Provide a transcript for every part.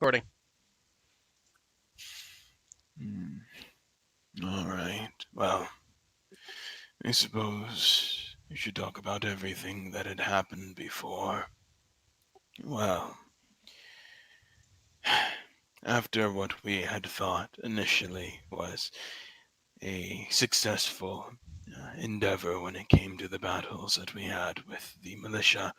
Recording. All right. Well, I suppose we should talk about everything that had happened before. Well, after what we had thought initially was a successful endeavor when it came to the battles that we had with the militia,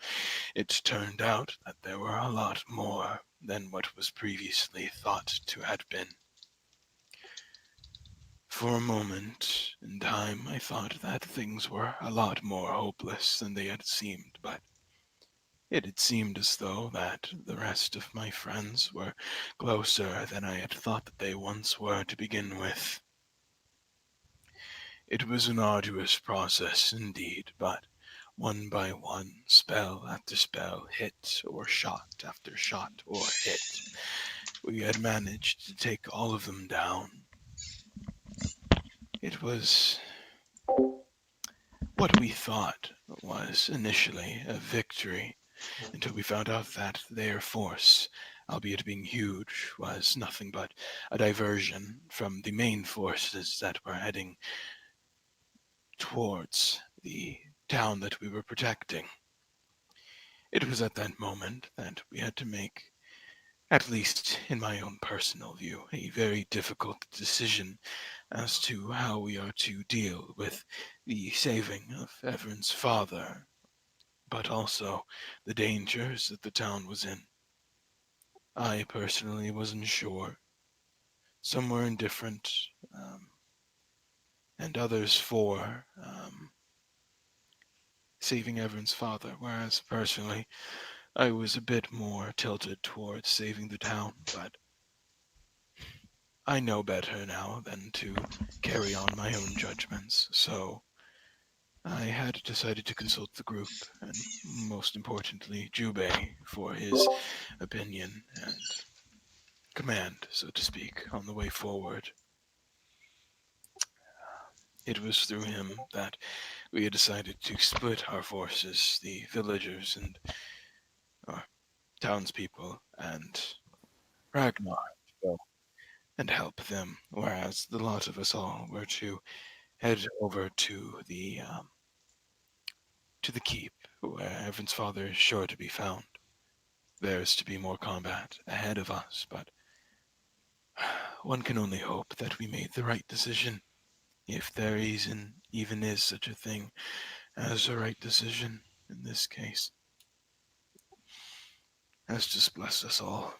it turned out that there were a lot more than what was previously thought to have been. For a moment in time, I thought that things were a lot more hopeless than they had seemed, but it had seemed as though that the rest of my friends were closer than I had thought that they once were to begin with. It was an arduous process indeed, but one by one, spell after spell, hit or shot after shot or hit, we had managed to take all of them down. It was what we thought was initially a victory, until we found out that their force, albeit being huge, was nothing but a diversion from the main forces that were heading towards the town that we were protecting. It was at that moment that we had to make, at least in my own personal view, a very difficult decision as to how we are to deal with the saving of Everin's father, but also the dangers that the town was in. I personally wasn't sure. Some were indifferent, and others for saving Everin's father, whereas personally, I was a bit more tilted towards saving the town, but I know better now than to carry on my own judgments, so I had decided to consult the group, and most importantly, Jubei, for his opinion and command, so to speak, on the way forward. It was through him that we had decided to split our forces, the villagers and our townspeople, and Ragnar to go and help them, whereas the lot of us all were to head over to the keep, where Evan's father is sure to be found. There is to be more combat ahead of us, but one can only hope that we made the right decision, if there even is such a thing as a right decision in this case. Has just blessed us all.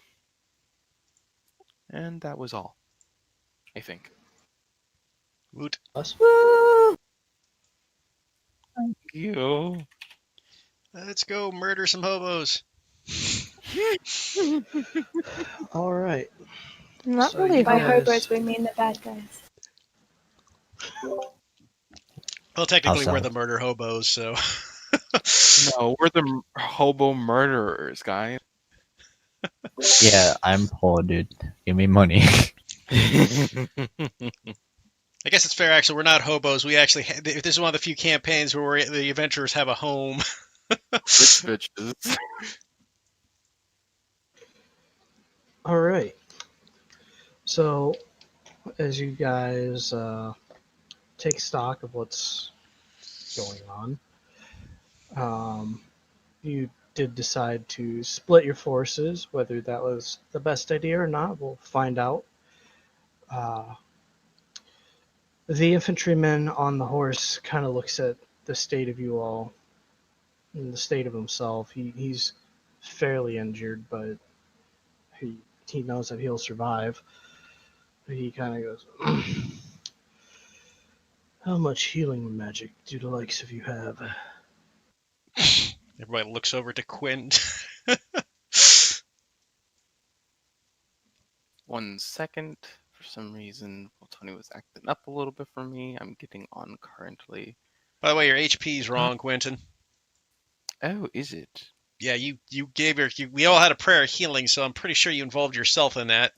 And that was all, I think. Woot. Us? Woo! Thank you. Let's go murder some hobos. All right. Not So really you By guys- hobos, we mean the bad guys. Well, technically, we're Outside. the murder hobos, so. No, we're the hobo murderers, guys. Yeah, I'm poor, dude. Give me money. I guess it's fair, actually. We're not hobos. We actually. This is one of the few campaigns where the adventurers have a home. Rich bitches. All right. So, as you guys take stock of what's going on, you did decide to split your forces. Whether that was the best idea or not, we'll find out. Uh, the infantryman on the horse kind of looks at the state of you all and the state of himself. He's fairly injured, but he knows that he'll survive. He kind of goes, "How much healing magic do the likes of you have?" Everybody looks over to Quinn. 1 second. For some reason, Tony was acting up a little bit for me. I'm getting on currently. By the way, your HP's wrong, Quentin. Oh, is it? Yeah, you gave we all had a prayer of healing, so I'm pretty sure you involved yourself in that.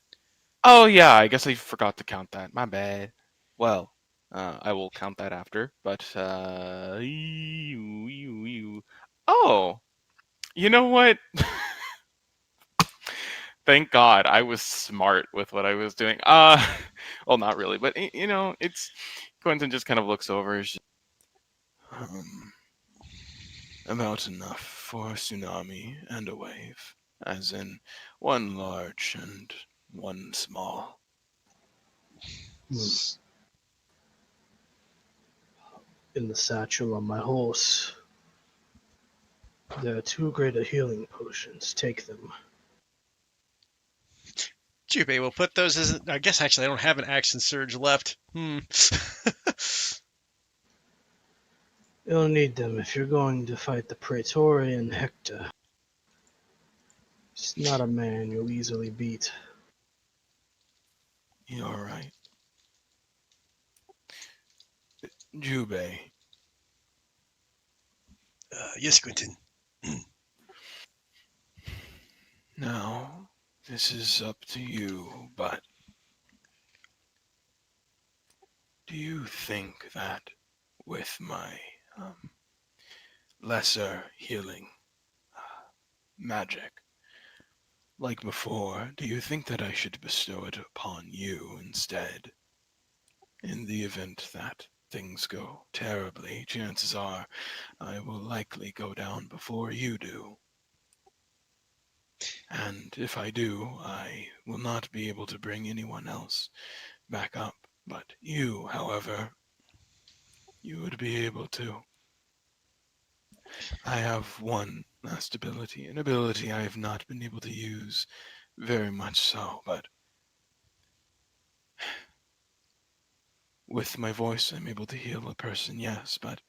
Oh, yeah, I guess I forgot to count that. My bad. Well, I will count that after, but, oh, you know what? Thank God I was smart with what I was doing. Well, not really, but it's Quentin just kind of looks over. Um, about enough for a tsunami and a wave, as in one large and one small. In the satchel on my horse, there are 2 greater healing potions. Take them. Jubei, we'll put those as. I guess actually I don't have an action surge left. You'll need them if you're going to fight the Praetorian Hector. He's not a man you'll easily beat. You're right. Jubei, Yes, Quentin. now this is up to you, but do you think that with my lesser healing magic, like before, do you think that I should bestow it upon you instead? In the event that things go terribly, chances are I will likely go down before you do. And if I do, I will not be able to bring anyone else back up. But you, however, you would be able to. I have one last ability, an ability I have not been able to use very much so, but with my voice I'm able to heal a person, yes, but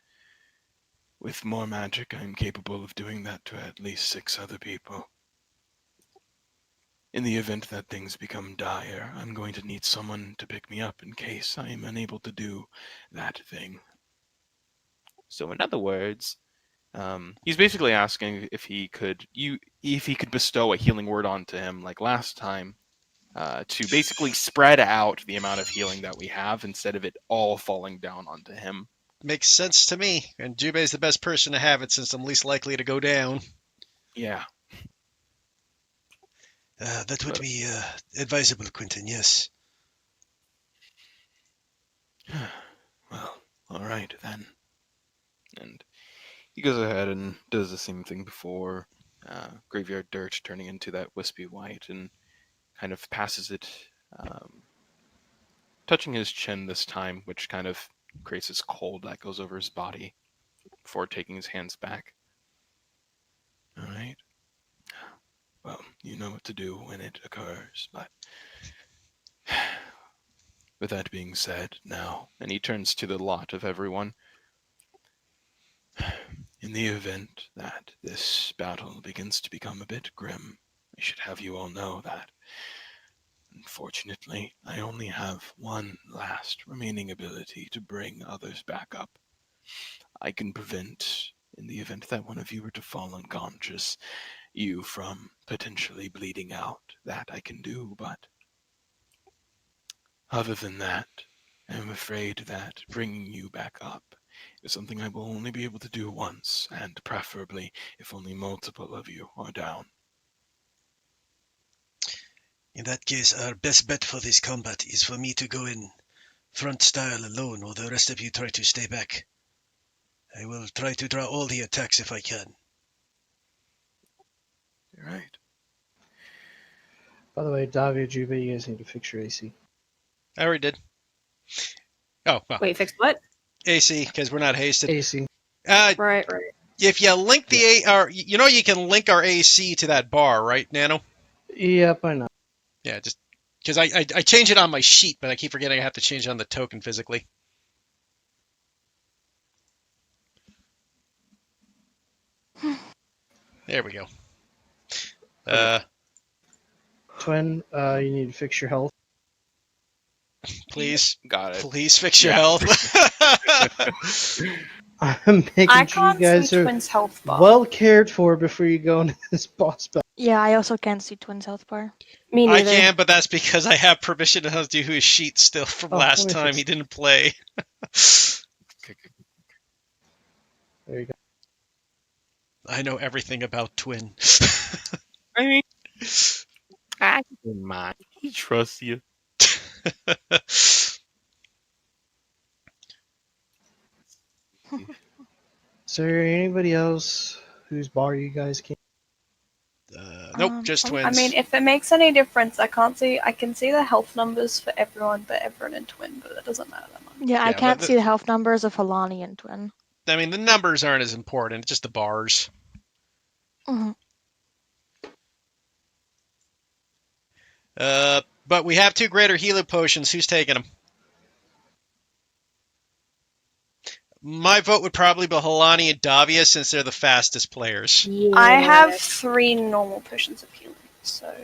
with more magic I'm capable of doing that to at least 6 other people. In the event that things become dire, I'm going to need someone to pick me up in case I am unable to do that thing. So in other words, he's basically asking if he could bestow a healing word onto him like last time, to basically spread out the amount of healing that we have instead of it all falling down onto him. Makes sense to me. And Jubei's the best person to have it since I'm least likely to go down. Yeah. That would be advisable, Quentin, yes. Well, all right then. And he goes ahead and does the same thing before, graveyard dirt turning into that wispy white, and kind of passes it, touching his chin this time, which kind of creates this cold that goes over his body before taking his hands back. All right. Well, you know what to do when it occurs, but with that being said, now, And he turns to the lot of everyone. in the event that this battle begins to become a bit grim, I should have you all know that, unfortunately, I only have one last remaining ability to bring others back up. I can prevent, in the event that one of you were to fall unconscious, you from potentially bleeding out. That I can do, but other than that, I am afraid that bringing you back up is something I will only be able to do once, and preferably if only multiple of you are down. In that case, our best bet for this combat is for me to go in front style alone, while the rest of you try to stay back. I will try to draw all the attacks if I can. You're right. By the way, Davia, Jubei, you guys need to fix your AC. I already did. Oh, well, Wait, fix what? AC, because we're not hasted. AC. Right. If you link you can link our AC to that bar, right, Nano? Yep, I know. Yeah, just because I change it on my sheet, but I keep forgetting I have to change it on the token physically. There we go. Twin, you need to fix your health. Please, Got it. please fix your Yeah. health. I'm making I sure you can't guys see are Twin's health bar. well cared for before you go into this boss battle. Yeah, I also can't see Twin's health bar. Me I neither. can, but that's because I have permission to do his sheet still from Oh, last let me time fix he it. didn't play. There you go. I know everything about Twin. I mean, I don't mind. He trusts you. Is there anybody else whose bar you guys can? Nope, just twins. I mean, if it makes any difference, I can see the health numbers for everyone but everyone in Twin, but that doesn't matter that much. Yeah, I Yeah, can't but see the health numbers of Halani and Twin. I mean, the numbers aren't as important, just the bars. hmm But we have 2 greater healing potions. Who's taking them? My vote would probably be Halani and Davia since they're the fastest players. Yeah. I have 3 normal potions of healing, so.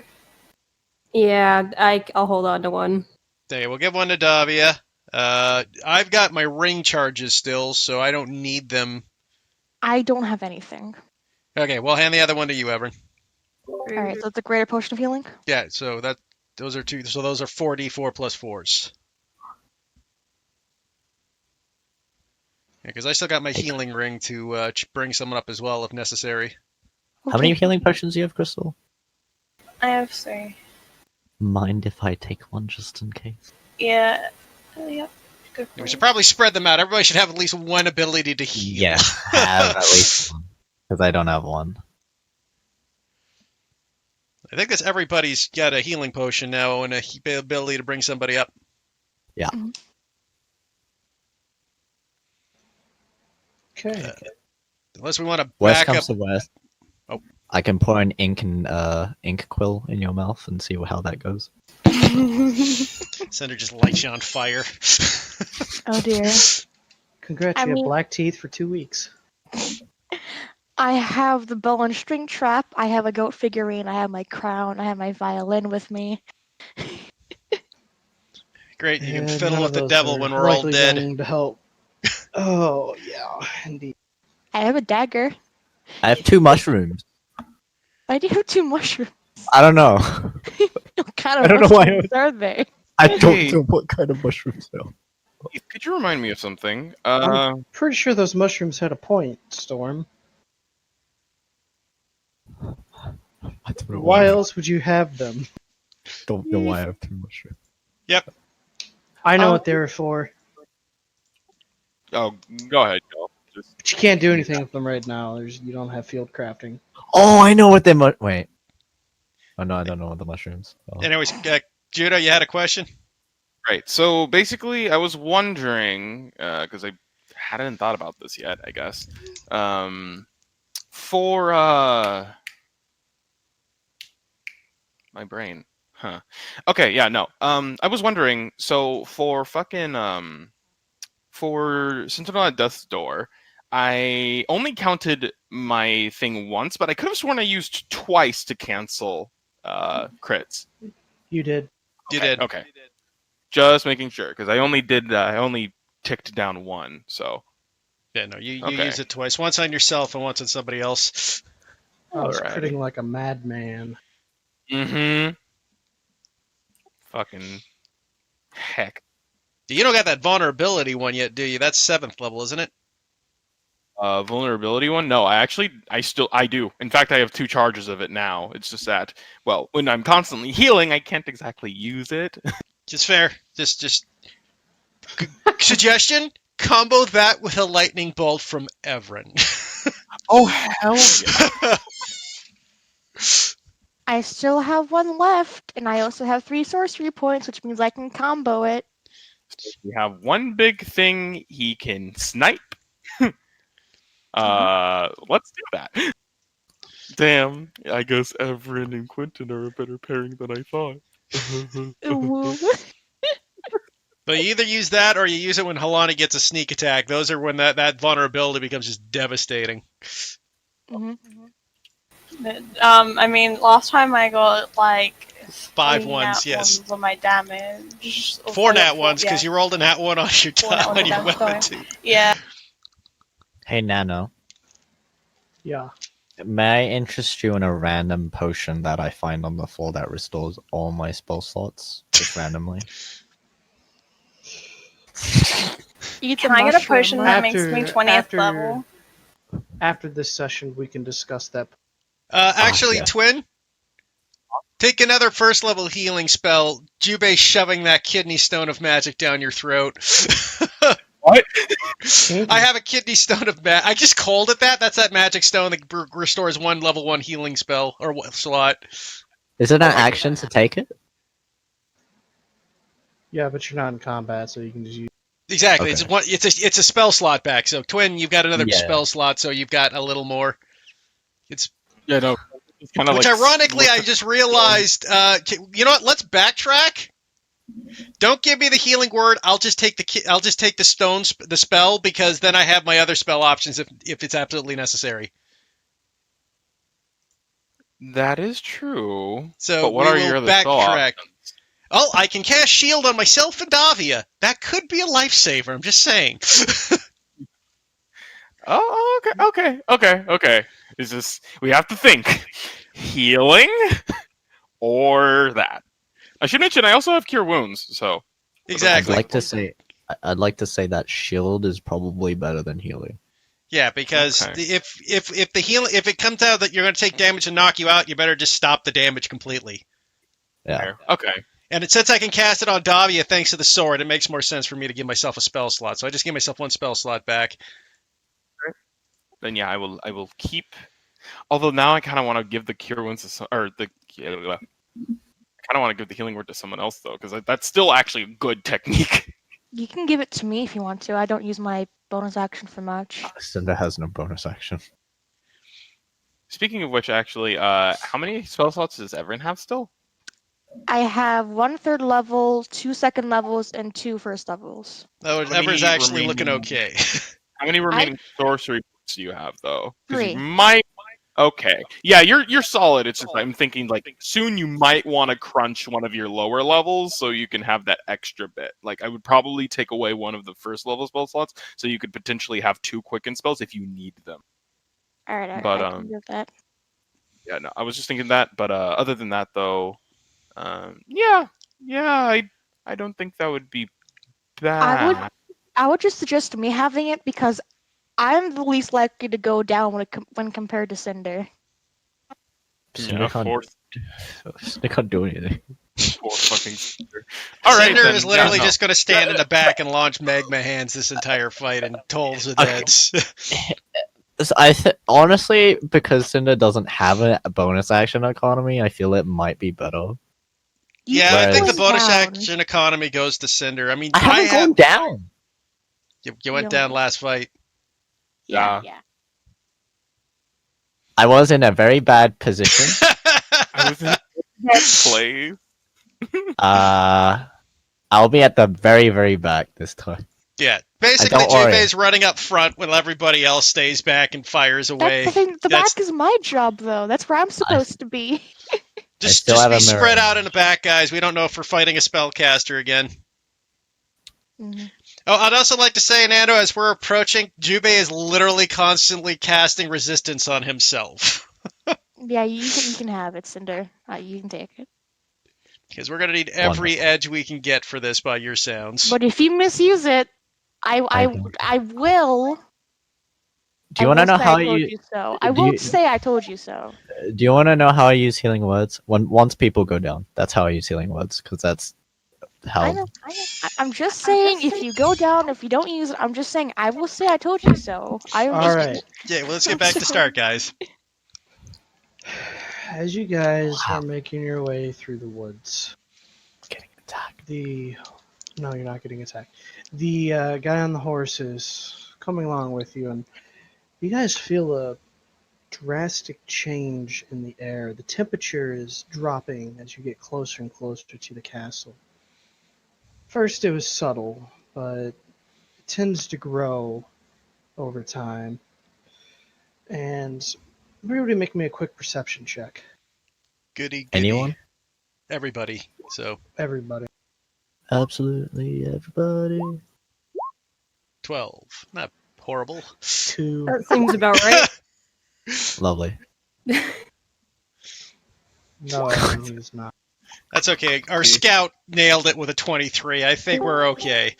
Yeah, I'll hold on to one. Okay, we'll give one to Davia. I've got my ring charges still, so I don't need them. I don't have anything. Okay, we'll hand the other one to you, Evan. Alright, so it's a greater potion of healing? Yeah, so those are 2. So those are 4d4 plus 4s. Yeah, because I still got my healing ring to bring someone up as well if necessary. How many healing potions do you have, Crystal? I have 3. Mind if I take one just in case? Yeah. Yep. Go for We it. should probably spread them out. Everybody should have at least one ability to heal. Yeah, have at least one. Because I don't have one. I think that's everybody's got a healing potion now and a ability to bring somebody up. Yeah. Okay. Unless we want to Worst back comes up. to worst. Oh. I can pour an ink quill in your mouth and see how that goes. Cinder just lights you on fire. Oh dear. Congrats, I you mean- have black teeth for 2 weeks. I have the bow and string trap, I have a goat figurine, I have my crown, I have my violin with me. Great, you can And fiddle none with of the those devil are when we're all likely dead. going to help. Oh, yeah, indeed. I have a dagger. I have 2 mushrooms. Why do you have 2 mushrooms? I don't know. What kind I of don't know why mushrooms are they? I don't Hey. know what kind of mushrooms they are. Could you remind me of something? Pretty sure those mushrooms had a point, Storm. I don't know Why else would you have them? Don't know why I have 2 mushrooms. I know Oh. what they were for, Oh, go ahead, Joel. Just but you can't do anything with them right now. You don't have field crafting. Oh, I know what they wait. Oh no, I don't know what the mushrooms. Oh. Anyways, Judah, you had a question? right. So basically, I was wondering because I hadn't thought about this yet. I guess for my brain, huh? Okay, yeah, no. I was wondering. So for fucking for Sentinel at Death's Door, I only counted my thing once, but I could have sworn I used twice to cancel crits. You did. You Okay, did. Okay. Just making sure, because I only ticked down one, so. Yeah, no, you Okay. use it twice. Once on yourself and once on somebody else. I was Alrighty. critting like a madman. Mm-hmm. Fucking heck. You don't got that vulnerability one yet, do you? That's 7th level, isn't it? Vulnerability one? No, I do. In fact, I have 2 charges of it now. It's just that, well, when I'm constantly healing, I can't exactly use it. Just fair. Just suggestion: combo that with a lightning bolt from Evren. Oh, hell yeah. I still have 1 left, and I also have 3 sorcery points, which means I can combo it. We have one big thing he can snipe. Let's do that. Damn, I guess Everin and Quentin are a better pairing than I thought. Ooh. But you either use that or you use it when Halani gets a sneak attack. Those are when that vulnerability becomes just devastating. Mhm. I mean, last time I got like 5 3 ones, nat yes. ones on my damage. 4 nat ones because you rolled a nat 1 on your 4 nat on ones your on weapon damage, too. Yeah. Hey Nano, Yeah. may I interest you in a random potion that I find on the floor that restores all my spell slots just randomly? Eat Can the I get a mushroom, potion right? that makes me After- 20th after- level? After this session, we can discuss that. Actually, yeah. Twin, Take another first level healing spell. Jubei shoving that kidney stone of magic down your throat. What? I have a kidney stone of magic. I just called it that. That's that magic stone that restores one level 1 healing spell or slot. Is it an action to take it? Yeah, but you're not in combat, so you can just use. Exactly. Okay. It's a spell slot back. So Twin, you've got another Yeah. spell slot, so you've got a little more. Yeah, no. It's kind of Which like ironically, I just realized. You know what? Let's backtrack. Don't give me the healing word. I'll just take the stone, the spell, because then I have my other spell options if it's absolutely necessary. That is true. So But what we are will your other spell backtrack. options? Oh, I can cast shield on myself and Davia. That could be a lifesaver. I'm just saying. Oh, okay. Is this we have to think healing or that? I should mention I also have cure wounds, so Exactly. I'd like to say that shield is probably better than healing. Yeah, because Okay. if it comes out that you're going to take damage and knock you out, you better just stop the damage completely. Yeah. Okay. And since I can cast it on Davia thanks to the sword, it makes more sense for me to give myself a spell slot. So I just give myself one spell slot back. Then yeah, I will keep. Although now I kind of want to give the cure wounds to I kind of want to give the healing word to someone else though, because that's still actually a good technique. You can give it to me if you want to. I don't use my bonus action for much. Cinder has no bonus action. Speaking of which, actually, how many spell slots does Everin have still? I have 1 3rd level, 2 2nd levels, and 2 1st levels. Oh, How many Ever's actually looking remaining- okay. How many remaining sorcery points do you have though? 'Cause 3. you might. Okay. Yeah, you're solid. It's just I'm thinking like soon you might want to crunch one of your lower levels so you can have that extra bit. Like I would probably take away one of the first level spell slots so you could potentially have 2 quicken spells if you need them. Alright, But, I can do that. Yeah, no, I was just thinking that. But other than that though, yeah, I don't think that would be bad. I would just suggest me having it because I'm the least likely to go down when compared to Cinder. Cinder Yeah, can't do anything. Four fucking Cinder. All right, Cinder then. is literally Yeah, no. just going to stand in the back and launch magma hands this entire fight, and tolls the deads. So honestly, because Cinder doesn't have a bonus action economy, I feel it might be better. Yeah, I think the Whereas- bonus down. action economy goes to Cinder. I mean, I haven't gone down. You went down last fight. Yeah. I was in a very bad position. I was in a bad place. I'll be at the very, very back this time. Yeah, basically, don't worry. Jubei's running up front when everybody else stays back and fires away. That's the thing. The That's- back is my job, though. That's where I'm supposed to be. Just still have be a mirror. spread out in the back, guys. We don't know if we're fighting a spellcaster again. Mhm. Oh, I'd also like to say, Nando, as we're approaching, Jubei is literally constantly casting resistance on himself. Yeah, you can have it, Cinder. You can take it. Because we're going to need every Wonderful. edge we can get for this by your sounds. But if you misuse it, I will. Do you want to know how I told you? you so. I do won't you- say I told you so. Do you want to know how I use healing words? Once people go down, that's how I use healing words, because that's how. I know. I'm just saying, if you go down, if you don't use it, I'm just saying I will say I told you so. All right. Yeah, well, let's get back to start, guys. As you guys are making your way through the woods, Getting attacked. No, you're not getting attacked. The guy on the horse is coming along with you, and you guys feel a drastic change in the air. The temperature is dropping as you get closer and closer to the castle. First, it was subtle, but it tends to grow over time. And everybody make me a quick perception check. Goody, goody. Anyone? Everybody. So, Everybody. Absolutely everybody. 12. Not horrible. 2. That seems about right. Lovely. No, he's not. That's okay. Our scout nailed it with a 23. I think we're okay.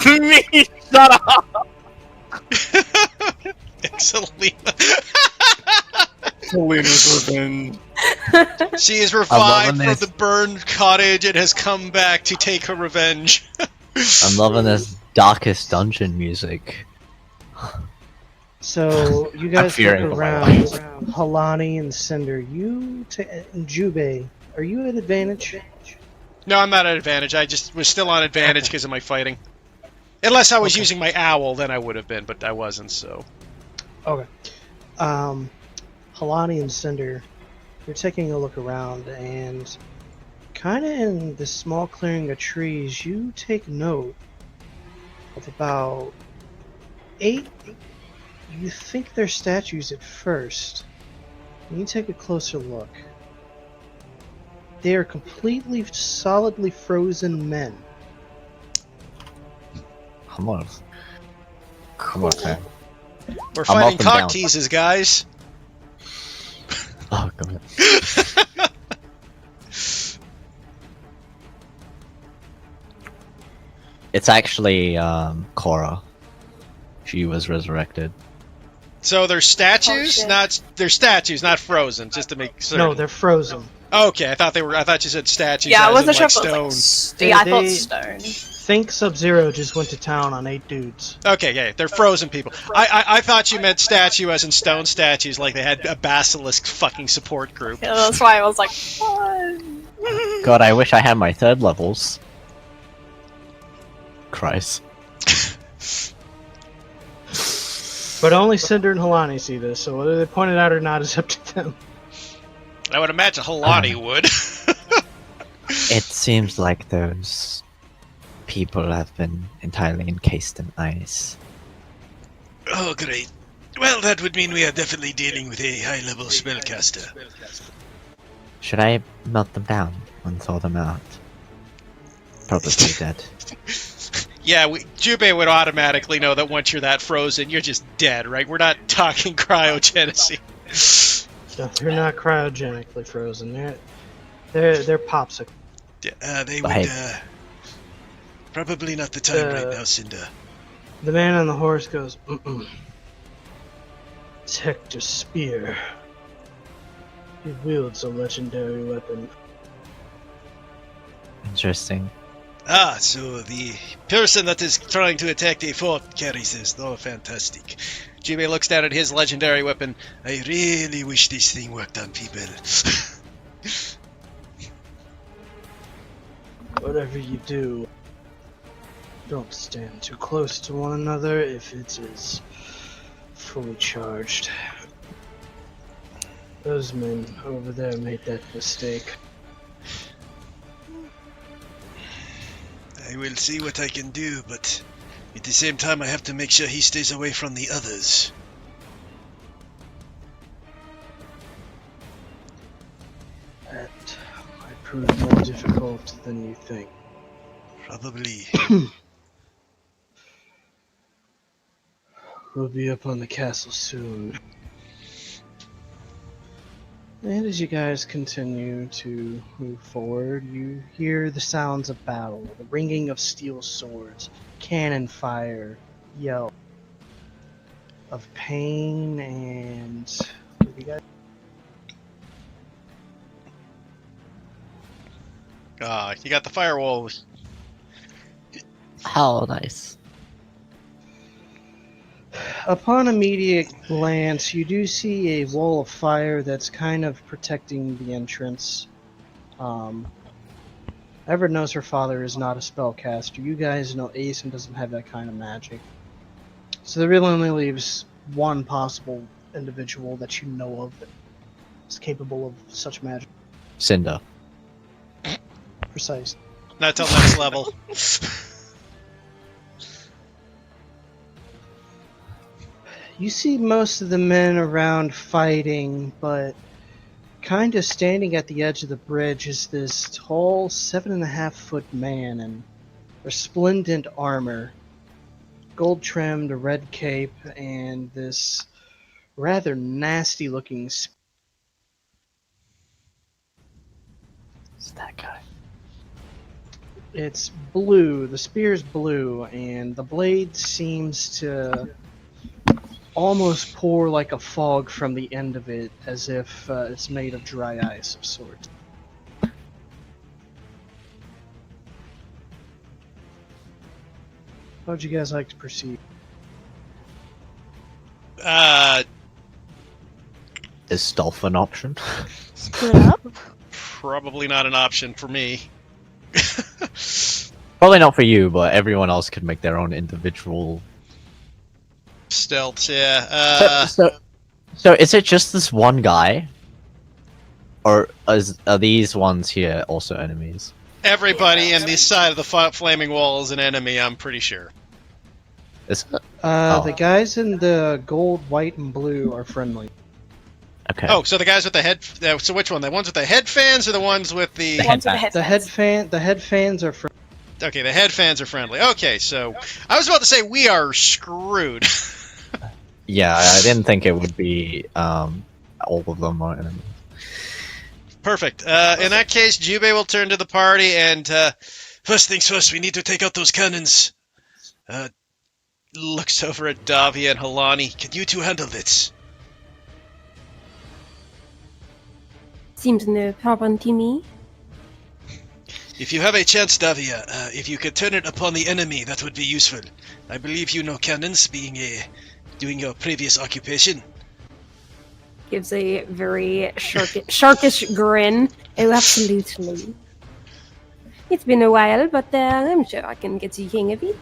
Me, shut up. Excellent. Helena's revenge. She is I'm revived loving from this. the burned cottage and has come back to take her revenge. I'm loving this darkest dungeon music. So you I'm guys look fearing for my around. life. Halani and Cinder, and Jubei, are you at advantage? No, I'm not at advantage. I just was still on advantage because of my fighting. Unless I was Okay. using my owl, then I would have been, but I wasn't, so. Okay. Halani and Cinder, you're taking a look around, and kind of in this small clearing of trees, you take note of about 8. You think they're statues at first. When you take a closer look, they are completely, solidly frozen men. Come on. Come on, fam. We're I'll fighting melt them cock down. teases, guys. Oh, God. It's actually Cora. She was resurrected. So they're statues, Oh, shit. they're statues, not frozen. Just to make certain. No, they're frozen. Okay, I thought you said statues. Yeah, I as wasn't in, sure like, if it was stone. like. Yeah, I thought They- stone. Think Sub-Zero just went to town on 8 dudes. Okay, yeah, they're frozen people. I thought you meant statue as in stone statues, like they had a basilisk fucking support group. Yeah, that's why I was like, what? God, I wish I had my 3rd levels. Christ. But only Cinder and Halani see this, so whether they point it out or not is up to them. I would imagine Halani would. It seems like those people have been entirely encased in ice. Oh, great. Well, that would mean we are definitely dealing with a high-level spellcaster. Should I melt them down and thaw them out? Probably dead. Yeah, Jubei would automatically know that once you're that frozen, you're just dead, right? We're not talking cryogenicity. No, they're not cryogenically frozen. They're popsicle. They But would, hey. probably not the time right now, Cinder. The man on the horse goes, It's Hector's spear. He wields a legendary weapon. Interesting. Ah, so the person that is trying to attack the fort carries this. Oh, fantastic. Jubei looks down at his legendary weapon. I really wish this thing worked on people. Whatever you do, don't stand too close to one another if it is fully charged. Those men over there made that mistake. I will see what I can do, but at the same time I have to make sure he stays away from the others. That might prove more difficult than you think. Probably. We'll be up on the castle soon. And as you guys continue to move forward, you hear the sounds of battle, the ringing of steel swords, cannon fire, yell of pain, and what do you guys? You got the firewall. How nice. Upon immediate glance, you do see a wall of fire that's kind of protecting the entrance. Everett knows her father is not a spellcaster. You guys know Aeson doesn't have that kind of magic. So there really only leaves one possible individual that you know of that is capable of such magic. Cinder. Precise. Not till next level. You see most of the men around fighting, but kind of standing at the edge of the bridge is this tall 7.5-foot man in resplendent armor, gold trimmed red cape, and this rather nasty looking It's that guy. It's blue, the spear's blue, and the blade seems to almost pour like a fog from the end of it, as if it's made of dry ice of sorts. How would you guys like to proceed? Is stealth an option? Split up? Probably not an option for me. Probably not for you, but everyone else could make their own individual. Stealth, yeah. So is it just this one guy, or are these ones here also enemies? Everybody in this side of the flaming wall is an enemy, I'm pretty sure. Is it? The guys in the gold, white, and blue are friendly. Okay. Oh, so the guys with the head... so which one? The ones with the head fans or the ones with the... Ones with the The head fans are friendly. Okay, the head fans are friendly. Okay, so... I was about to say we are screwed. Yeah, I didn't think it would be all of them are enemies. Perfect. In that case, Jubei will turn to the party and... first things first, we need to take out those cannons. Looks over at Davia and Halani. Can you two handle this? Seems no problem to me. If you have a chance, Davia, if you could turn it upon the enemy, that would be useful. I believe you know cannons, doing your previous occupation. Gives a very sharkish grin. Oh, absolutely. It's been a while, but I'm sure I can get the hang of it.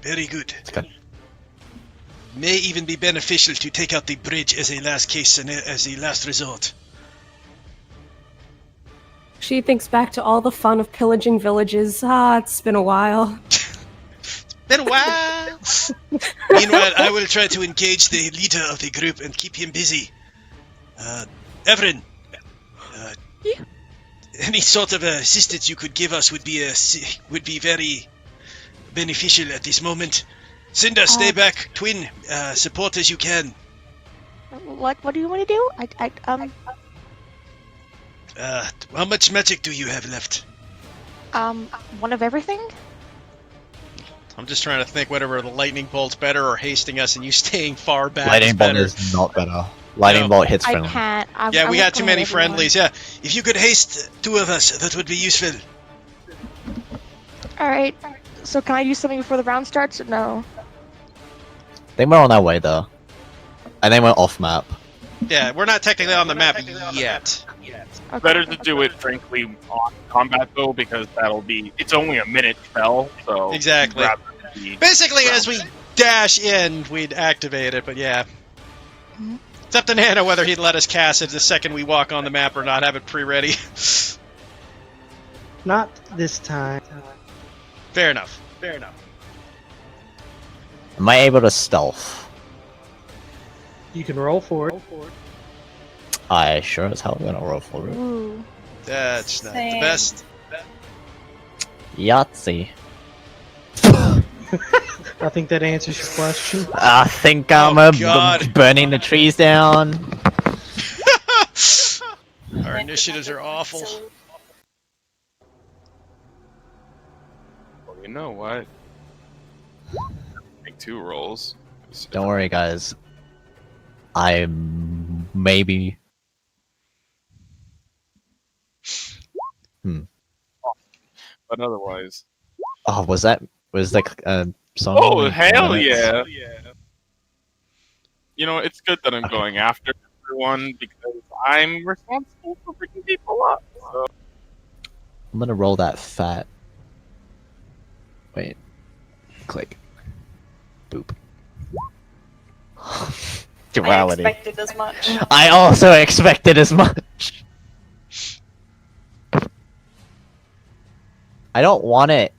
Very good. It's good. May even be beneficial to take out the bridge as a last case and as a last resort. She thinks back to all the fun of pillaging villages. It's been a while. Been a while. Meanwhile, I will try to engage the leader of the group and keep him busy. Everin, Yeah. any sort of assistance you could give us would be very beneficial at this moment. Cinder, stay back. Twin, support as you can. What do you want to do? How much magic do you have left? One of everything? I'm just trying to think whether the lightning bolt's better or hasting us and you staying far back Lightning is bolt better. is not better. Lightning bolt hits I friendly. can't. Yeah, we got too many everyone. friendlies, yeah. If you could haste two of us, that would be useful. Alright. So can I do something before the round starts or no? They were on our way though, and they went off map. Yeah, we're not technically on the map yet. Okay. Better to do it, frankly, on combat though, because it's only a minute spell, so Exactly. rather than be Basically, round. as we dash in, we'd activate it, but yeah. Mhm. It's up to Nana whether he'd let us cast it the second we walk on the map or not, have it pre-ready. Not this time. Fair enough. Am I able to stealth? You can roll for it. I sure as hell gonna roll for it. Ooh. That's not the Same. best. Yahtzee. I think that answers your question. I think I'm God. burning the trees down. Our initiatives are awful. Well, you know what? Make 2 rolls. Don't worry, guys. I'm maybe. But otherwise. Oh, was the song? Oh, hell yeah! You know, it's good that I'm going after everyone because I'm responsible for freaking people up. So. I'm gonna roll that fat. Wait. Click. Boop. I Duality. expected as much. I also expected as much. I don't want it.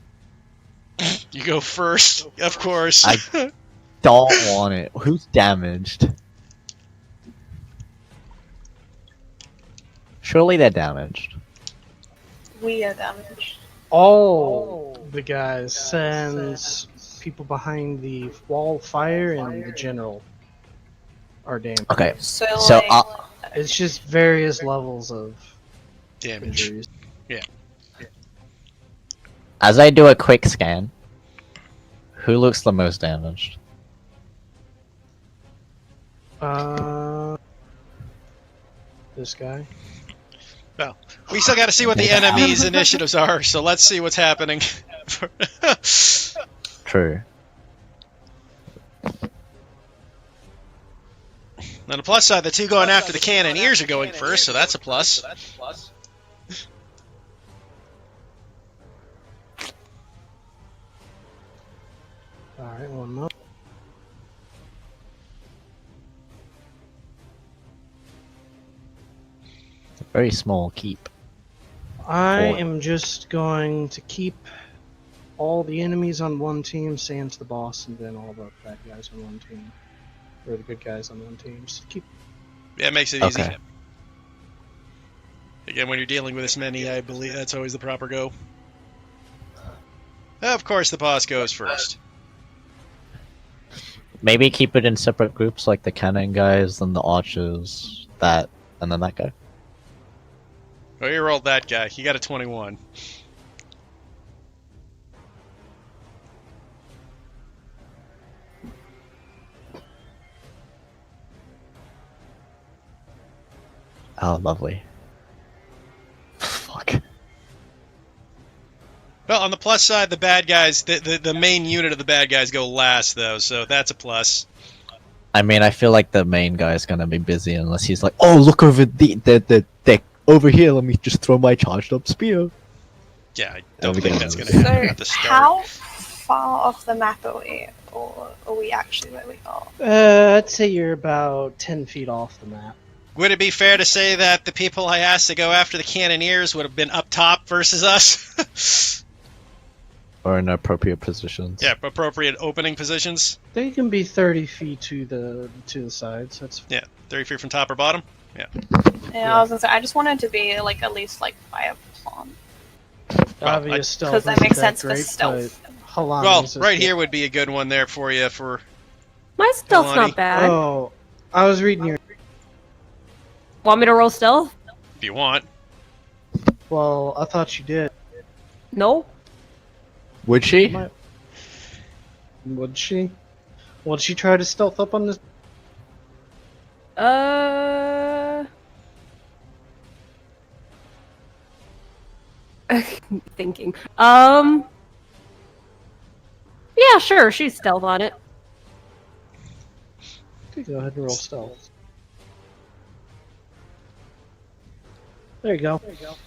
You go first, of course. I- Don't want it. Who's damaged? Surely they're damaged. We are damaged. All the guys sends people behind the wall of fire and the general are damaged. Okay. So, So, like, It's just various levels of Damage. injuries. As I do a quick scan, who looks the most damaged? This guy. Well, we still got to see what the enemy's initiatives are, so let's see what's happening. True. On the plus side, the two going after the cannoneers are going first, so that's a plus. Alright, one more. It's a very small keep. I Four. am just going to keep all the enemies on one team, sans the boss, and then all the bad guys on one team. Or the good guys on one team. Just keep. Yeah, it makes it easy. Okay. Again, when you're dealing with this many, I believe that's always the proper go. Of course, the boss goes first. Maybe keep it in separate groups, like the cannon guys, then the archers, that, and then that guy. Oh, you rolled that guy. He got a 21. Oh, lovely. Fuck. Well, on the plus side, the bad guys, the main unit of the bad guys go last, though, so that's a plus. I mean, I feel like the main guy's gonna be busy unless he's like, oh, look over the deck over here. Let me just throw my charged up spear. Yeah, I don't we think get that's those. going to happen at the So, start. how far off the map are we? Or are we actually where we are? I'd say you're about 10 feet off the map. Would it be fair to say that the people I asked to go after the cannoneers would have been up top versus us? Or in appropriate positions. Yeah, appropriate opening positions. They can be 30 feet to the sides. That's Yeah, 30 feet from top or bottom. Yeah, I was gonna say, I just wanted to be like at least like by a pond. obvious stealth. Because that isn't makes sense for great, stealth. but Halani Well, is right good. here would be a good one there for you. For My stealth's Kalani. not bad. Oh, I was reading your. Want me to roll stealth? if you want. Well, I thought you did. No. Would she? Might- Would she? Would she try to stealth up on this? Thinking. Yeah, sure. She's stealth on it. Okay, go ahead and roll stealth. There you go.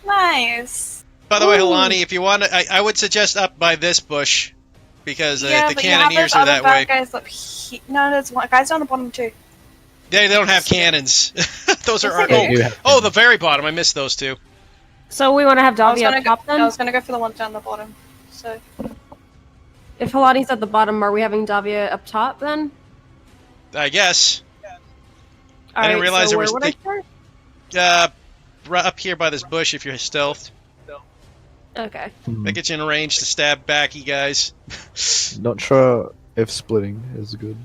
Nice. By the way, Ooh. Halani, if you want to, I would suggest up by this bush because Yeah, the but you have those cannoneers are other that bad way. guys up here. No, there's one guys down the bottom too. They don't have cannons. Those are Yes, our. they do Oh, have oh, the very bottom. I missed those two. So we want to have I was Davia gonna up top go. then? I was gonna go for the ones down the bottom. So If Halani's at the bottom, are we having Davia up top then? I guess. I didn't Alright, realize so there where was would I the- start? Right up here by this bush if you're stealthed. Okay. That gets you in range to stab back, you guys. Not sure if splitting is good.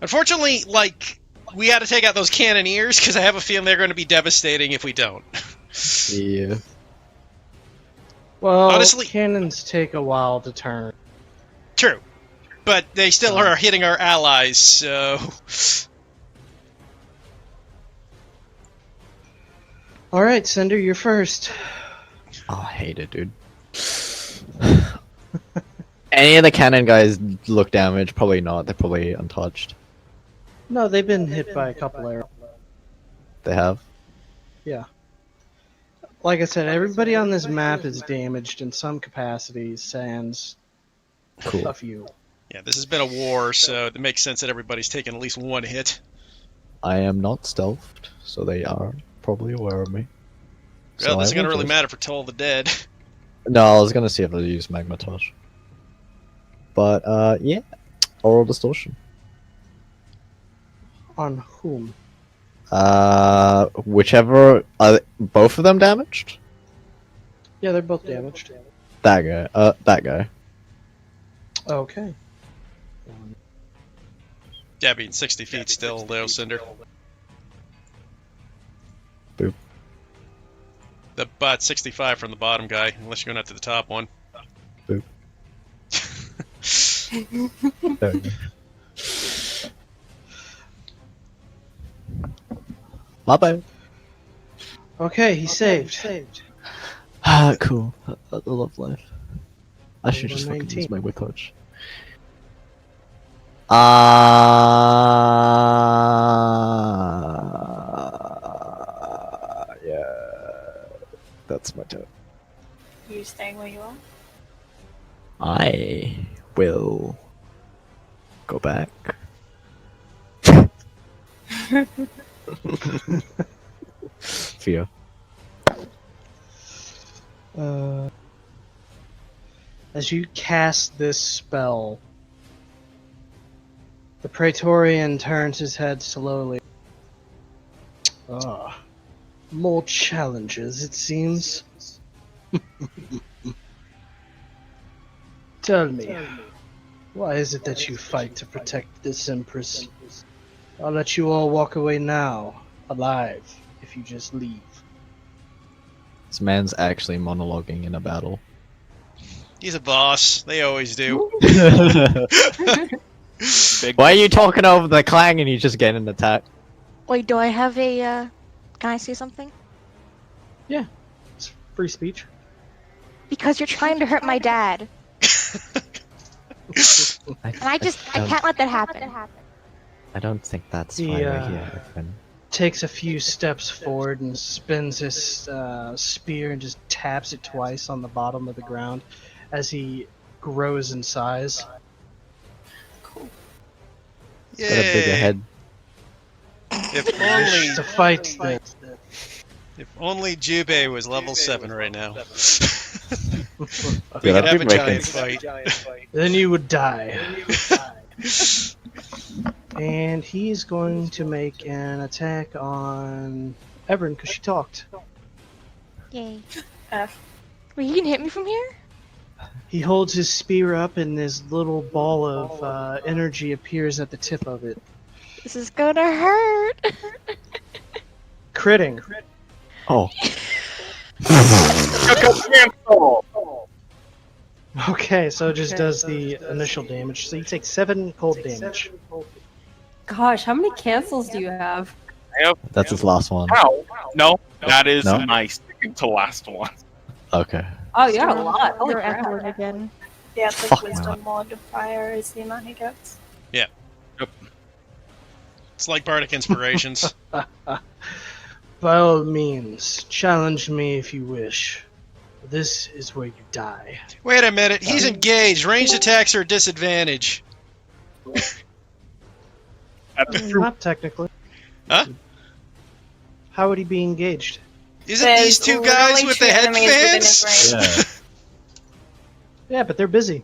Unfortunately, like, we had to take out those cannoneers because I have a feeling they're going to be devastating if we don't. Yeah. Well, Honestly- cannons take a while to turn. True. But they still are hitting our allies, so... All right, Cinder, you're first. Oh, I hate it, dude. Any of the cannon guys look damaged? Probably not. They're probably untouched. No, they've been hit by a couple arrows. They have. Yeah. Like I said, everybody on this map is damaged in some capacity, sans Cool. a few. Yeah, this has been a war, so it makes sense that everybody's taken at least one hit. I am not stealthed, so they are probably aware of me. Well, So this I isn't going to will really just- matter for Toll the Dead. No, I was gonna see if they use magma touch. But yeah, oral distortion. On whom? Whichever. Both of them damaged. Yeah, they're both damaged. That guy. That guy. Okay. Yeah, being 60 feet still, though, Cinder. Boop. The bot 65 from the bottom guy, unless you're going after the top one. Boop. There we go. My bad. Okay, he's saved. Ah, cool. I love life. I should just fucking 119. use my whip touch. Yeah. That's my turn. You staying where you are? I will go back. Fear. As you cast this spell, the Praetorian turns his head slowly. Ah, more challenges, it seems. Tell me, why is it that you fight to protect this Empress? I'll let you all walk away now, alive, if you just leave. This man's actually monologuing in a battle. He's a boss. They always do. Big Why are you talking over the clang and you just get an attack? Wait, do I have a, can I say something? It's free speech. Because you're trying to hurt my dad. And I can't let that happen. I don't think that's He, why we're here, Finn. Takes a few steps forward and spins his spear and just taps it twice on the bottom of the ground as he grows in size. Cool. Got a bigger Yay. head. If Wish only, to fight then. if only Jubei was level 7 right now. Dude, We could I've have a been giant making- fight. Then you would die. And he's going to make an attack on Everin because she talked. Yay. F. Wait, he can hit me from here? He holds his spear up and this little ball of energy appears at the tip of it. This is gonna hurt. Critting. Oh. cancel. Okay, so it just does the initial damage. So you take 7 cold damage. Gosh, how many cancels do you have? That's his last one. How? No, that is No? my second to last one. Okay. Oh, you got a lot. Holy You're crap. echoing again. Yeah, it's like Fuck wisdom modifier is the amount he gets. It's like Bardic Inspirations. By all means, challenge me if you wish. This is where you die. Wait a minute, he's engaged. Ranged attacks are a disadvantage. That's true. Not technically. Huh? How would he be engaged? Isn't There's these two guys literally with the two enemies within his headbands? range. Yeah. Yeah, but they're busy.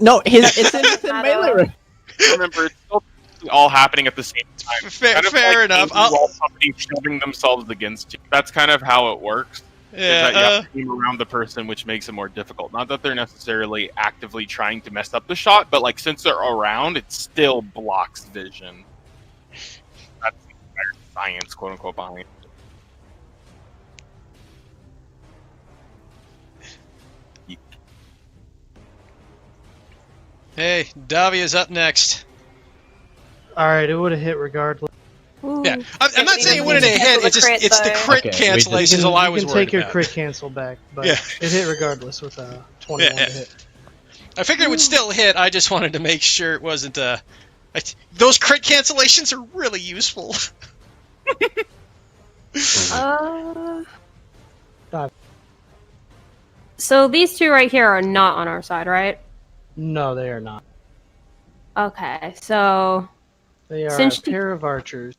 No, it's in melee range. Remember, it's still all happening at the same time. Fair, Kind of fair like enough. aiming while somebody's shoving themselves against you. That's kind of how it works. Is that you Yeah, have to aim around the person, which makes it more difficult. Not that they're necessarily actively trying to mess up the shot, but like since they're around, it still blocks vision. That's the entire science, quote unquote, behind it. Hey, Davia's up next. Alright, it would have hit regardless. Ooh. Yeah, I'm not saying it wouldn't have hit. It's just Crit, it's the though. crit Okay, we cancellation is all I was you can worried take your about. crit cancel back, but Yeah. it hit regardless with a 21 Yeah, to hit. I figured it would still hit. I just wanted to make sure it wasn't. Those crit cancellations are really useful. So these two right here are not on our side, right? No, they are not. Okay, so They are Since a she- pair of archers.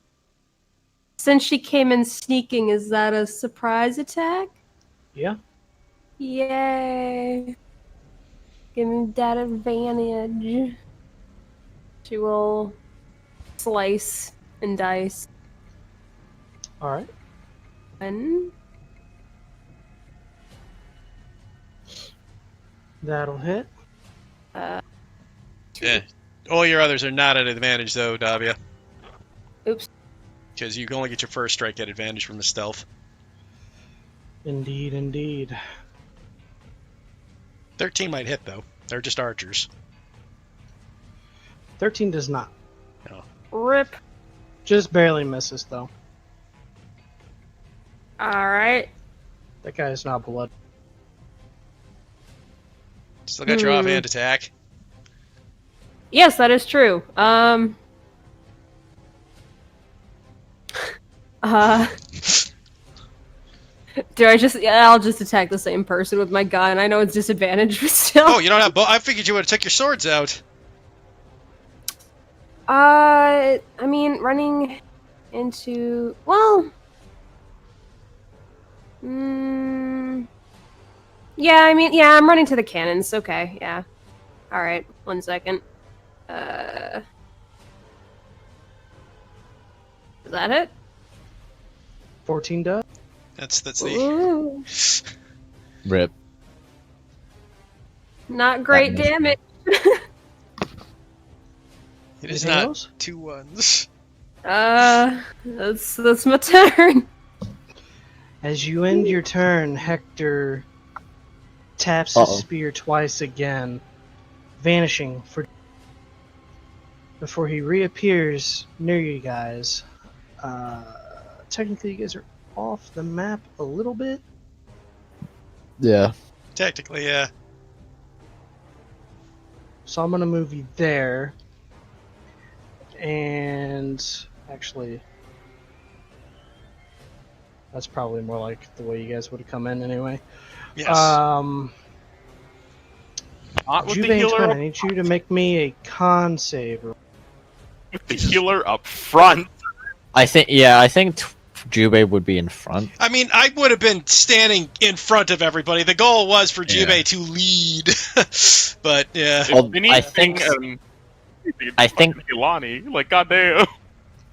since she came in sneaking, is that a surprise attack? Yeah. Yay! Give me that advantage. She will slice and dice. Alright. One. That'll hit. Yeah. All your others are not at advantage though, Davia, Oops. because you can only get your first strike at advantage from the stealth. Indeed, indeed. 13 might hit though. They're just archers. 13 does not. Rip. Just barely misses, though. All right. That guy's not blood. Still got your offhand attack. Yes, that is true. Do I just? Yeah, I'll just attack the same person with my gun. I know it's disadvantage, but still. Oh, you don't have I figured you would have took your swords out. I mean, running into yeah. I mean, yeah. I'm running to the cannons. Okay. Yeah. All right. 1 second. Is that it? 14 does. That's the. Ooh, Rip. not great missed me. damage. It is Anything not else? 2 1s. That's my turn. As you end your turn, Hector taps his spear twice again, vanishing for before he reappears near you guys. Technically, you guys are off the map a little bit. Yeah. Technically, yeah. So I'm gonna move you there. And actually, that's probably more like the way you guys would have come in anyway. Yes. Not with the Juve and healer Twin, I up, need you to make me a con save. with the healer up front. I think Jubei would be in front. I mean, I would have been standing in front of everybody. The goal was for Yeah. Jubei to lead. But, yeah. If Well, anything, I think Ilani, like goddamn.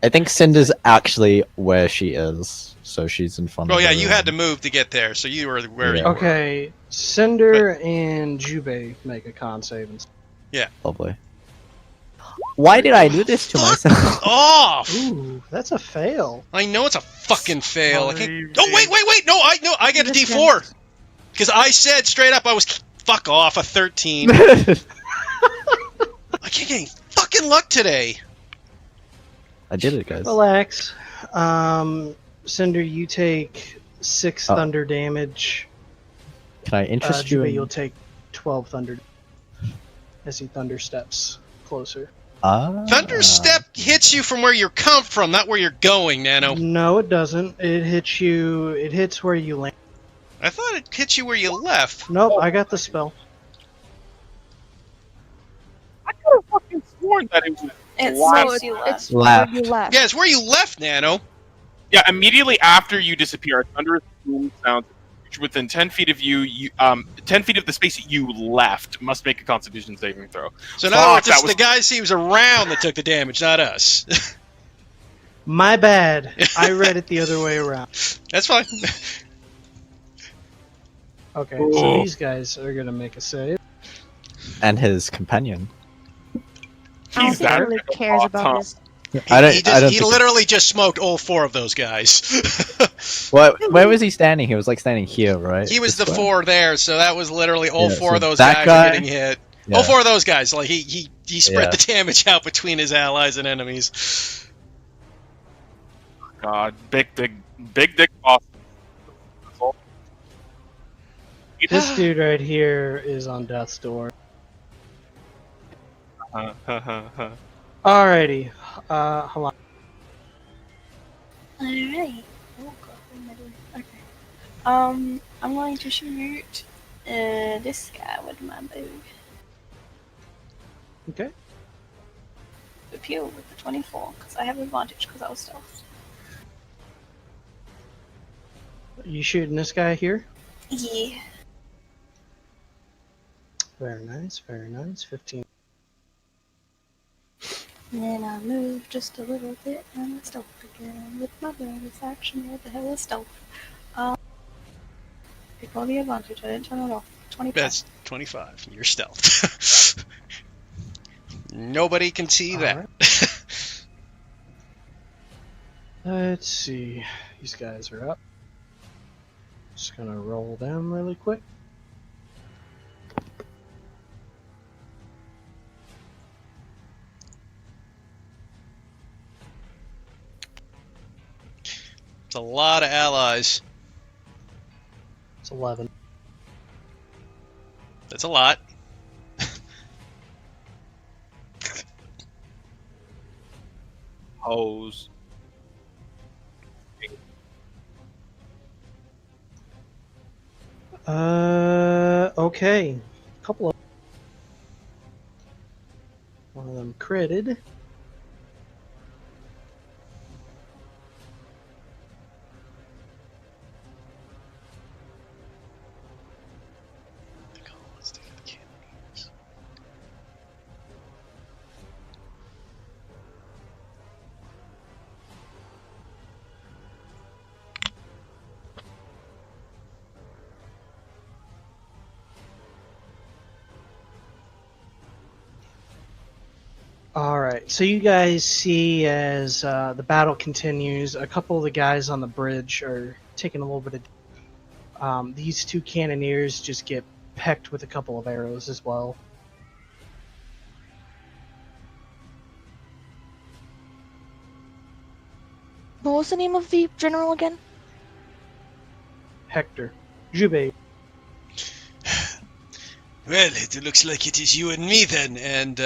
I think Cinder's actually where she is, so she's in front Oh, of yeah, you had to everyone. move to get there, so you were where Yeah. you were. Okay, Cinder and Jubei make a con save. Lovely. Why did I do this to myself? Off! Ooh, that's a fail. I know it's a fucking fail. I can't... Sorry, Oh, wait! No, I get a D4! Because I said straight up I was... Fuck off, a 13. I can't get any fucking luck today. I did it, guys. Relax. Cinder, you take 6 Oh. thunder damage. Can I interest you Jubei, in... you'll take 12 thunder as he thunder steps closer. Thunder Step hits you from where you come from, not where you're going, Nano. No, it doesn't. It hits you. It hits where you land. I thought it hit you where you left. Nope, I got the spell. I could have fucking sworn that it was. It's Wow. since you left. It's where you Left. left. Yeah, it's where you left, Nano. Yeah, immediately after you disappear, a thunderous boom sounds. Within 10 feet of you, 10 feet of the space you left must make a Constitution saving throw. So in other words, that it's was- the guys he was around that took the damage, not us. My bad. I read it the other way around. That's fine. Okay, Ooh. so these guys are gonna make a save. And his companion. I don't He's think he that really cares about this. He literally just smoked all 4 of those guys. Where was he standing? He was like standing here, right? He was the This way? 4 there, so that was literally all Yeah, 4 so of those that guys guy- are getting hit. Yeah. All 4 of those guys, like he spread Yeah. the damage out between his allies and enemies. God, big dick boss. This dude right here is on death's door. Alrighty. Hold on. Alright. Oh god, what am I doing? Okay. I'm going to shoot this guy with my bow. Okay. Pew with the 24, because I have advantage because I was stealth. You shooting this guy here? Yeah. Very nice, very nice. 15. And then I move just a little bit and I stealth again with my bonus action. What the hell is stealth? Before the advantage, I didn't turn it off. 25. That's 25. You're stealth. Nobody can see that. Let's see. These guys are up. Just gonna roll them really quick. It's a lot of allies. 11. That's a lot. Hose. Okay. Couple of. One of them critted. Alright, so you guys see as the battle continues, a couple of the guys on the bridge are taking a little bit of. These two cannoneers just get pecked with a couple of arrows as well. What was the name of the general again? Hector. Jube. Well, it looks like it is you and me then, and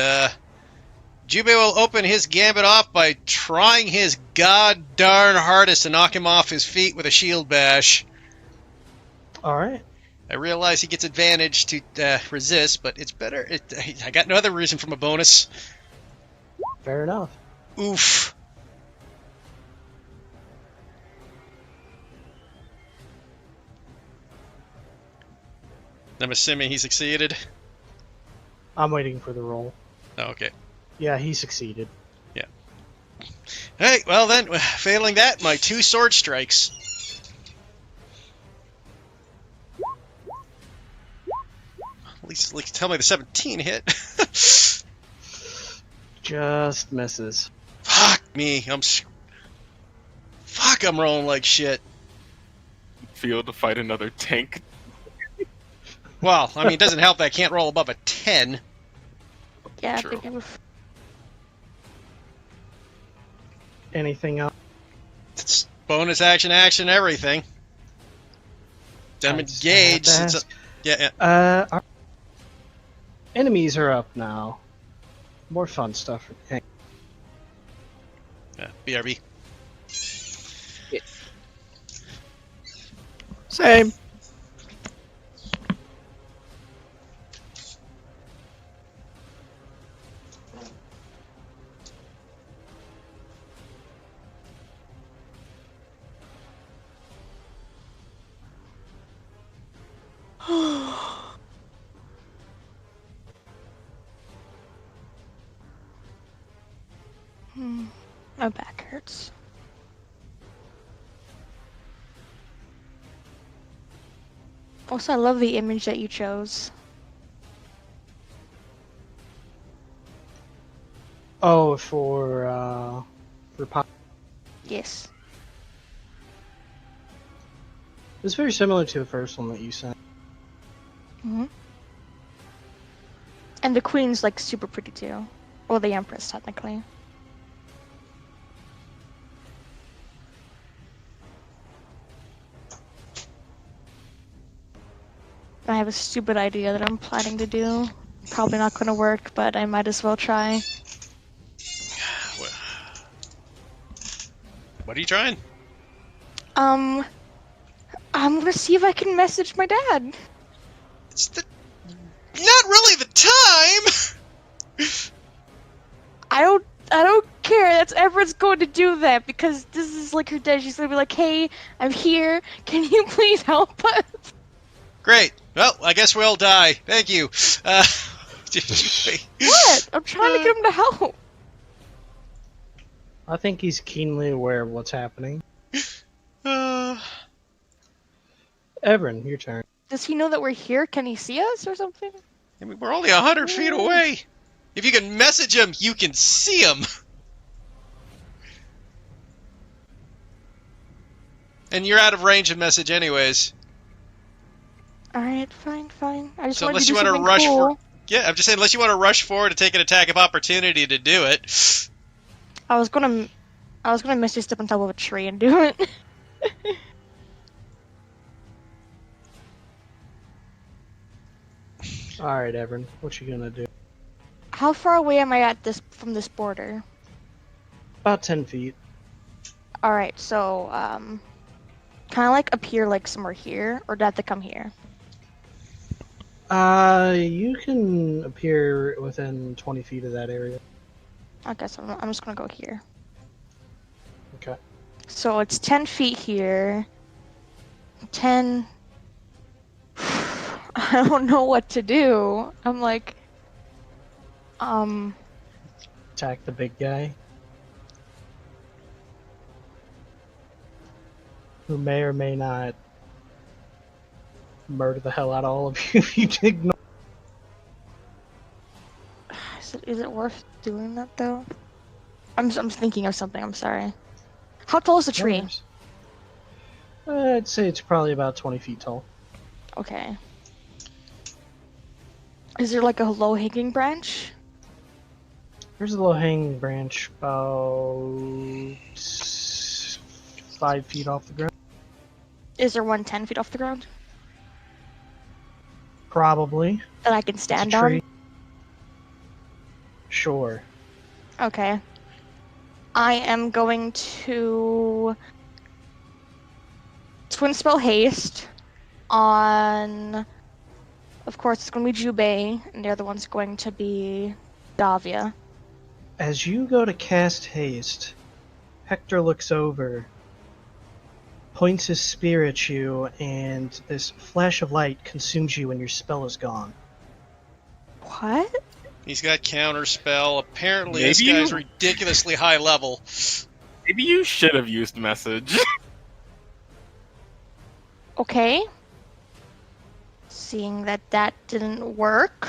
Jube will open his gambit off by trying his god darn hardest to knock him off his feet with a shield bash. Alright. I realize he gets advantage to resist, but it's better. I got no other reason from a bonus. Fair enough. Oof. I'm assuming he succeeded. I'm waiting for the roll. Oh, okay. Yeah, he succeeded. Alright, well then, failing that, my 2 sword strikes. At least tell me the 17 hit. Just misses. Fuck me, I'm rolling like shit. Field to fight another tank. Well, I mean, it doesn't help that I can't roll above a 10. Yeah, True. I think I was. Anything else? It's bonus action, everything. I'm I just engaged. have to It's ask. yeah. Our enemies are up now. More fun stuff. Hey, BRB. Same. My back hurts. Also, I love the image that you chose. oh, for Yes. it's very similar to the first one that you sent. hmm And the queen's like super pretty too. Or the empress, technically. I have a stupid idea that I'm planning to do. Probably not going to work, but I might as well try. What are you trying? I'm gonna see if I can message my dad. It's not really the time. I don't care. That's everyone's going to do that because this is like her dad. She's gonna be like, "Hey, I'm here. Can you please help us?" Great. Well, I guess we'll die. Thank you. What? I'm trying to get him to help. I think he's keenly aware of what's happening. Everin, your turn. Does he know that we're here? Can he see us or something? I mean, we're only 100 feet away. If you can message him, you can see him. And you're out of range of message anyways. Alright, fine. I just So wanted unless to do you want to something rush cool. for... Yeah, I'm just saying, unless you want to rush forward to take an attack of opportunity to do it. I was gonna misty step on top of a tree and do it. All right, Everin, what you gonna do? How far away am I at this from this border? About 10 feet. All right, so kind of like appear like somewhere here, or do I have to come here? You can appear within 20 feet of that area. Okay, so I'm just gonna go here. Okay. So it's 10 feet here. 10. I don't know what to do. I'm like, Attack the big guy. Who may or may not murder the hell out of all of you if you ignore. is it worth doing that though? I'm thinking of something. I'm sorry. How tall is the tree? I'd say it's probably about 20 feet tall. Okay. Is there like a low-hanging branch? There's a low-hanging branch about 5 feet off the ground. Is there one 10 feet off the ground Probably. that I can It's a stand tree. on? Sure. Okay. I am going to twin spell haste on. Of course, it's going to be Jubei, and the other one's going to be Davia. As you go to cast haste, Hector looks over, points his spear at you, and this flash of light consumes you and your spell is gone. What? He's got counterspell. Apparently, Maybe this guy's you- ridiculously high level. Maybe you should have used message. Okay. Seeing that didn't work.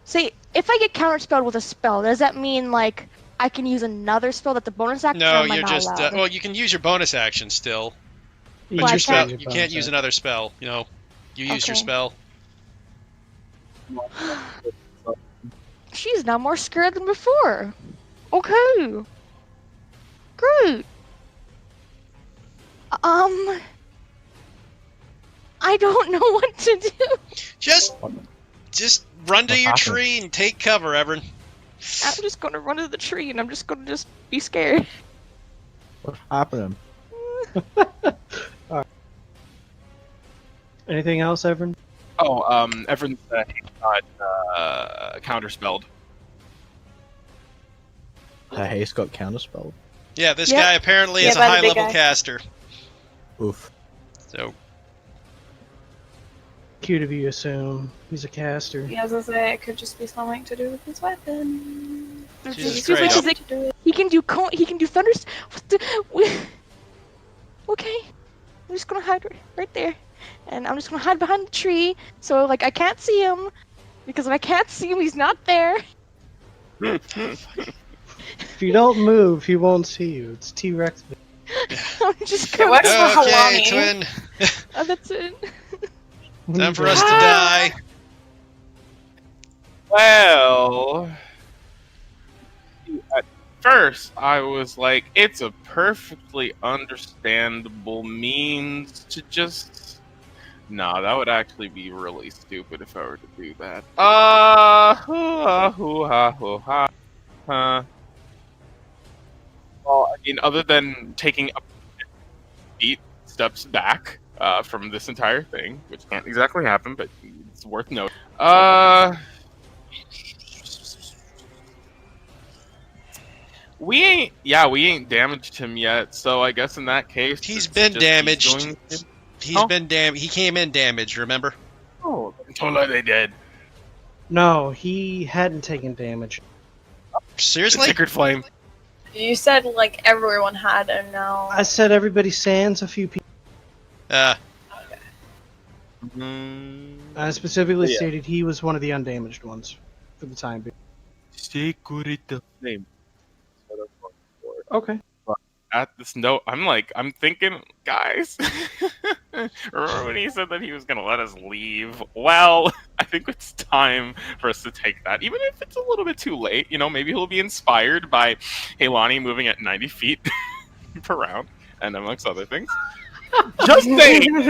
See, if I get counterspelled with a spell, does that mean like I can use another spell that's a bonus action? No, or am I you're not just allowed? well. You can use your bonus action still, but Well, I your spell can't- you can't use another spell. You know, you used your Okay. spell. She's now more scared than before. Okay. Great. I don't know what to do. Just run to What your happened? tree and take cover, Everin. I'm just gonna run to the tree and I'm just gonna be scared. What's happening? Anything else, Everin? Oh, Everin said he got counterspelled. Her haste got counterspelled. Yeah, this Yep. guy apparently Yeah, is a by the high big level guy. caster. Oof. So Cute of you assume he's a caster. Yeah, as I say, it could just be something to do with his weapon. Jesus Seriously, Christ. she's like, To do it. he can do thunders. What the? Okay, I'm just gonna hide right there, and I'm just gonna hide behind the tree so like I can't see him, because if I can't see him, he's not there. If you don't move, he won't see you. It's T-Rex. I'm just It gonna. works for okay, Halani. twin. Oh, that's it. Time for us to die. Well, at first I was like, it's a perfectly understandable means to just. Nah, that would actually be really stupid if I were to do that. Well, I mean, other than taking up 8 steps back from this entire thing, which can't exactly happen, but it's worth noting. We ain't damaged him yet, so I guess in that case He's it's been just damaged. going to- He's Oh. been He came in damaged. Remember? Oh, totally they did. No, he hadn't taken damage. Seriously? Sacred flame. You said like everyone had, and now. I said everybody sans a few people. Uh, I specifically Yeah. stated he was one of the undamaged ones for the time being. Sacred flame. Okay. At this note, I'm thinking, guys. Remember when he said that he was gonna let us leave? Well, I think it's time for us to take that, even if it's a little bit too late. You know, maybe he'll be inspired by Halani moving at 90 feet per round, and amongst other things. Just saying. I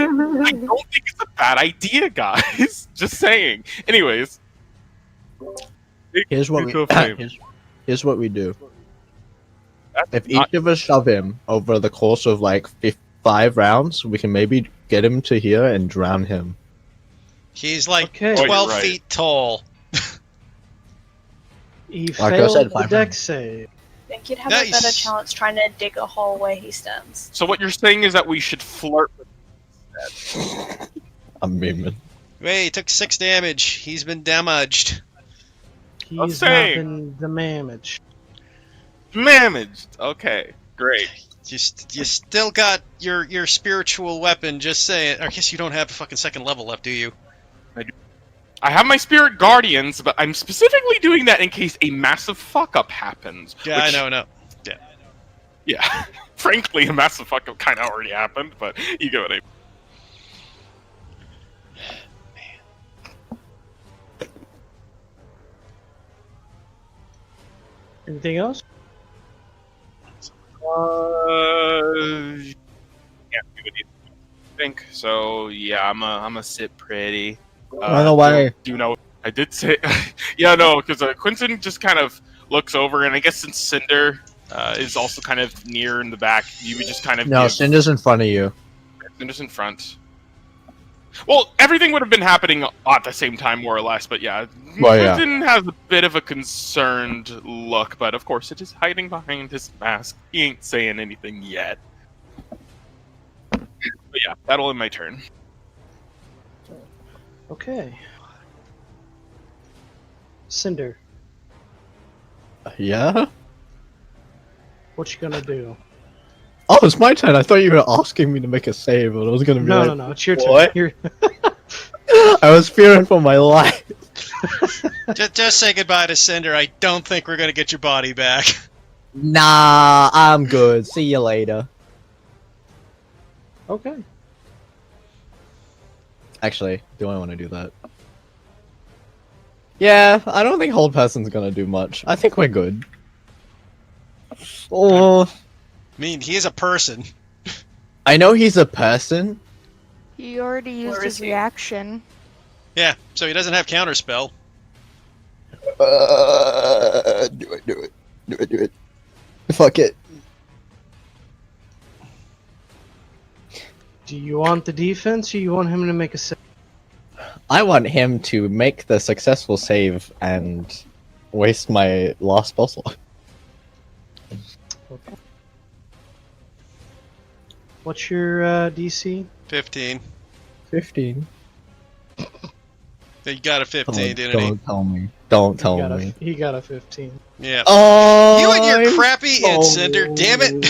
don't think it's a bad idea, guys. Just saying. Anyways. Here's what we Mutual flame. here's what we do. That's If not- each of us shove him over the course of like 5 rounds, we can maybe get him to here and drown him. He's like Okay. 12 Oh, you're right. feet tall. He Like I failed said, the 500. deck save. I think you'd have a better Nice. chance trying to dig a hole where he stands. So what you're saying is that we should flirt with I'm memeing. Wait, he took 6 damage. He's been damaged. He's not saying. been damaged. damaged. Okay, great. You still got your spiritual weapon, just saying. I guess you don't have a fucking second level left, do you? I have my spirit guardians, but I'm specifically doing that in case a massive fuck up happens. Yeah, which- I know. Yeah, frankly, a massive fuck up kind of already happened, but you get what I mean. Anything else? Can't do anything. I think so. Yeah, I'm a sit pretty. Run away. Do you know? I did say, yeah, no, because Quinton just kind of looks over, and I guess since Cinder is also kind of near in the back, you would just kind of No, give Cinder's in front of you. Cinder's in front. Well, everything would have been happening at the same time, more or less, but yeah. Well, yeah. Quinton has a bit of a concerned look, but of course it is hiding behind his mask. He ain't saying anything yet. But yeah, that'll end my turn. Okay. Cinder, Yeah? what you gonna do? Oh, it's my turn. I thought you were asking me to make a save, but I was gonna be like, No, it's your what? turn. I was fearing for my life. Just say goodbye to Cinder. I don't think we're gonna get your body back. Nah, I'm good. See you later. Okay. Actually, do I want to do that? Yeah, I don't think hold person's gonna do much. I think we're good. Oh, I mean, he is a person. I know he's a person. He already used Where his is he? reaction. Yeah, so he doesn't have counterspell. Do it. Fuck it. Do you want the defense or you want him to make a save? I want him to make the successful save and waste my last spell slot. Okay. What's your DC? 15. 15. He got a 15, didn't he? Don't tell me. Don't tell he got me. He got a 15. Yeah. Oh, You and your I'm crappy so Cinder, damn it!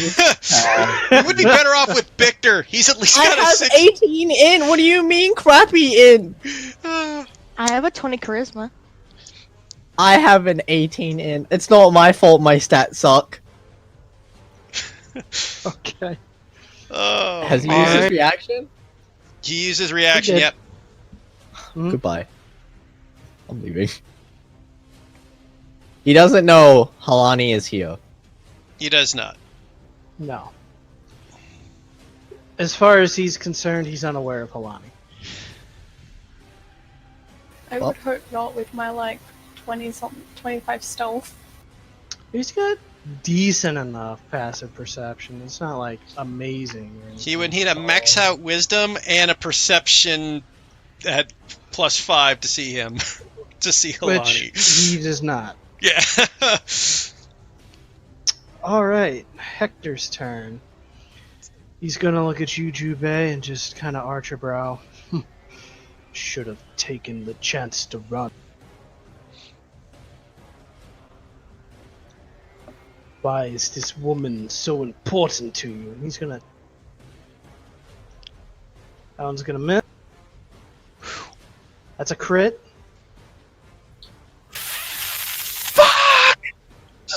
sad. You would be better off with Victor. He's at least I got a have 6. 18 in. What do you mean crappy in? I have a 20 charisma. I have an 18 in. It's not my fault my stats suck. Okay. Oh, Has he man. used his reaction? He used his reaction, He did. yep. Hmm? Goodbye. I'm leaving. He doesn't know Halani is here. He does not. No. As far as he's concerned, he's unaware of Halani. I Well. would hope not with my like 25 stealth. He's got decent enough passive perception. It's not like amazing. Or He would anything. need a max out wisdom and a perception at +5 to see him. To see Which Halani. he does not. Yeah. Alright, Hector's turn. He's gonna look at you, Jubei, and just kind of arch a brow. Should have taken the chance to run. Why is this woman so important to you? And he's gonna. That one's gonna miss. That's a crit.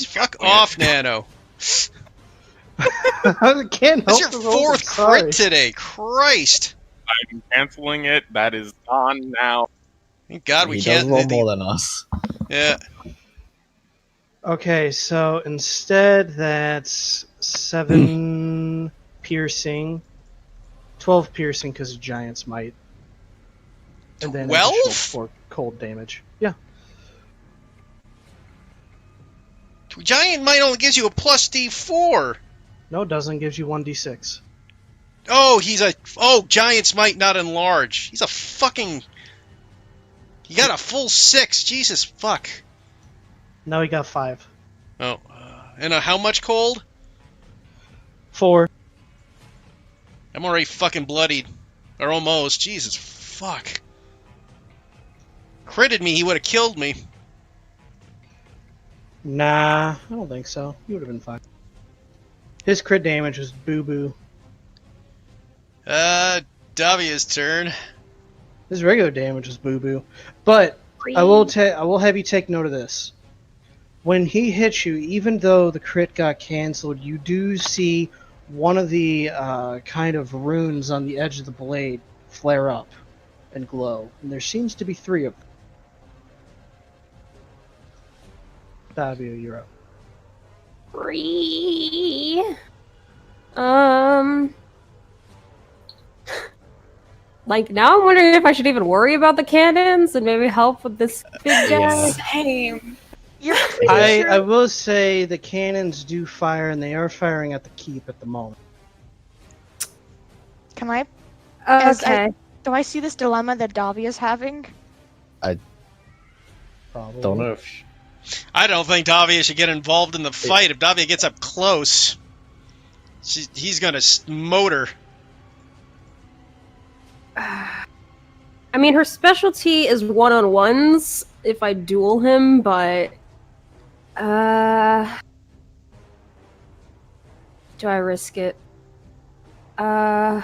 Fuck off, Nano. I can't help That's your the rolls, I'm 4th sorry. crit today. Christ. I'm canceling it. That is gone now. Thank God we he can't. does roll more than us. Yeah. Okay, so instead that's 7 piercing 12 piercing because of Giant's Might. And then 12? additional 4 cold damage. Yeah. Giant Might only gives you a plus D4. No, it doesn't. It gives you 1d6. Oh, Giant's Might, not enlarge. He's a fucking... He got a full 6. Jesus fuck. Now he got 5. Oh, and how much cold? 4. I'm already fucking bloodied. Or almost. Jesus fuck. Critted me, he would have killed me. Nah, I don't think so. He would have been fine. His crit damage was boo-boo. Davia's turn. His regular damage was boo-boo. But I will have you take note of this. When he hits you, even though the crit got canceled, you do see one of the kind of runes on the edge of the blade flare up and glow. And there seems to be 3 of them. Fabio, you're up. 3. Like, now I'm wondering if I should even worry about the cannons and maybe help with this big guy. Yeah. Same. You're I will say the cannons do fire, and they are firing at the keep at the moment. Can I? As Okay. Do I see this dilemma that Davia's having? Probably. Don't know if I don't think Davia should get involved in the fight. If Davia gets up close, he's gonna motor. I mean, her specialty is one-on-ones if I duel him, but... do I risk it? I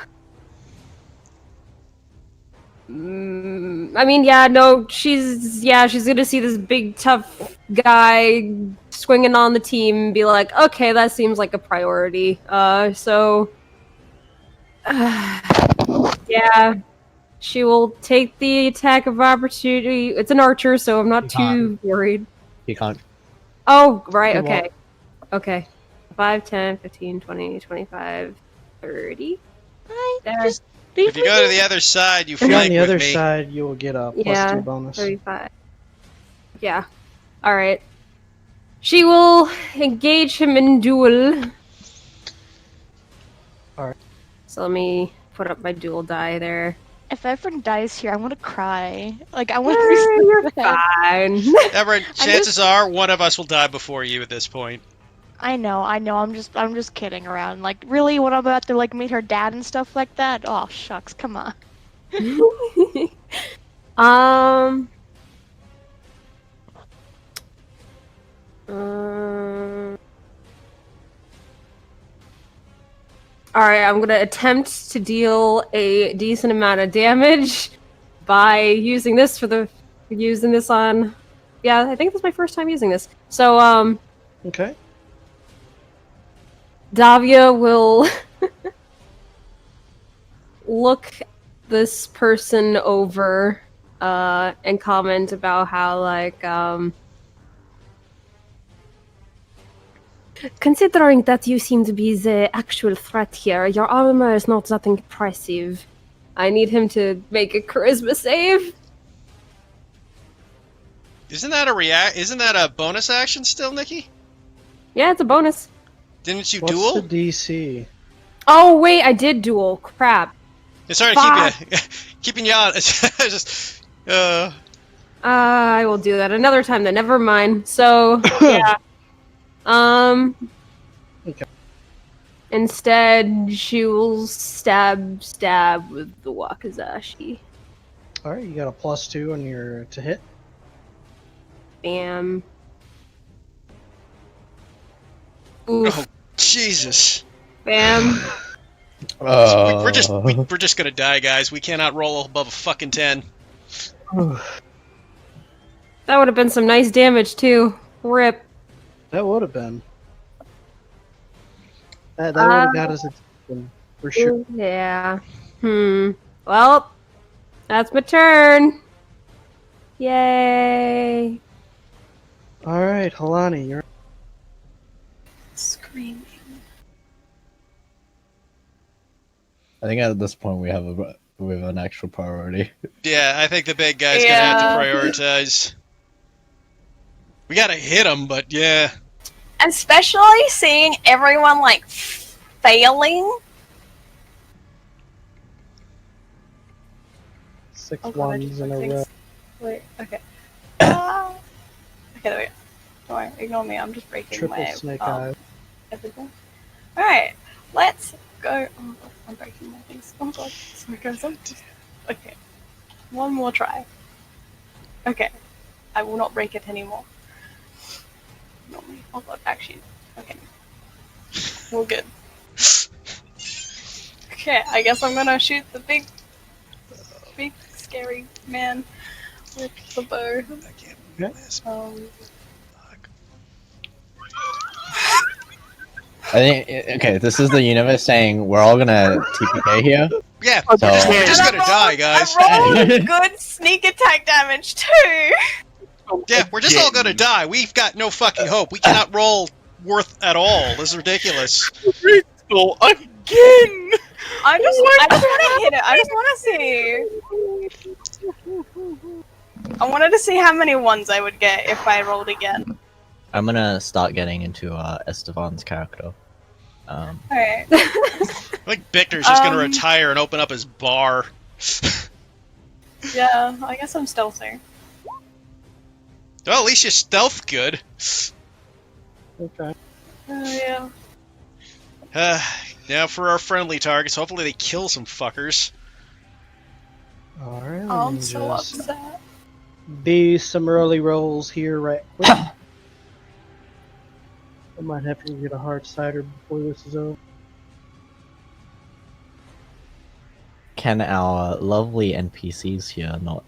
mean, yeah, no, she's gonna see this big, tough guy swinging on the team and be like, okay, that seems like a priority. Yeah, she will take the attack of opportunity. It's an archer, so I'm not too worried. you can't. Oh, right, You okay. Okay. 5, 10, 15, 20, 25, 30. There. If you go to the other side, you If you're on flank the with other me. side, you will get a Yeah, +2 bonus. 35. Yeah. Alright. She will engage him in duel. Alright. So let me put up my duel die there. If everyone dies here, I want to cry. Like I want You're to be so sad. fine. Everett, chances are one of us will die before you at this point. I know. I'm just kidding around. Like, really, what I'm about to like meet her dad and stuff like that? Oh shucks, come on. Alright, I'm gonna attempt to deal a decent amount of damage by using this on... Yeah, I think this is my first time using this. So, Okay. Davia will look this person over and comment about how, like, considering that you seem to be the actual threat here, your armor is not that impressive. I need him to make a charisma save. Isn't that a bonus action still, Nikki? Yeah, it's a bonus. Didn't you What's duel? the DC? Oh, wait, I did duel. Crap. Sorry to keep you keeping you on. Just I will do that another time then. Never mind. So, yeah. Okay. Instead, she will stab with the wakizashi. Alright, you got a +2 on your to hit. Bam. Oof. oh Jesus. Bam. We're just gonna die, guys. We cannot roll above a fucking 10. That would have been some nice damage, too. Rip. That would have been. That would have got us a for sure. Yeah. Well, that's my turn. Yay. Alright, Halani, you're Screaming. I think at this point we have an actual priority. Yeah, I think the big guy's gonna have to prioritize. We gotta hit him, but yeah. Especially seeing everyone like failing. 6 Oh, God, I ones just in a like row. things. Wait, okay. Okay, there we go. Don't worry, ignore me. I'm just breaking Triple my snake eyes. everything. Alright, let's go. Oh god, I'm breaking my things. Oh god, sorry guys. Okay, one more try. Okay, I will not break it anymore. Ignore me. Oh god, actually, okay. We're good. Okay, I guess I'm gonna shoot the big scary man with the bow. I can't believe this. I think okay. This is the universe saying we're all gonna TPK here. Yeah, So we're just gonna die, guys. I rolled good sneak attack damage too. Yeah, we're just all gonna die. We've got no fucking hope. We cannot roll worth at all. This is ridiculous. Critical again. I just want to hit it. I just want to see. I wanted to see how many ones I would get if I rolled again. I'm gonna start getting into Estevan's character. Alright. I think Victor's just gonna retire and open up his bar. Yeah, I guess I'm stealthy. Well, at least you stealth good. Okay. Yeah. Now for our friendly targets. Hopefully they kill some fuckers. Alright. Oh, I'm so upset. Be some early rolls here right quick. I might have to get a hard cider before this is over. Can our lovely NPCs here not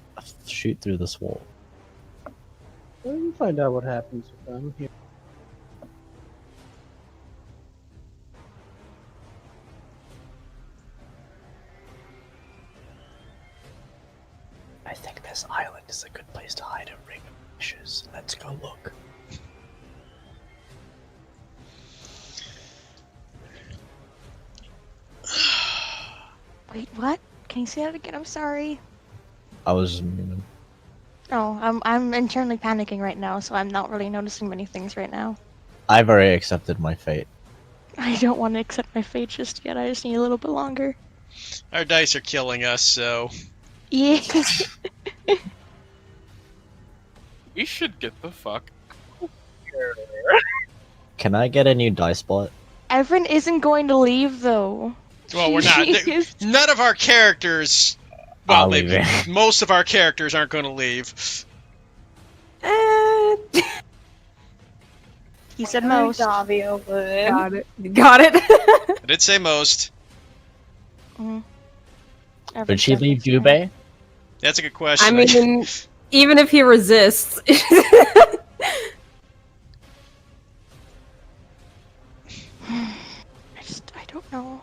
shoot through this wall? We'll find out what happens with them here. I think this island is a good place to hide a ring of fishes. Let's go look. Wait, what? Can you say that again? I'm sorry. I was moving. Oh, I'm internally panicking right now, so I'm not really noticing many things right now. I've already accepted my fate. I don't want to accept my fate just yet. I just need a little bit longer. Our dice are killing us, so... Yeah. We should get the fuck. Can I get a new dice bot? Evan isn't going to leave, though. Well, we're not. None of our characters... Well, I'll maybe leave it. most of our characters aren't going to leave. He said most. Got it. Got it. I did say most. Would she leave Dubé? That's a good question. I mean, even if he resists. I don't know.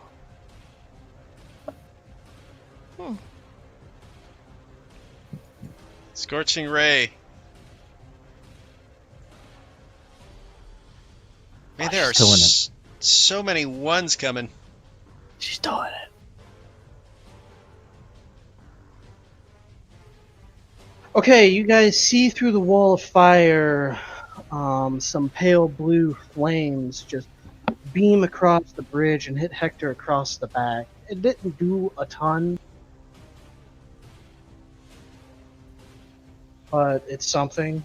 Scorching Ray. Man, there are so many ones coming. She's doing it. Okay, you guys see through the wall of fire some pale blue flames just beam across the bridge and hit Hector across the back. It didn't do a ton, but it's something.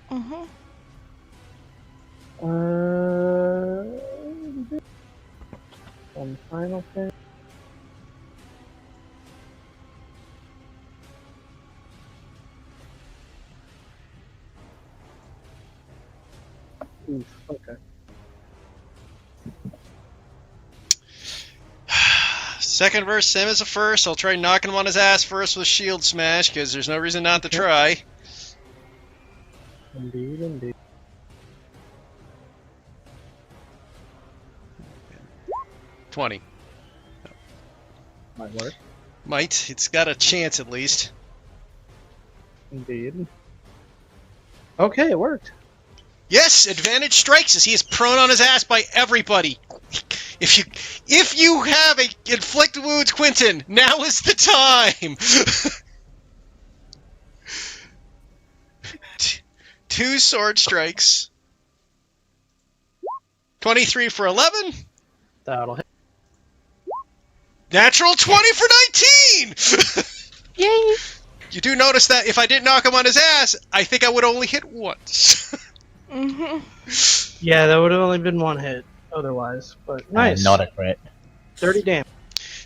One final thing. Oof, okay. Second verse, same as the first. I'll try knocking him on his ass first with Shield Smash, because there's no reason not to try. Indeed, indeed. $20. Might work. Might. It's got a chance at least. Indeed. Okay, it worked. Yes, advantage strikes as he is prone on his ass by everybody. If you have a inflict wounds, Quentin, now is the time. 2 sword strikes. 23 for 11. That'll hit. Natural 20 for 19. Yay! You do notice that if I didn't knock him on his ass, I think I would only hit once. Yeah, that would have only been 1 hit otherwise, but nice. Not a crit. 30 damage.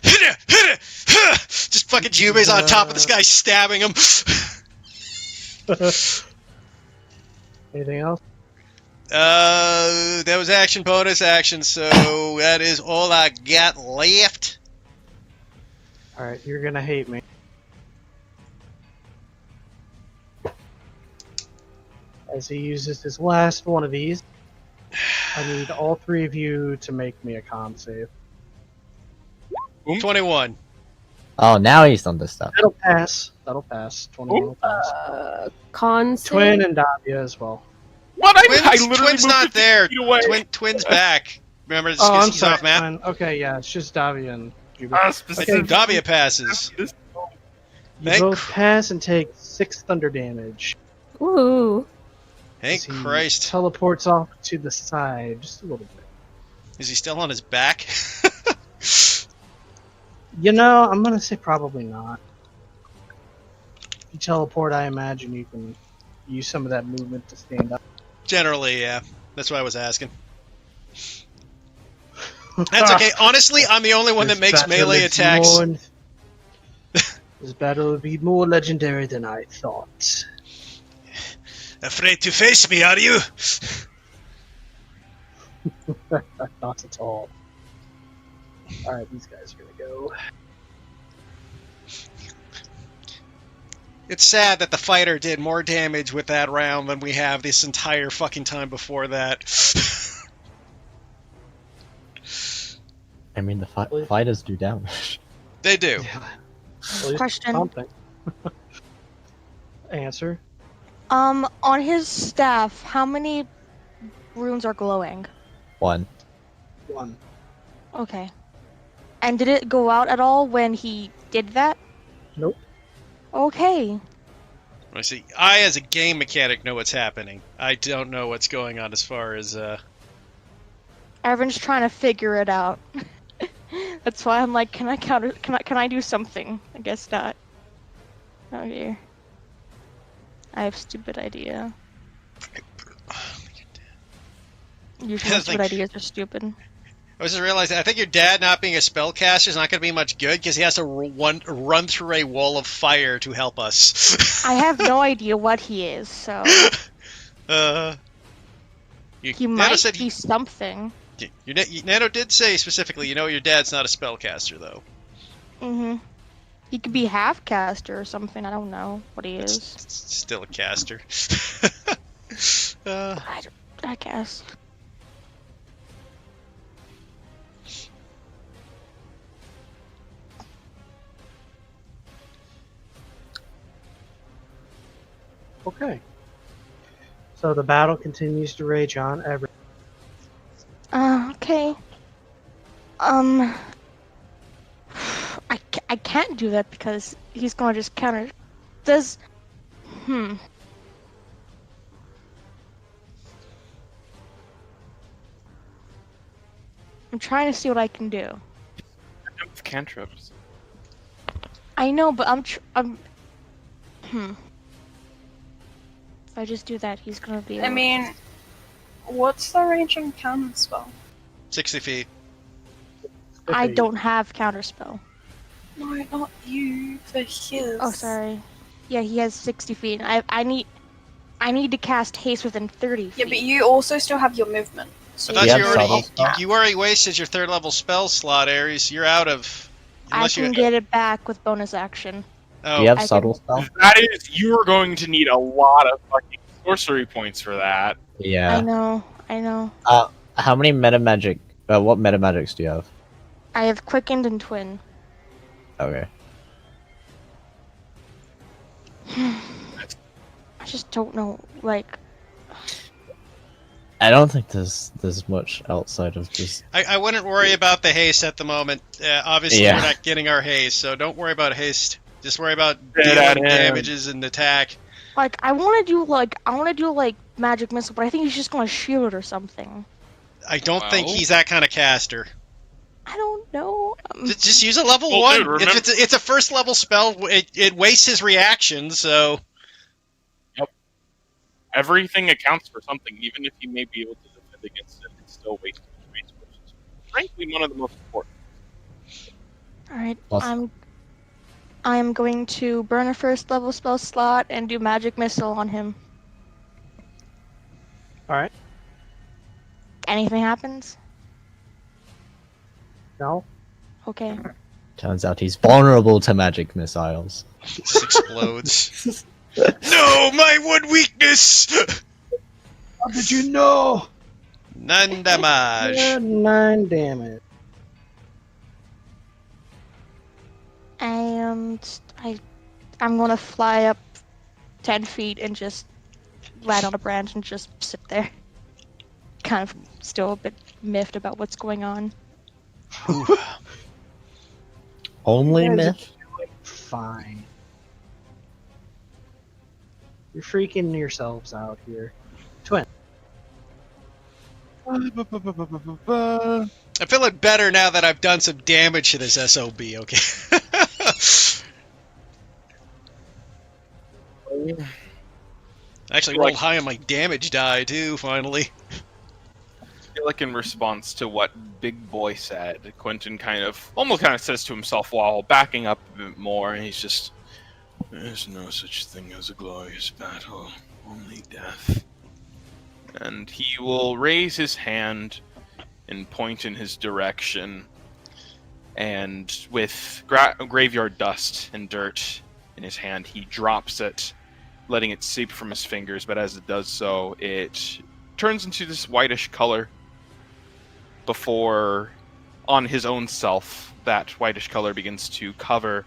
Just fucking Jube's on top of this guy, stabbing him. Anything else? That was action, bonus action, so that is all I got left. Alright, you're gonna hate me. As he uses his last one of these, I need all 3 of you to make me a con save. 21. Oh, now he's done this stuff. That'll pass. That'll pass. 21 will pass. Con save? Twin and Davia as well. What? I literally Twin's moved not 50 there. feet away. Twin's back. Remember, Oh, I'm he's sorry. off map. Twin. Okay, yeah, it's just Davia and Juba. I think Davia passes. You Thank both pass and take 6 thunder damage. Ooh. Thank As he Christ. teleports off to the side just a little bit. Is he still on his back? You know, I'm gonna say probably not. If you teleport, I imagine you can use some of that movement to stand up. Generally, yeah. That's why I was asking. That's okay. Honestly, I'm the only one that makes melee attacks. This battle will be more legendary than I thought. Afraid to face me, are you? Not at all. Alright, these guys are gonna go. It's sad that the fighter did more damage with that round than we have this entire fucking time before that. I mean, the fighters do damage. They do. Yeah. At least Question. something. Answer. On his staff, how many runes are glowing? 1. 1. Okay. And did it go out at all when he did that? Nope. Okay. I see. I, as a game mechanic, know what's happening. I don't know what's going on as far as Everyone's trying to figure it out. That's why I'm like, can I do something? I guess not. Oh dear. I have a stupid idea. Usually It's stupid like- ideas are stupid. I was just realizing, I think your dad not being a spellcaster is not going to be much good because he has to run through a wall of fire to help us. I have no idea what he is, so he Nano might said be something. Nano did say specifically, your dad's not a spellcaster though. Mhm. He could be half caster or something. I don't know what he is. It's still a caster. I guess. Okay. So the battle continues to rage on. Okay. I can't do that because he's gonna just counter. I'm trying to see what I can do. With cantrips. I know, but If I just do that, he's gonna be. I mean, what's the range on counter spell? 60 feet. I don't have counterspell. No, not you. For his. Oh, sorry. Yeah, he has 60 feet. I need to cast haste within 30 feet. Yeah, but you also still have your movement. So I thought Yeah, you subtle already spell. you already wasted your 3rd level spell slot, Ares. You're out of. I Unless can you. get it back with bonus action. Oh, Do you have I subtle spell? That is, you are going to need a lot of fucking sorcery points for that. Yeah. I know. How many meta magic? What meta magics do you have? I have quickened and twin. Okay. I just don't know, like. I don't think there's much outside of just. I wouldn't worry about the haste at the moment. Obviously, Yeah. we're not getting our haste, so don't worry about haste. Just worry about Get at dealing him. damages and attack. Like, I want to do like magic missile, but I think he's just gonna shield or something. I don't think Well- he's that kind of caster. I don't know. Just use a level Well, 1. dude, remember- It's a first level spell. It wastes his reaction, so Everything accounts for something, even if you may be able to defend against it, it's still wasting space, which is frankly one of the most important. All right, Awesome. I'm going to burn a first level spell slot and do magic missile on him. All right. Anything happens? No. Okay. Turns out he's vulnerable to magic missiles. just explodes. No, my one weakness. How did you know? None damage. 9 damage. And I'm gonna fly up 10 feet and just land on a branch and just sit there. Kind of still a bit miffed about what's going on. Only You guys are myth. doing fine. You're freaking yourselves out here. Twin. I'm feeling better now that I've done some damage to this SOB, okay? Actually rolled high on my damage die, too, finally. I feel like in response to what Big Boy said, Quentin almost says to himself while backing up a bit more, and he's just, "There's no such thing as a glorious battle, only death." And he will raise his hand and point in his direction, and with graveyard dust and dirt in his hand, he drops it, letting it seep from his fingers, but as it does so, it turns into this whitish color before, on his own self, that whitish color begins to cover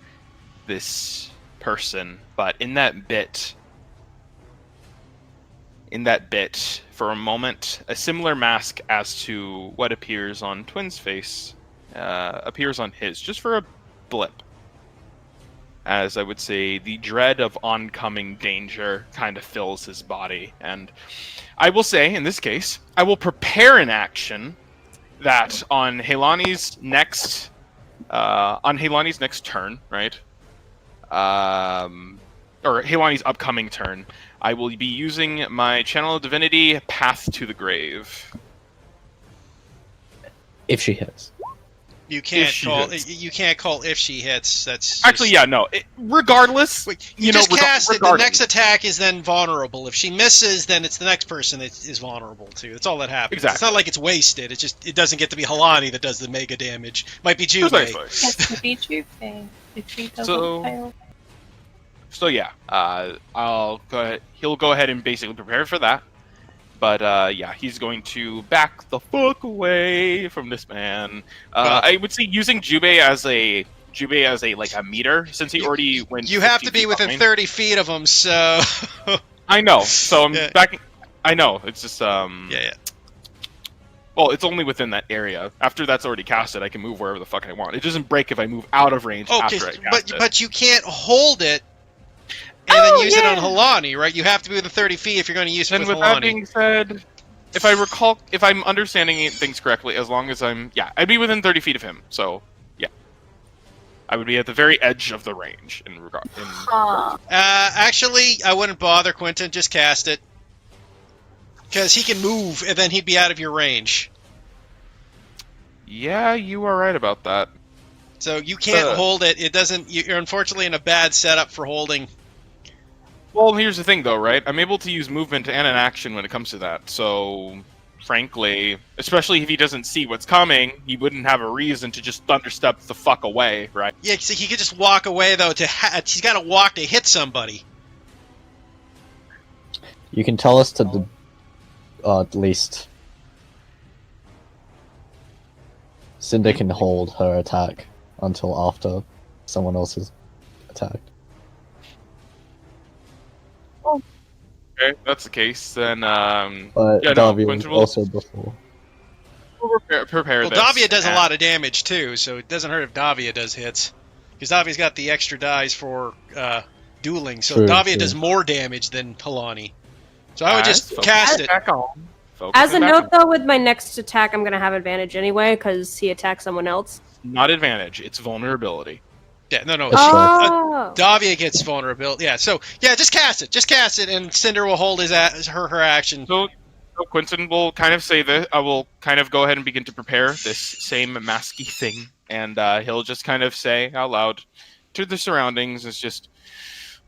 this person. But in that bit, for a moment, a similar mask as to what appears on Twin's face appears on his, just for a blip. As I would say, the dread of oncoming danger kind of fills his body. And I will say, in this case, I will prepare an action that on Helani's next turn, right? Or Helani's upcoming turn, I will be using my Channel of Divinity, Path to the Grave. If she hits. You can't she call. hits. You can't call if she hits. That's just, Actually, yeah, no. Regardless, You just cast it. The regardless. next attack is then vulnerable. If she misses, then it's the next person that is vulnerable too. That's all that happens. Exactly. It's not like it's wasted. It's just it doesn't get to be Halani that does the mega damage. Might be Juve. Precisely. Has to be Jupe if she doesn't So- fail. So yeah, I'll go ahead. He'll go ahead and basically prepare for that. But yeah, he's going to back the fuck away from this man. I would say using Jube as a like a meter, since he already went. You have 50 to be feet within behind. 30 feet of him. So I know. So I'm Yeah. backing. I know. It's just yeah. Well, it's only within that area. After that's already casted, I can move wherever the fuck I want. It doesn't break if I move out of range Okay, after I cast it. but you can't hold it and then use it on Halani, right? You have to be within 30 feet if you're going to use it Then with with that Halani. being said, if I'm understanding things correctly, as long as I'd be within 30 feet of him. So, yeah. I would be at the very edge of the range in regard. Actually, I wouldn't bother, Quentin. Just cast it. Because he can move, and then he'd be out of your range. Yeah, you are right about that. So you can't hold it. It doesn't. You're unfortunately in a bad setup for holding. Well, here's the thing, though, right? I'm able to use movement and an action when it comes to that. So, frankly, especially if he doesn't see what's coming, he wouldn't have a reason to just thunderstep the fuck away, right? Yeah, so he could just walk away though. He's got to walk to hit somebody. You can tell us to at least Cinder can hold her attack until after someone else is attacked. Okay, that's the case. Then, But yeah, no, Davia was Quentin will also before. prepare Well, this. Davia does a and- lot of damage too, so it doesn't hurt if Davia does hits. Because Davia's got the extra dice for dueling, so True, Davia true. does more damage than Halani. So I would Guys, just focus cast it. back on. Focus As a back note, on. though, with my next attack, I'm going to have advantage anyway because he attacked someone else. Not advantage. It's vulnerability. Yeah, no. That's right. Oh, Davia gets vulnerability. Yeah, so yeah, just cast it. Just cast it, and Cinder will hold her action. So Quentin will kind of say this. I will kind of go ahead and begin to prepare this same masky thing, and he'll just kind of say out loud to the surroundings, "It's just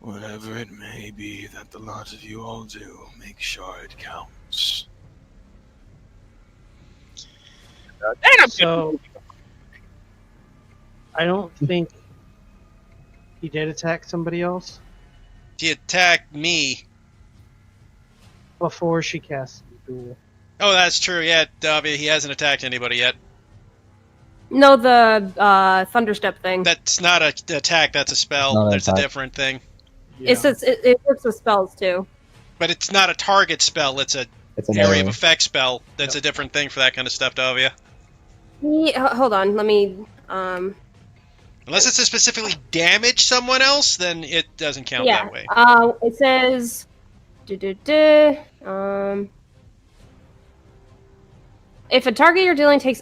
whatever it may be that the lot of you all do, make sure it counts." So I don't think he did attack somebody else He attacked me. before she cast the duel. Oh, that's true. Yeah, Davia, he hasn't attacked anybody yet. no, the thunderstep thing. That's not an attack. That's a spell. Not an There's a attack. different thing. It says it works with spells too. But it's not a target spell. It's a It's an area area. of effect spell. That's a different thing for that kind of stuff, Davia. Hold on, let me. Unless it's to specifically damage someone else, then it doesn't count Yeah. that way. It says. If a target you're dealing takes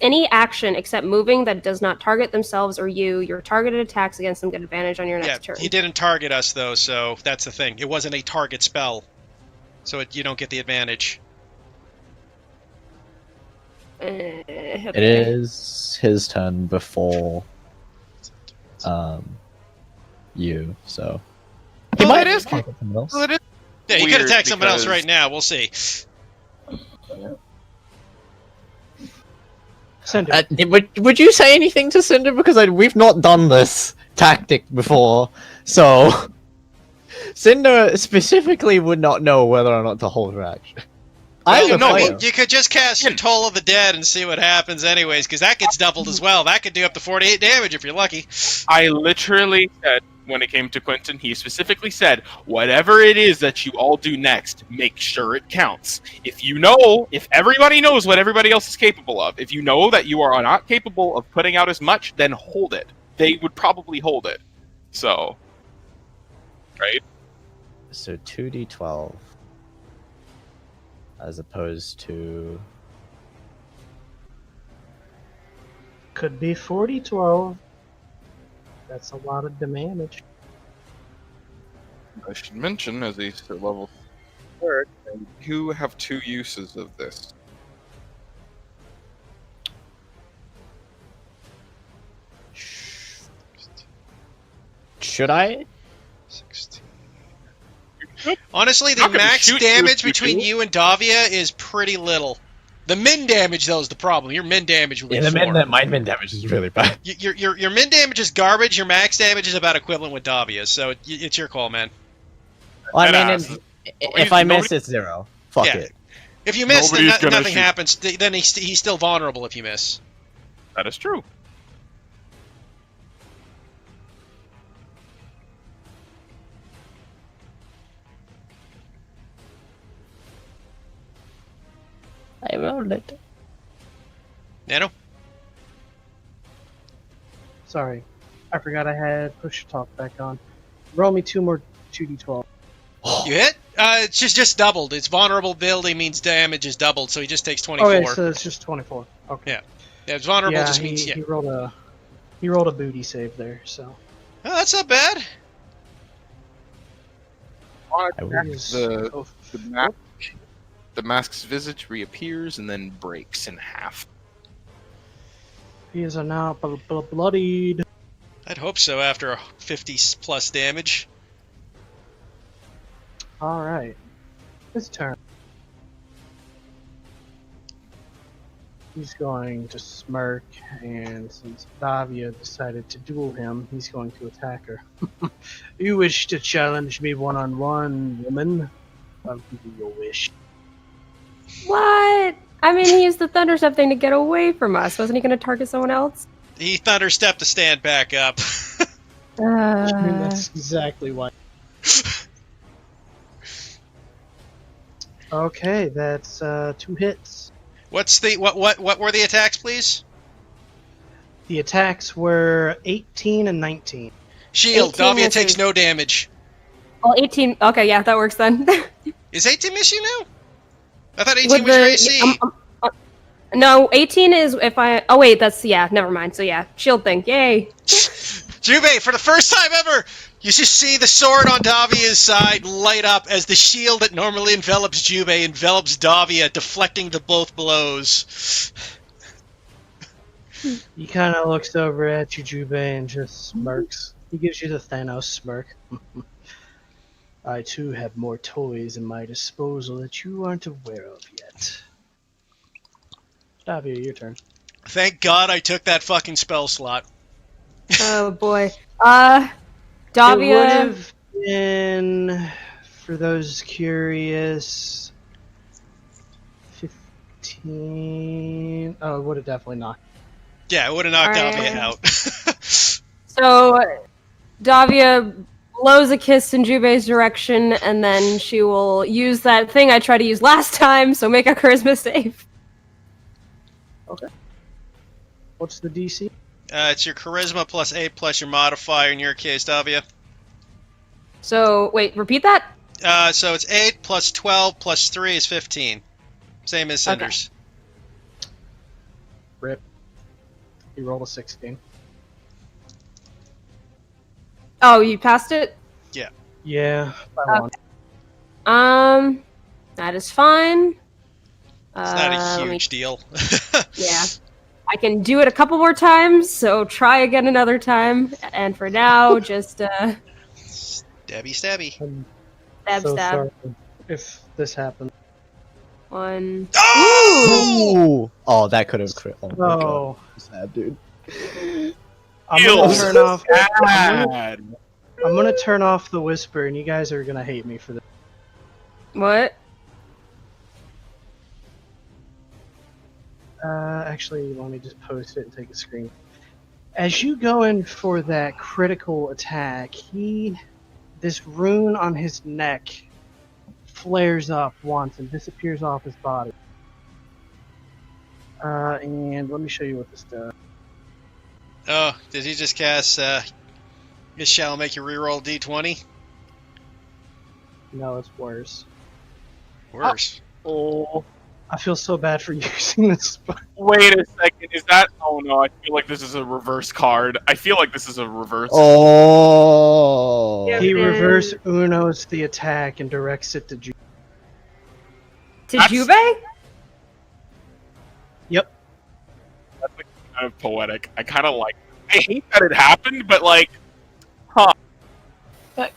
any action except moving that does not target themselves or you, your targeted attacks against them get advantage on your Yeah, next turn. he didn't target us though, so that's the thing. It wasn't a target spell, so you don't get the advantage. Okay. It is his turn before you, so he Well, might it is- target someone else. Well, it is Yeah, he could weird attack someone else because- right now. We'll see. Cinder. Would you say anything to Cinder, because we've not done this tactic before, so Cinder specifically would not know whether or not to hold her action. Well, I'm a no, player. you could just cast your Toll of the Dead and see what happens anyways, because that gets doubled as well. That could do up to 48 damage if you're lucky. I literally said, when it came to Quentin, he specifically said, whatever it is that you all do next, make sure it counts. If everybody knows what everybody else is capable of, if you know that you are not capable of putting out as much, then hold it. They would probably hold it. So, right? So 2d12 as opposed to Could be 40-12. That's a lot of damage. I should mention, as these are level 3, you have 2 uses of this. should I? 16. Honestly, the Not gonna max shoot you damage if you between do. you and Davia is pretty little. The min damage, though, is the problem. Your min damage will be 4. my min damage is really bad. Your min damage is garbage. Your max damage is about equivalent with Davia's, so it's your call, man. Well, I mean, Deadass. if I miss, it's 0. Fuck Yeah. it. If you miss, then Nobody's gonna nothing shoot. happens. Then he's still vulnerable if you miss. That is true. I rolled it. Nano? Sorry. I forgot I had push talk back on. Roll me 2 more 2d12. You hit? It's just doubled. It's vulnerable ability means damage is doubled, so he just takes 24. Okay, so it's just 24. Okay. Yeah. Yeah, it's vulnerable Yeah, just means, yeah. he rolled a booty save there, so. Oh, that's not bad. I will. The mask's visage reappears and then breaks in half. He is now bloodied. I'd hope so after a 50 plus damage. Alright. His turn. He's going to smirk, and since Davia decided to duel him, he's going to attack her. You wish to challenge me one-on-one, woman? I'll give you your wish. What? I mean, he used the thunderstep thing to get away from us. Wasn't he going to target someone else? He thunderstepped to stand back up. I mean, that's exactly why. Okay, that's 2 hits. What's the what were the attacks, please? The attacks were 18 and 19. Shield. 18 Davia misses. takes no damage. Well, 18. Okay, yeah, that works then. Is 18 miss you now? I thought 18 With was your the- AC. No, 18 is if I. Oh wait, that's never mind. So yeah, shield thing. Yay. Jubei, for the first time ever, you just see the sword on Davia's side light up as the shield that normally envelops Jubei envelops Davia, deflecting the both blows. He kind of looks over at you, Jubei, and just smirks. He gives you the Thanos smirk. I too have more toys in my disposal that you aren't aware of yet. Davia, your turn. Thank God I took that fucking spell slot. Oh boy. It would Davia. have been, for those curious, 15. Oh, it would have definitely knocked. Yeah, it would have knocked Alright. Davia out. So Davia blows a kiss in Jubei's direction, and then she will use that thing I tried to use last time. So make a charisma save. What's the DC? It's your charisma plus 8 plus your modifier in your case, Davia. So wait, repeat that. So it's 8 plus 12 plus 3 is 15. Same as Cinder's. Rip. He rolled a 16. Oh, you passed it. Yeah, by one. That is fine. It's not a let me- huge deal. Yeah. I can do it a couple more times, so try again another time. And for now, just Stabby stabby. I'm stab so stab. sorry if this happened. 1. Oh! Ooh! Oh, that could have crit. Oh my god. Oh, Sad, dude. I'm gonna Ew. turn off. Bad. I'm gonna turn off the whisper, and you guys are gonna hate me for this. What? Actually, let me just post it and take a screen. As you go in for that critical attack, this rune on his neck flares up once and disappears off his body. And let me show you what this does. Oh, did he just cast, this shall make you reroll d20? No, it's worse. Worse. Oh, I feel so bad for using this. wait a second. Is that? Oh no, I feel like this is a reverse card. I feel like this is a reverse. Oh. Yeah. He reverse Unos the attack and directs it to Ju. To That's- Jubei? Yep. That's like kind of poetic. I kind of like. I hate that it happened, but like, But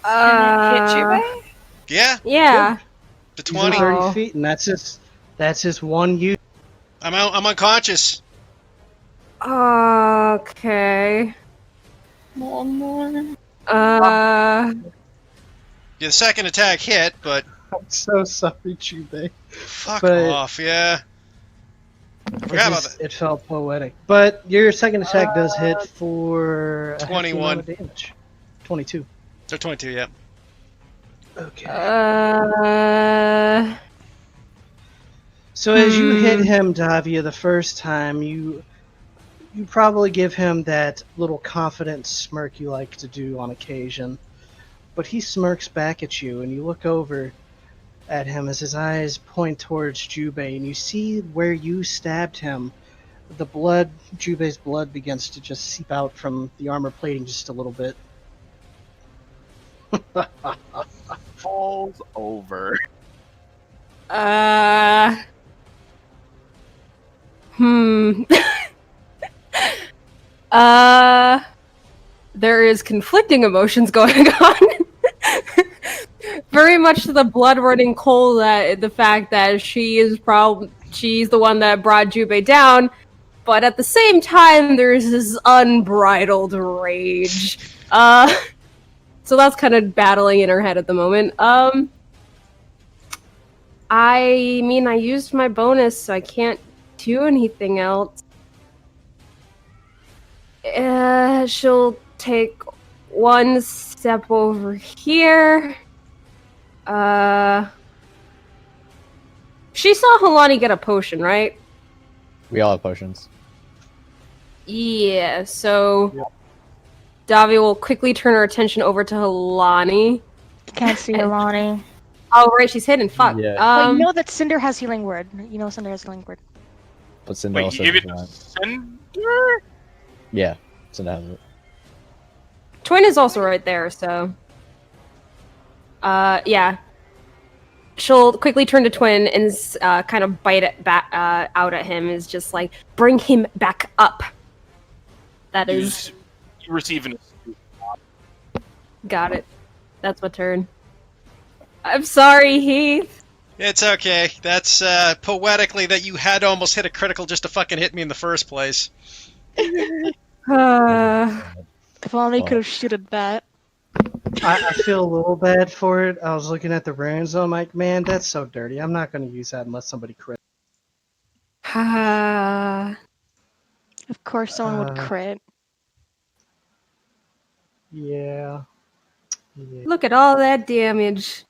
can it hit you, babe? Yeah, Yeah. the He's in 20. 30 feet, and that's his one use. I'm out. I'm unconscious. Okay. One more. Yeah, the second attack hit, but I'm so sorry, Jubei. fuck But- off, yeah. I forgot about that. It felt poetic. But your second attack does hit for a hefty 21. amount of damage. 22. So 22, yeah. Okay. So as you hit him, Davia, the first time, you probably give him that little confident smirk you like to do on occasion. But he smirks back at you, and you look over at him as his eyes point towards Jubei, and you see where you stabbed him. The blood, Jubei's blood, begins to just seep out from the armor plating just a little bit. falls over. There is conflicting emotions going on. Very much the blood running cold at the fact that she's the one that brought Jubei down, but at the same time there's this unbridled rage. So that's kind of battling in her head at the moment. I mean, I used my bonus, so I can't do anything else. She'll take one step over here. She saw Halani get a potion, right? We all have potions. Yeah, so Davi will quickly turn her attention over to Halani. Can't see Alani. Oh, right, she's hidden. Fuck. Yeah. But you know that Cinder has healing word. You know Cinder has healing word. But Cinder Wait, also you give has it to one. Cinder? Yeah, Cinder has it. Twin is also right there, so. Yeah. She'll quickly turn to Twin and kind of bite it back out at him. Is just like, bring him back up. That is. You receive an. Got it. That's my turn. I'm sorry, Heath. It's okay. That's poetically that you had almost hit a critical just to fucking hit me in the first place. If only could have shooted that. I feel a little bad for it. I was looking at the runes. I'm like, man, that's so dirty. I'm not going to use that unless somebody crit. Of course, someone would crit. Yeah. Look at all that damage.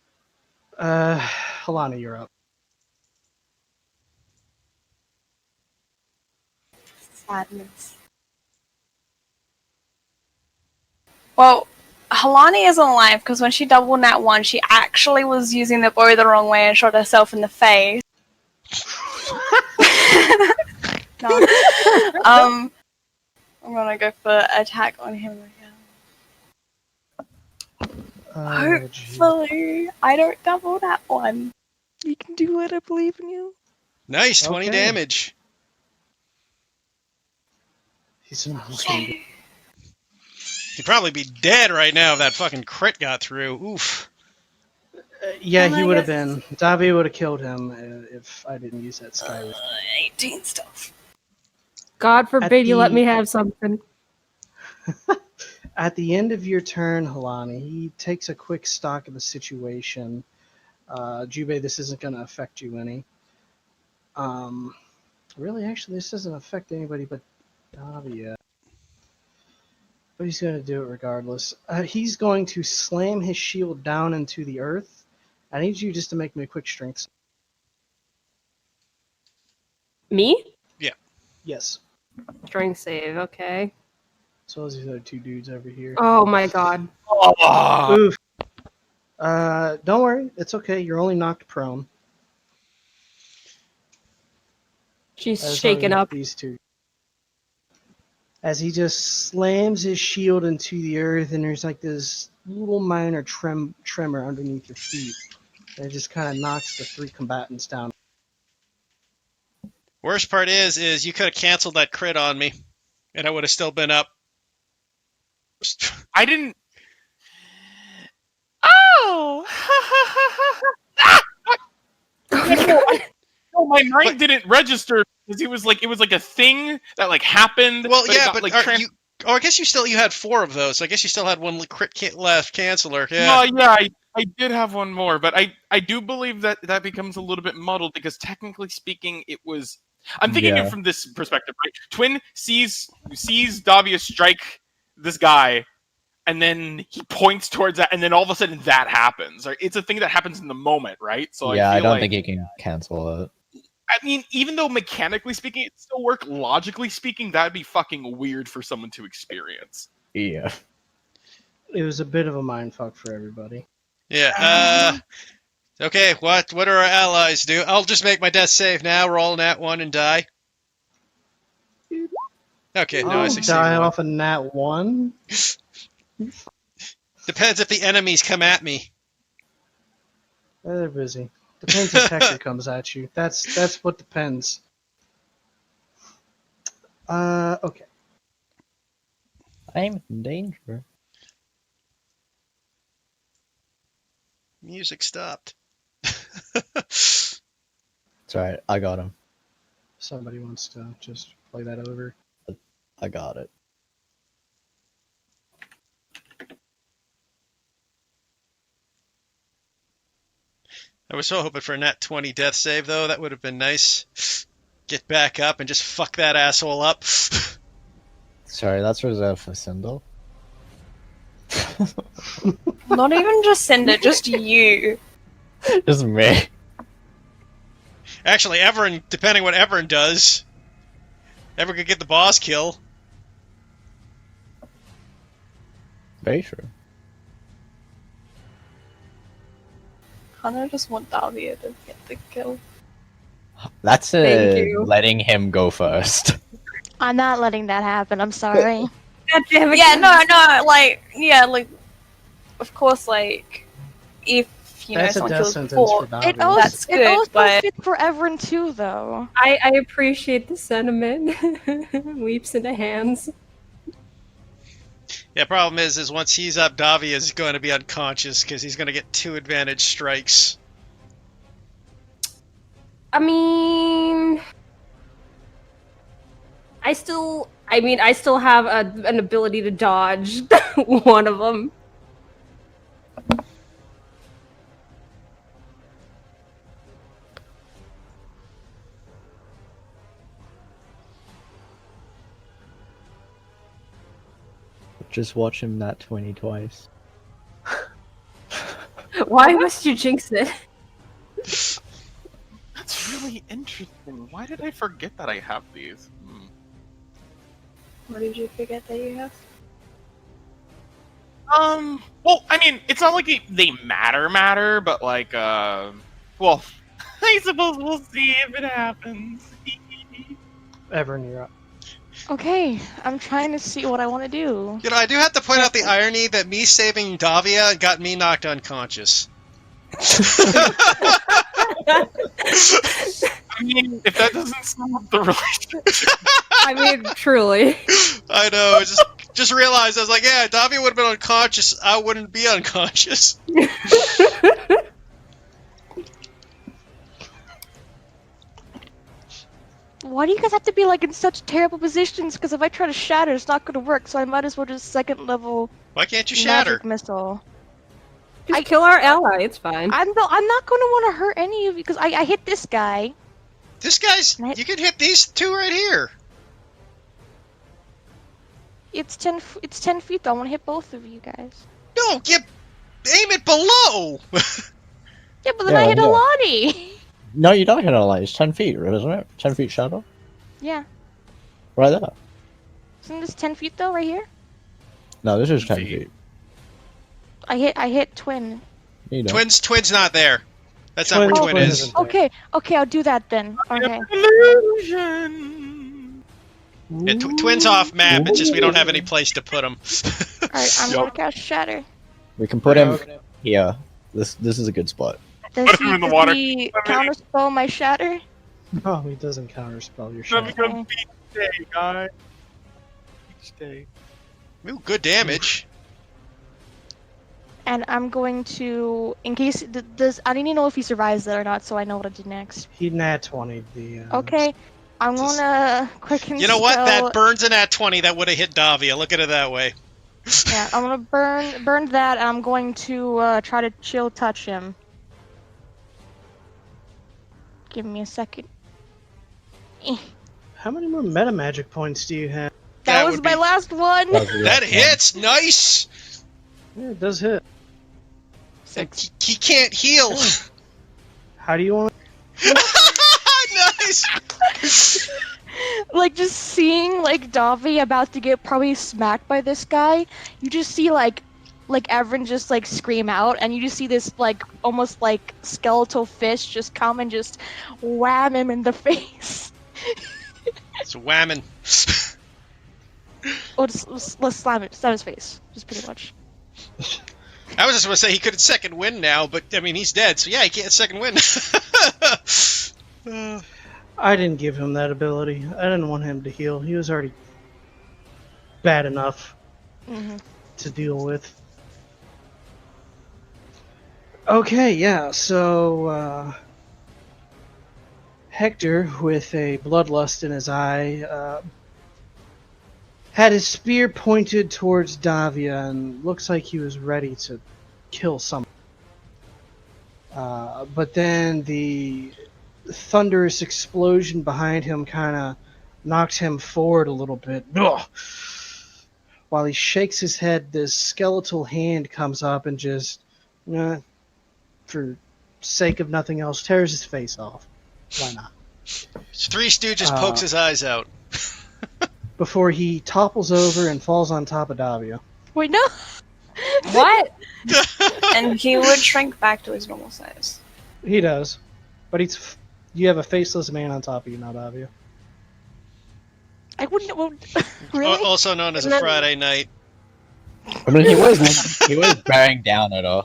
Halana, you're up. Sadness. Well, Halani isn't alive because when she doubled nat 1, she actually was using the bow the wrong way and shot herself in the face. No. I'm gonna go for attack on him again. Hopefully, I don't double that one. You can do it. I believe in you. Nice, 20 Okay. damage. He's almost gonna be- He'd probably be dead right now if that fucking crit got through. Oof. yeah, Well, he I would have guess- been. Davi would have killed him if I didn't use that sky. 18 stuff. God forbid you let the- me have something. At the end of your turn, Halani, he takes a quick stock of the situation. Jubei, this isn't going to affect you any. Really, actually, this doesn't affect anybody but Davi. But he's going to do it regardless. He's going to slam his shield down into the earth. I need you just to make me a quick strength. Me? Yes. Strength save, okay. As well as these other two dudes over here. Oh my god. Oof. Don't worry. It's okay. You're only knocked prone. She's As shaken long as up. These two. As he just slams his shield into the earth, and there's like this little minor tremor underneath your feet. And it just kind of knocks the three combatants down. Worst part is you could have canceled that crit on me, and I would have still been up. I didn't. Oh! No, my mind didn't register because it was like a thing that like happened. Well, it yeah, got, but like, I guess you had 4 of those. So I guess you still had one crit left canceller. Yeah. No, yeah, I did have one more, but I do believe that becomes a little bit muddled because technically speaking, it was. I'm thinking it from this perspective, right? Twin sees Davia strike this guy, and then he points towards that, and then all of a sudden that happens. Right? It's a thing that happens in the moment, right? So Yeah, I I feel don't like, think you can cancel it. I mean, even though mechanically speaking it still work, logically speaking, that'd be fucking weird for someone to experience. Yeah. It was a bit of a mindfuck for everybody. Yeah. Okay. What do our allies do? I'll just make my death save now. Roll nat 1 and die. Okay. No, I I'll succeeded. die off a nat 1. Depends if the enemies come at me. They're busy. Depends if Hector comes at you. That's what depends. Okay. I'm in danger. Music stopped. It's alright, I got him. Somebody wants to just play that over. I got it. I was so hoping for a nat 20 death save, though. That would have been nice. Get back up and just fuck that asshole up. Sorry, that's reserved for Sindel. Not even just Cinder, just you. Just me. Actually, Everin, depending what Everin does, Everin could get the boss kill. Very true. Kind of just want Davia to get the kill. That's Thank you. letting him go first. I'm not letting that happen. I'm sorry. God damn it. Yeah, no, like, of course, like, if, That's a someone death kills sentence before, for Dobby. It also, That's good, it also but- fit for Everin too, though. I appreciate the sentiment. Weeps into hands. Yeah, problem is once he's up, Davia is going to be unconscious because he's going to get 2 advantage strikes. I mean, I still have an ability to dodge one of them. Just watch him nat 20 twice. Why must you jinx it? That's really interesting. Why did I forget that I have these? What did you forget that you have? Well, I mean, it's not like they matter, but like, well, I suppose we'll see if it happens. Everin, you're up. Okay, I'm trying to see what I want to do. You know, I do have to point out the irony that me saving Davia got me knocked unconscious. I mean, if that doesn't sum up the relationship. I mean, truly. I know, I just realized, I was like, yeah, Davia would have been unconscious, I wouldn't be unconscious. Why do you guys have to be like in such terrible positions? Because if I try to shatter, it's not going to work. So I might as well just second level Why can't you shatter? magic missile. Just kill our ally, it's fine. I'm not going to want to hurt any of you because I hit this guy. This guy's, you can hit these 2 right here. It's 10 feet though. I want to hit both of you guys. No, you aim it below. Yeah, but then I Yeah, hit a yeah. Lottie. No, you don't hit a light. It's 10 feet, isn't it? 10 feet shadow? Yeah. Right there. Isn't this 10 feet though, right here? No, this is 10 Feet. feet. I hit twin. You know. Twin's not there. That's not where Twin- Twin Twin is. isn't there. Okay, I'll do that then. Okay. Illusion. Yeah, Twin's off map, it's just we don't have any place to put him. Alright, I'm gonna cast Shatter. We can put him here. This is a good spot. Does Put him in the water. he counterspell my Shatter? No, he doesn't counterspell your That'd shot. be good beach day, guys. Beach day. Ooh, good damage. And I'm going to, in case, I need to know if he survives that or not, so I know what to do next. He nat 20 the. Okay, I'm Just- gonna quicken You know what? spell. That burns an at 20 that would have hit Davia. Look at it that way. Yeah, I'm gonna burn that, and I'm going to try to chill touch him. Give me a second. How many more meta magic points do you have? That That was would my be- last one. That hits! Nice! Yeah, it does hit. He can't heal. How do you want? Nice! Like, just seeing, like, Davi about to get probably smacked by this guy, you just see, like everyone just, like, scream out, and you just see this, like, almost, like, skeletal fish just come and just wham him in the face. It's whamming. Oh, let's slam his face, just pretty much. I was just going to say he could second win now, but I mean, he's dead, so yeah, he can't second win. I didn't give him that ability. I didn't want him to heal. He was already bad enough Mm-hmm. to deal with. Okay, yeah, so Hector, with a bloodlust in his eye, had his spear pointed towards Davia and looks like he was ready to kill someone. But then the thunderous explosion behind him kind of knocked him forward a little bit. Ugh. While he shakes his head, this skeletal hand comes up and just, for sake of nothing else, tears his face off. Why not? Three Stooges pokes his eyes out. Before he topples over and falls on top of Davia. Wait, no. What? And he would shrink back to his normal size. He does. But you have a faceless man on top of you, not Davia. I wouldn't. Well, really? Also known as a Friday night. I mean, he was bearing down at her.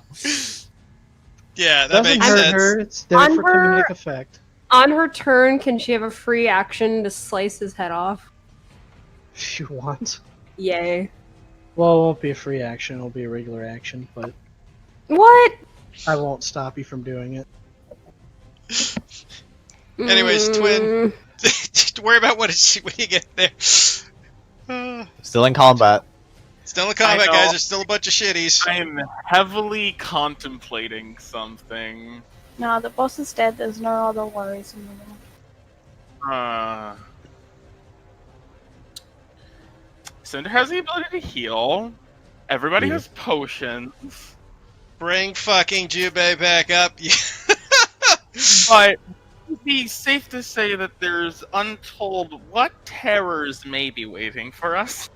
Yeah, that Doesn't makes hurt sense. her. It's there On for her- comedic effect. On her turn, can she have a free action to slice his head off? If you want. Yay. Well, it won't be a free action. It'll be a regular action, but What? I won't stop you from doing it. Anyways, Twin. Mm, Don't worry about when you get there. Still in combat. Still in combat, I know. guys. There's still a bunch of shitties. I'm heavily contemplating something. No, the boss is dead. There's no other worries anymore. Cinder has the ability to heal. Everybody Yeah. has potions. Bring fucking Jubei back up. But it would be safe to say that there's untold what terrors may be waiting for us.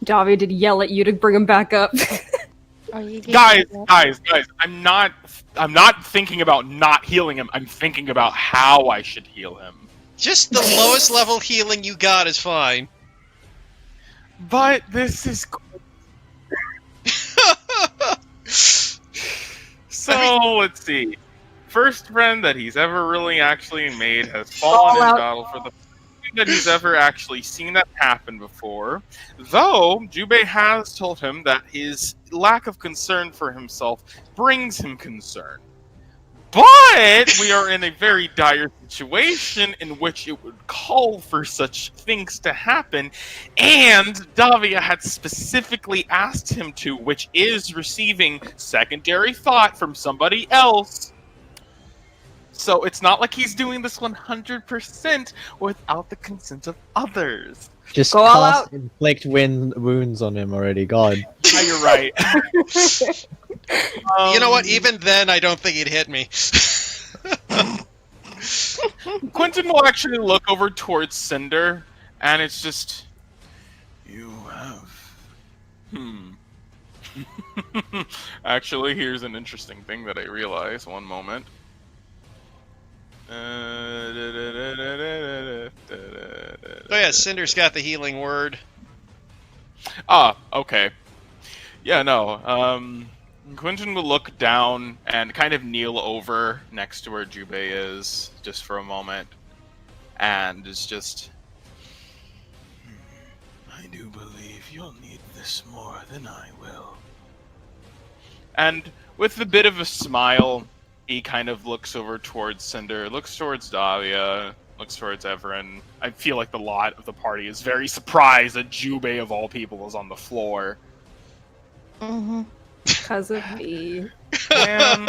Davia did yell at you to bring him back up. Are you Guys, getting that? guys, I'm not thinking about not healing him. I'm thinking about how I should heal him. Just the lowest level healing you got is fine. But this is so. Let's see. First friend that he's ever really actually made has fallen in Fallout. battle for the first thing that he's ever actually seen that happen before. Though Jubei has told him that his lack of concern for himself brings him concern. But we are in a very dire situation in which it would call for such things to happen, and Davia had specifically asked him to, which is receiving secondary thought from somebody else. So it's not like he's doing this 100% without the consent of others. Just Go all cast out. inflict wounds on him already. God. Yeah, you're right. You know what? Even then, I don't think he'd hit me. Quentin will actually look over towards Cinder, and it's just, you have. Actually, here's an interesting thing that I realized. One moment. Oh yeah, Cinder's got the healing word. Ah, okay. Yeah, no. Quentin will look down and kind of kneel over next to where Jubei is, just for a moment, and is just. I do believe you'll need this more than I will. And with a bit of a smile, he kind of looks over towards Cinder, looks towards Davia, looks towards Everin. I feel like the lot of the party is very surprised that Jubei, of all people, is on the floor. Mm-hmm. Because of me. And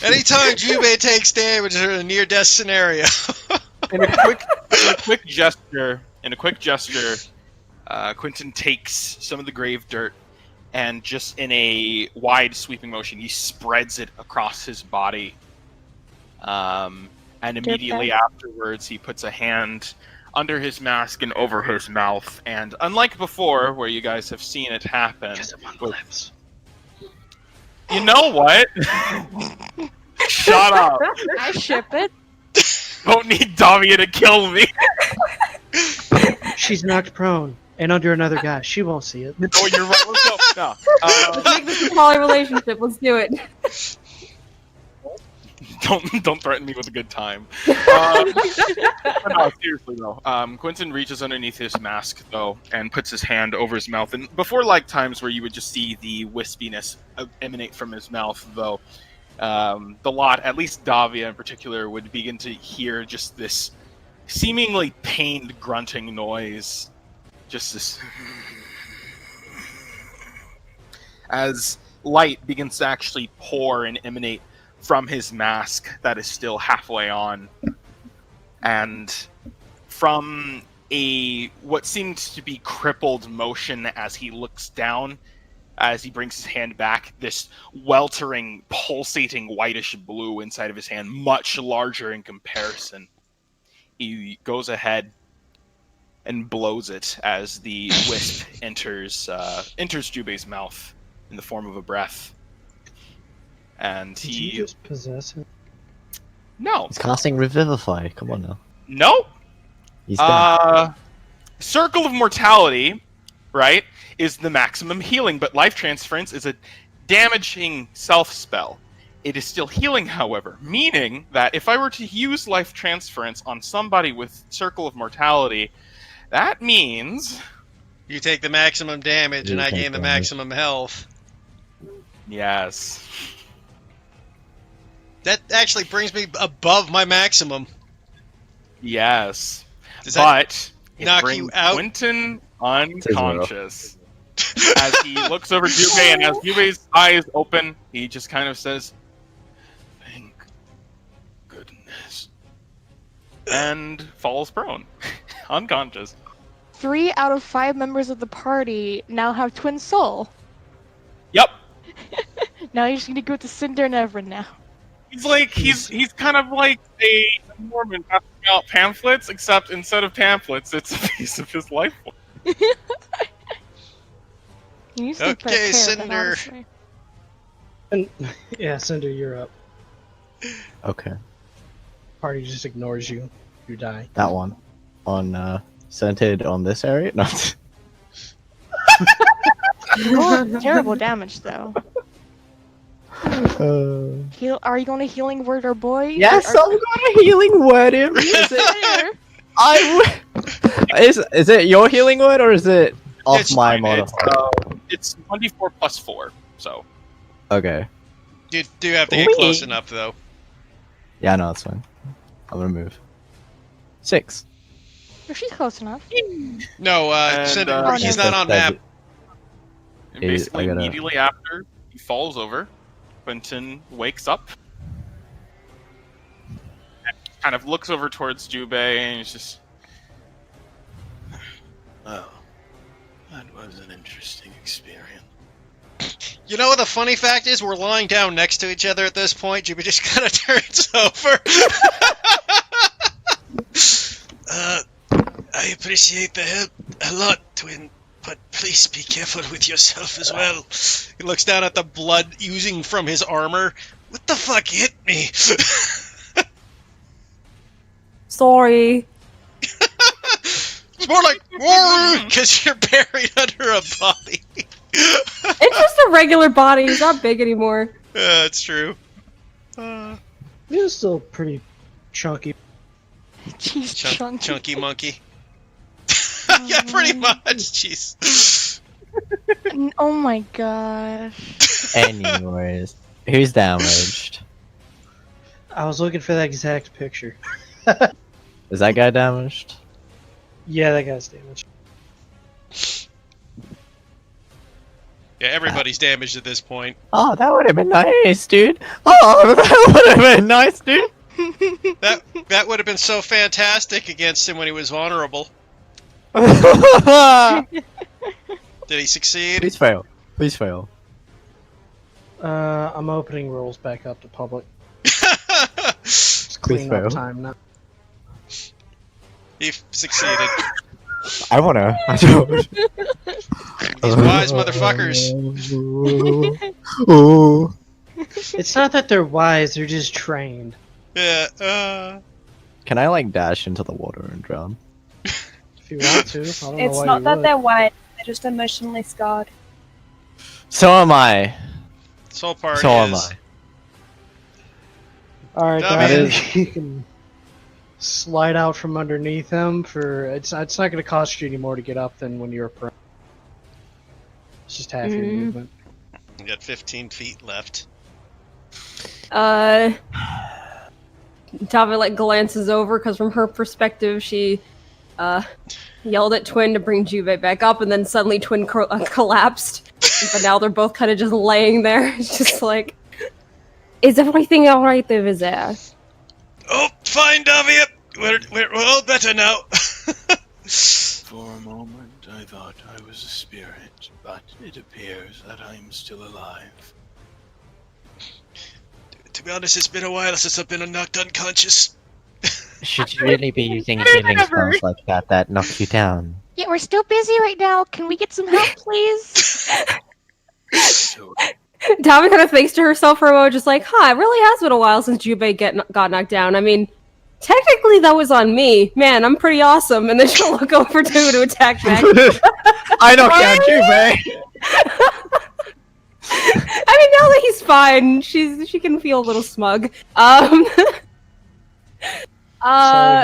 Anytime Jubei takes damage in a near-death scenario. in a quick gesture, Quentin takes some of the grave dirt and just in a wide sweeping motion, he spreads it across his body. And immediately afterwards, he puts a hand under his mask and over his mouth. And unlike before, where you guys have seen it happen, Lips. you know what? Shut up! I ship it. Don't need Davia to kill me. She's knocked prone and under another guy. She won't see it. Oh, you're right. Let's go. No. Let's make this a poly relationship. Let's do it. Don't threaten me with a good time. But no, seriously though. Quentin reaches underneath his mask though and puts his hand over his mouth. And before like times where you would just see the wispiness emanate from his mouth though, the lot, at least Davia in particular, would begin to hear just this seemingly pained grunting noise. Just this as light begins to actually pour and emanate from his mask that is still halfway on, and from what seems to be crippled motion as he looks down, as he brings his hand back, this weltering, pulsating whitish blue inside of his hand, much larger in comparison. He goes ahead and blows it as the wisp enters Jubei's mouth in the form of a breath. And Did you just possess him? No. He's casting Revivify. Come on now. Nope. He's dead. Circle of Mortality, right, is the maximum healing, but Life Transference is a damaging self-spell. It is still healing, however, meaning that if I were to use Life Transference on somebody with Circle of Mortality, that means... You take the maximum damage, You and I take gain the damage. maximum health. Yes. That actually brings me above my maximum. Yes. Does that But it knock brings you out? Quentin unconscious. As he looks over Jubei, and as Jubei's eyes open, he just kind of says, "Thank goodness," and falls prone, unconscious. 3 out of 5 members of the party now have twin soul. Yep. Now you just need to go to Cinder and Everin now. He's like he's kind of like a Mormon passing out pamphlets, except instead of pamphlets, it's a piece of his life. You need to take better Okay, care of it, Cinder. honestly. And, yeah, Cinder, you're up. Okay. Party just ignores you. You die. That one. Centered on this area? No. Oh, terrible damage though. Uh, Are you going to healing word our boy? yes, I'm gonna healing word him. Is it, is it your healing word or is it off It's my fine, modifier? It's 1d4 plus 4, so Okay. You do have to get close enough, though. Yeah, no, that's fine. I'm gonna move. 6. Oh, she's close enough. No, And, Cinder, he's not on map. and I basically gotta- immediately after he falls over, Quentin wakes up, and kind of looks over towards Jubei, and he's just, Oh, that was an interesting experience. You know what the funny fact is? We're lying down next to each other at this point. Jimmy just kind of turns over. I appreciate the help a lot, Twin, but please be careful with yourself as well. He looks down at the blood oozing from his armor. What the fuck hit me? Sorry. It's more like, because you're buried under a body. It's just a regular body. He's not big anymore. That's true. You're still pretty chunky. Jeez, chunky. Chunky monkey. Yeah, pretty much. Jeez. Oh my gosh. Anyways, who's damaged? I was looking for that exact picture. Is that guy damaged? Yeah, that guy's damaged. Yeah, everybody's damaged at this point. Oh, that would have been nice, dude. Oh, that would have been nice, dude. That would have been so fantastic against him when he was vulnerable. Please Did he succeed? fail. Please fail. I'm opening rolls back up to public. It's Please clean up fail. time now. He succeeded. I wanna. I don't. These wise motherfuckers. Oh. It's not that they're wise, they're just trained. Yeah, Can I like dash into the water and drown? If you want to. I don't know It's why not you that would. they're white, they're just emotionally scarred. So am I. this whole party So am is... I. Alright, Dummy. guys, you can slide out from underneath him for it's not gonna cost you any more to get up than when you're prone. It's just half your movement. You got 15 feet left. Tava like glances over because from her perspective, she yelled at Twin to bring Juve back up, and then suddenly Twin collapsed. But now they're both kind of just laying there. It's just like, is everything all right over there? Oh, fine, Davia. We're all better now. For a moment, I I thought I was a spirit, but it appears that I am still alive. To be honest, it's been a while since I've been knocked unconscious. Should you really be using Better than healing ever. spells like that knock you down? Yeah, we're still busy right now. Can we get some help, please? So, Tommy kind of thinks to herself for a moment, just like, huh, it really has been a while since Jubei got knocked down. I mean, technically that was on me. Man, I'm pretty awesome. And then she'll look over to attack back. I knocked down Jubei! I mean, now that he's fine, she can feel a little smug. Sorry,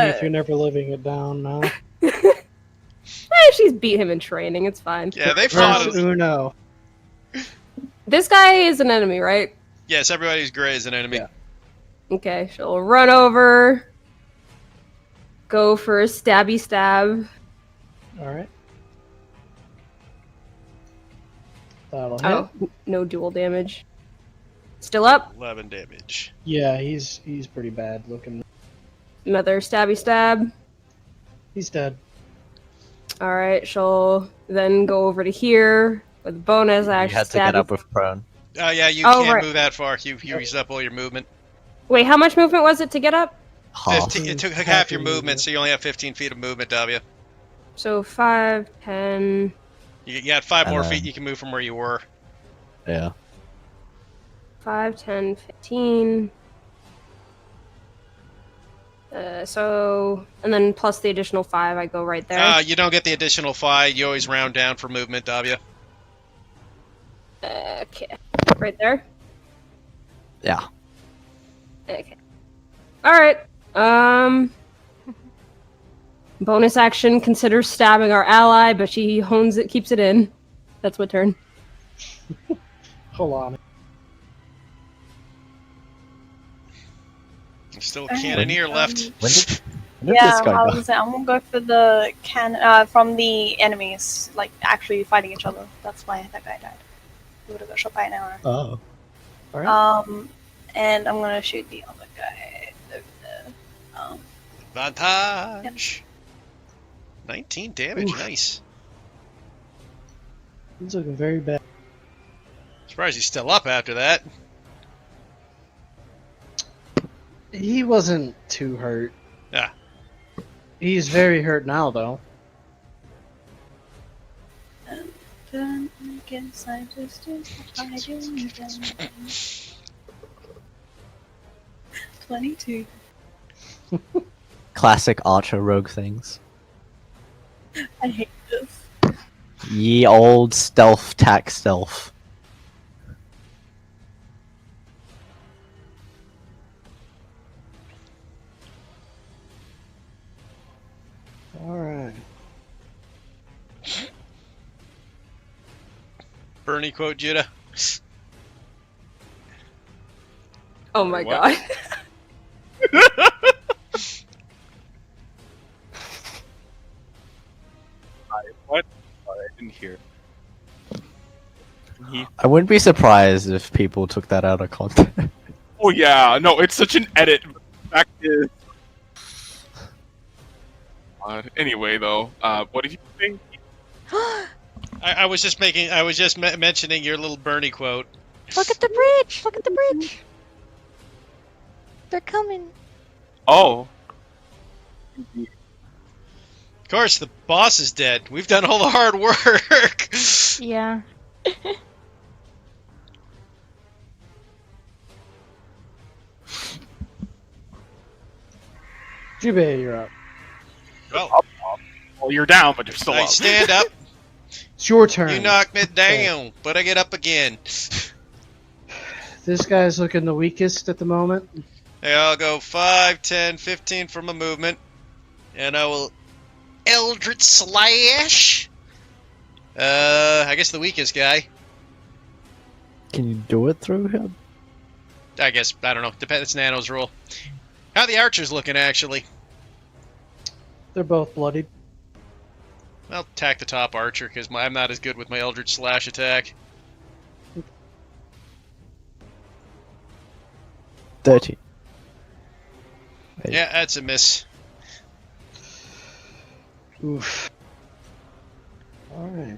Heath, you're never living it down now. She's beat him in training. It's fine. Yeah, they fought. Versus Uno. This guy is an enemy, right? Yes, everybody who's gray is an enemy. Yeah. Okay, she'll run over, go for a stabby stab. Alright. That'll hit. Oh, no dual damage. Still up. 11 damage. Yeah, he's pretty bad looking. Another stabby stab. He's dead. Alright, she'll then go over to here with bonus You action. had to get stabby- up with prone. Oh yeah, you Oh, can't right. move that far. You used up all your movement. Wait, how much movement was it to get up? Half. 15, it took half your movement, so you only have 15 feet of movement, W. So 5, 10. You got 5 more Uh, feet you can move from where you were. Yeah. 5, 10, 15. And then plus the additional 5, I go right there. You don't get the additional 5. You always round down for movement, W. Okay. Right there? Yeah. Okay. Alright. Bonus action considers stabbing our ally, but she hones it, keeps it in. That's my turn. Hold on. There's still a cannoneer left. When did this Yeah, guy I was go? gonna say, I'm gonna go for the from the enemies, like actually fighting each other. That's why that guy died. He would have got shot by an arrow. Oh. And I'm gonna shoot the other guy over there. Advantage. 19 damage, Oof. nice. He's looking very bad. Surprised he's still up after that. He wasn't too hurt. Yeah. He's very hurt now, though. Then I guess I just do what I do then. 22. Classic Archer rogue things. I hate this. Ye old stealth tack stealth. Alright. Bernie quote Judah. Oh my What? god. What? Sorry, I didn't hear. I wouldn't be surprised if people took that out of context. Oh yeah, no, it's such an edit. The fact is. Anyway, though, what did you think? I was just mentioning your little Bernie quote. Look at the bridge! Look at the bridge! They're coming. Oh, Of course, the boss is dead. We've done all the hard work. Yeah. Jubei, you're up. Well, well, you're down, but you're still I up. stand up. It's your turn. You knocked me down, but I get up again. This guy's looking the weakest at the moment. Hey, I'll go 5, 10, 15 for my movement. And I will Eldritch Slash. I guess the weakest guy. Can you do it through him? I guess, I don't know. Depends, it's Nano's rule. How the archers looking, actually? They're both bloodied. I'll attack the top archer, because I'm not as good with my Eldritch Slash attack. 30. Wait. Yeah, that's a miss. Oof. Alright.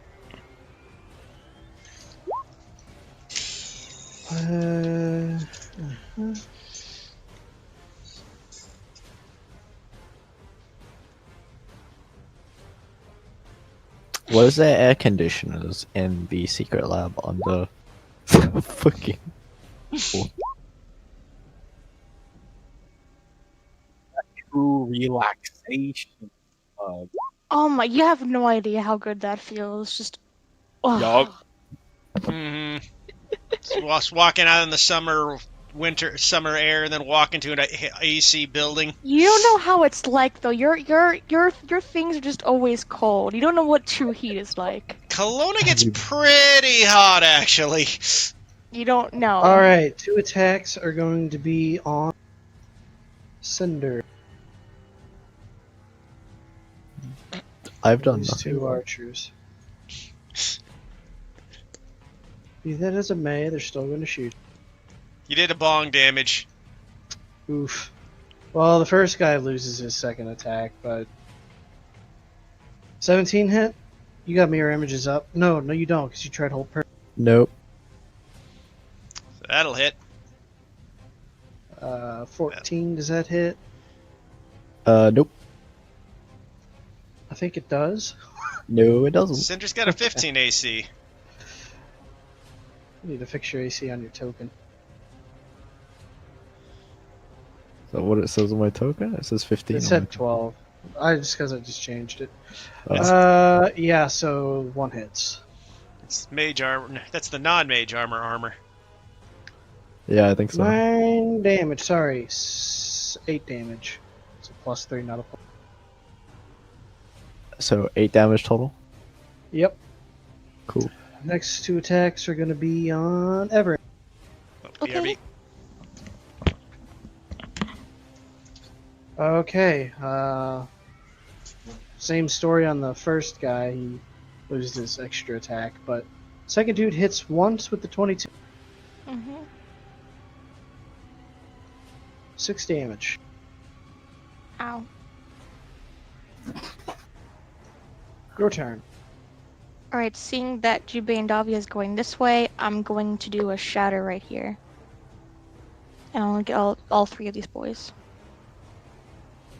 What is there air conditioners in the secret lab under fucking True relaxation. Oh my, you have no idea how good that feels. Just, oh. Yup. Mm-hmm. Just walking out in the summer air, and then walk into an AC building. You don't know how it's like though. Your things are just always cold. You don't know what true heat is like. Kelowna gets pretty hot, actually. You don't know. Alright, 2 attacks are going to be on Cinder. I've done These nothing. 2 archers. Be that as it may, they're still going to shoot. You did a bong damage. Oof. Well, the first guy loses his second attack, but 17 hit. You got mirror images up. No, you don't, because you tried hold per. Nope. So that'll hit. 14. Does that hit? Nope. I think it does. No, it doesn't. Cinder's got a 15 AC. You need to fix your AC on your token. So what it says on my token? It says 15. It on said my 12. Because I just changed it. Oh. Yeah. So 1 hits. It's mage armor. That's the non-mage armor. Yeah, I think so. 9 damage. Sorry, 8 damage. So +3, not a plus. So 8 damage total. Yep. Cool. Next 2 attacks are going to be on Everett. Okay. Okay. Same story on the first guy. He loses his extra attack, but second dude hits once with the 22. Mm-hmm. 6 damage. Ow. Your turn. Alright, seeing that Jubei and Davia is going this way, I'm going to do a shatter right here. And I'll get all 3 of these boys.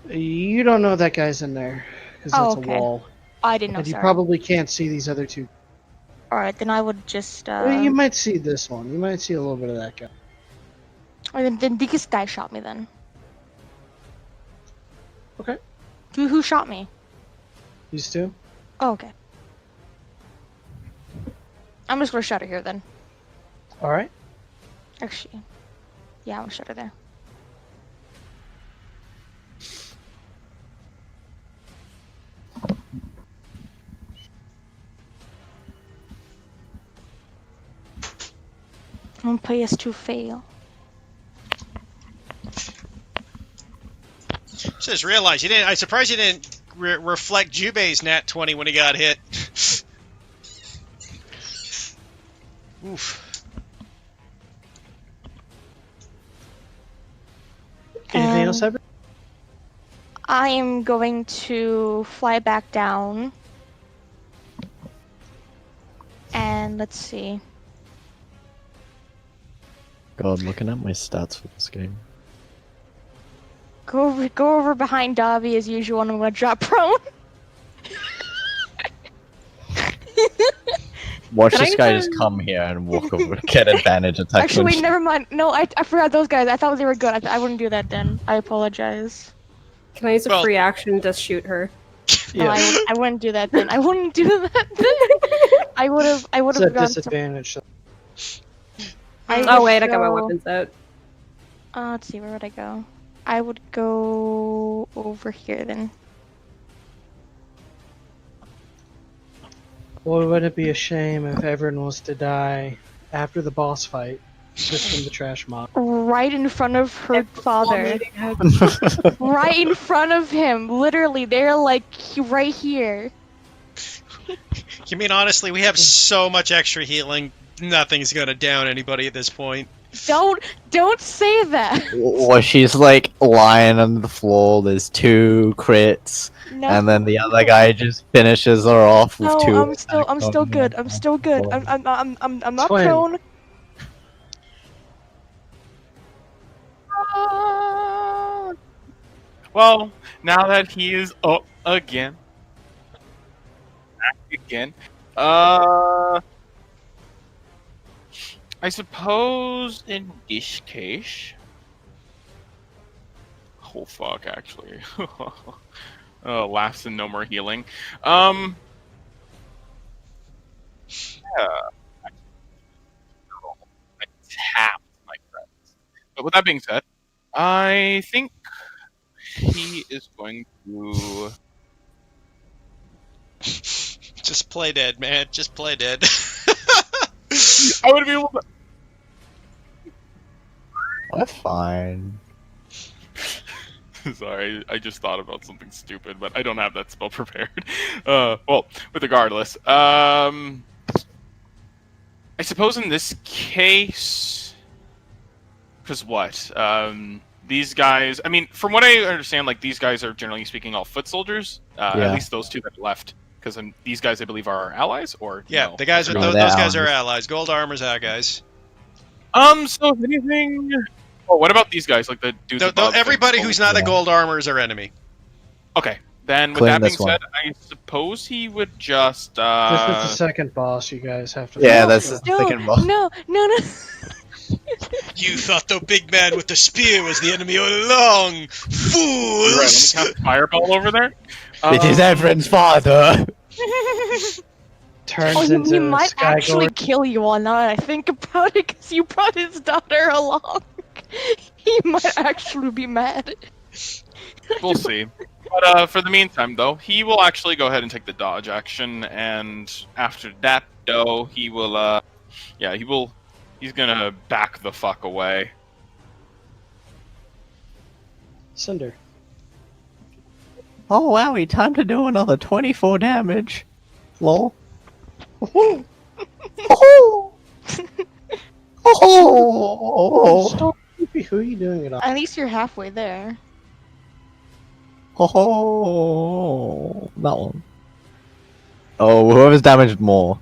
You don't know that guy's in there, because that's okay. a wall. I didn't know, And you sorry. probably can't see these other 2. Alright, then I would just, Well, you might see this one. You might see a little bit of that guy. Or then this guy shot me then. Okay. Who shot me? These 2? Oh, okay. I'm just gonna shatter here then. Alright. Actually, yeah, I'm gonna shatter there. I'm gonna play us to fail. Just realized you didn't. I'm surprised you didn't reflect Jubei's nat 20 when he got hit. Oof. Anything else, Everett? I am going to fly back down. And let's see. God, looking at my stats for this game. Go over behind Davi as usual, and I'm gonna drop prone. Watch Can this I guy just- just come here and walk over, get advantage attack. Actually, when wait, never mind. No, I forgot those guys. I thought they were good. I wouldn't do that then. I apologize. Can I use a Well- free action and just shoot her? No, Yes. I wouldn't do that then. I wouldn't do that then. I would It's have at gone to. disadvantage. Oh wait, I got my weapons out. Let's see, where would I go? I would go over here then. Boy, would it be a shame if everyone was to die after the boss fight, just from the trash mob. Right in front of her father. Right in front of him. Literally, they're like right here. You mean honestly, we have so much extra healing. Nothing's gonna down anybody at this point. Don't say that. Or she's like lying on the floor. There's 2 crits, No. and then the other guy just finishes her off with No, 2. I'm still good. I'm still good. I'm not Twin. prone. Well, now that he is up again, back again, I suppose in this case, oh fuck, actually, laughs and no more healing. Yeah. I tapped my friends. But with that being said, I think he is going to. Just play dead, man. Just play dead. I would be able to. That's fine. Sorry, I just thought about something stupid, but I don't have that spell prepared. Well, but regardless, I suppose in this case, because what? These guys. I mean, from what I understand, like these guys are generally speaking all foot soldiers. Yeah. At least those 2 that left, because these guys, I believe, are our allies. Or Yeah, no? the guys with No, those they're guys are allies. allies. Gold armor's our guys. So if anything. Oh, what about these guys? Like the dudes above? Everybody and- who's not a Yeah. gold armor is our enemy. Okay. Then, with Clean that being this one. said, I suppose he would just. This is the second boss you guys have to. Yeah, fight. that's the No, second boss. no. You thought the big man with the spear was the enemy all along, Right, let me fools! cast Fireball over there. It is Everen's father. turns Oh, into he might Sky actually Gordon. kill you all now that I think about it, because you brought his daughter along. He might actually be mad. We'll see. But for the meantime, though, he will actually go ahead and take the dodge action, and after that, though, he will. Yeah, he will. He's gonna back the fuck away. Cinder. Oh wowie, time to do another 24 damage. Lol. Oh. Oh. Stop. Who are you doing it on? At least you're halfway there. Oh. That one. Oh, whoever's damaged more.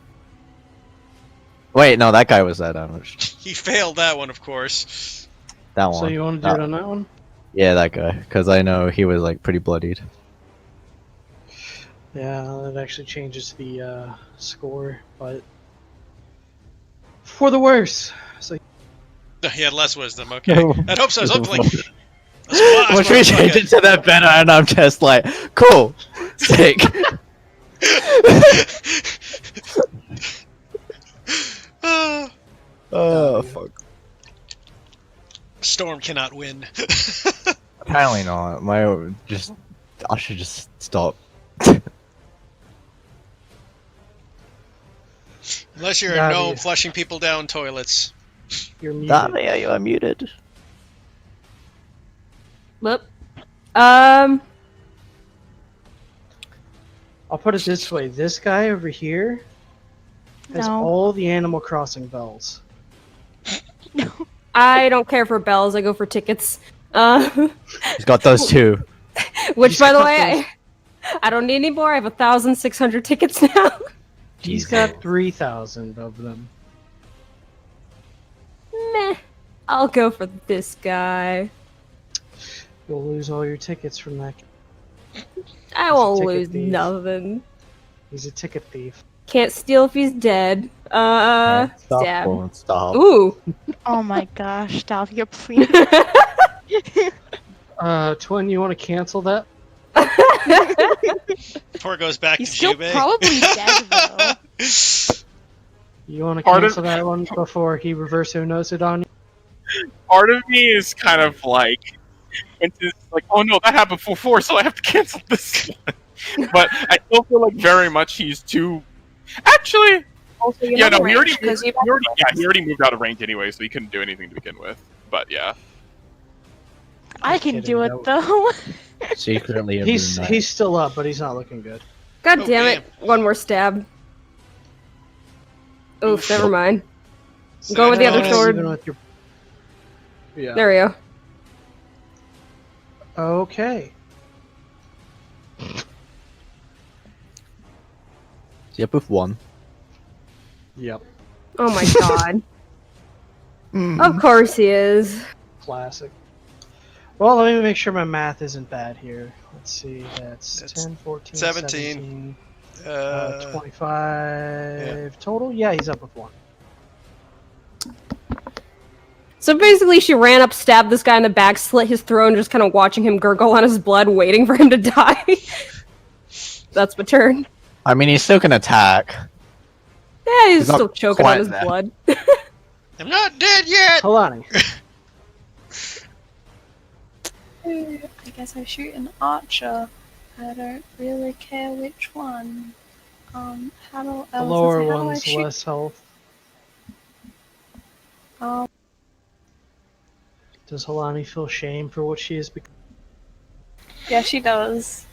Wait, no, that guy was that damaged. He failed that one, of course. That one. So you want to do it on that one? Yeah, that guy. Because I know he was like pretty bloodied. Yeah, that actually changes the score, but for the worse. So He had less wisdom. Okay, that hopes I was hopefully. Once we change it to that better, and I'm just like, cool, sick. Oh fuck. Storm cannot win. Apparently not. I should just stop. Unless you're a Navi. gnome flushing people down toilets. you're muted. Dami, you are muted. Whoop. I'll put it this way: this guy over here has No. all the Animal Crossing bells. I don't care for bells. I go for tickets. He's got those two. Which, He's by the got way, I don't need any more. I have 1,600 tickets now. He's got 3,000 of them. Meh. I'll go for this guy. You'll lose all your tickets from that. I won't ticket lose thief. nothing. He's a ticket thief. Can't steal if he's dead. Stop, Stab. won't stop. Ooh. Oh my gosh, Davia, please. Twin, you want to cancel that? Before it goes back He's to still Jubei. probably dead though. You want to Part of- cancel that one before he reverse Unos it on you? Part of me is kind of like, oh no, that happened before, so I have to cancel this one. But I still feel like very much he's too. Actually, Also, you yeah, know no, he already, because he already moved out of range anyway, so he couldn't do anything to begin with. But yeah, I can do it kidding, though. Secretly, He's still up, but he's not looking good. God Oh, damn it. One more stab. Oof, never mind. Go with the other No, sword. Even with your Yeah. There we go. Okay. Yep, with 1. Yep. Oh my god. Of course he is. Classic. Well, let me make sure my math isn't bad here. Let's see. That's That's 10, 14, 17. 17, 25 total. Yeah, he's up with 1. So basically, she ran up, stabbed this guy in the back, slit his throat, and just kind of watching him gurgle on his blood, waiting for him to die. That's my turn. I mean, he still can attack. Yeah, he's He's not still choking on quite his there. blood. I'm not dead yet! Halani. I guess I shoot an archer. I don't really care which one. How do The I was lower gonna say, how do I one's shoot? less health. Does Halani feel shame for what she has become? Yeah, she does.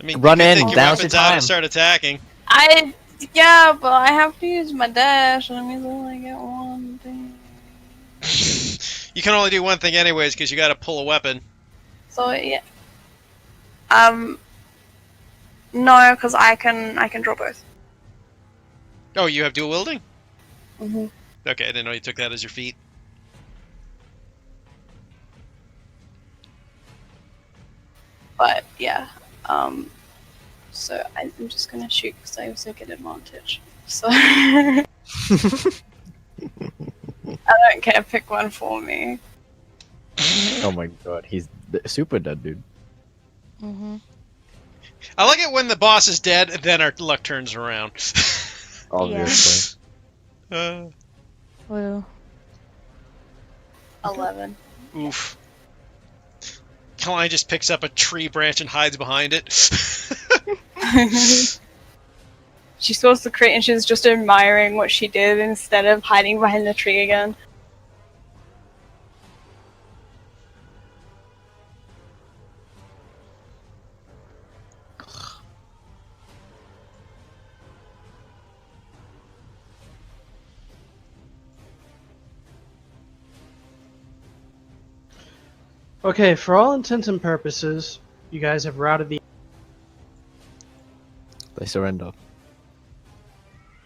I mean, Run you can in, take your now's your weapons out time. and start attacking. Yeah, but I have to use my dash, and that means I only get one thing. You can only do one thing anyways, because you gotta pull a weapon. So yeah. No, because I can draw both. Oh, you have dual wielding? Mhm. Okay, I didn't know you took that as your feat. But yeah. So I'm just gonna shoot because I also get advantage. So I don't care. Pick one for me. Oh my god, he's super dead, dude. Mm-hmm. I like it when the boss is dead, and then our luck turns around. Obviously. Well, 11. Oof. Kalani just picks up a tree branch and hides behind it. She scores the crit and she's just admiring what she did instead of hiding behind the tree again. Okay, for all intents and purposes, you guys have routed the They surrender.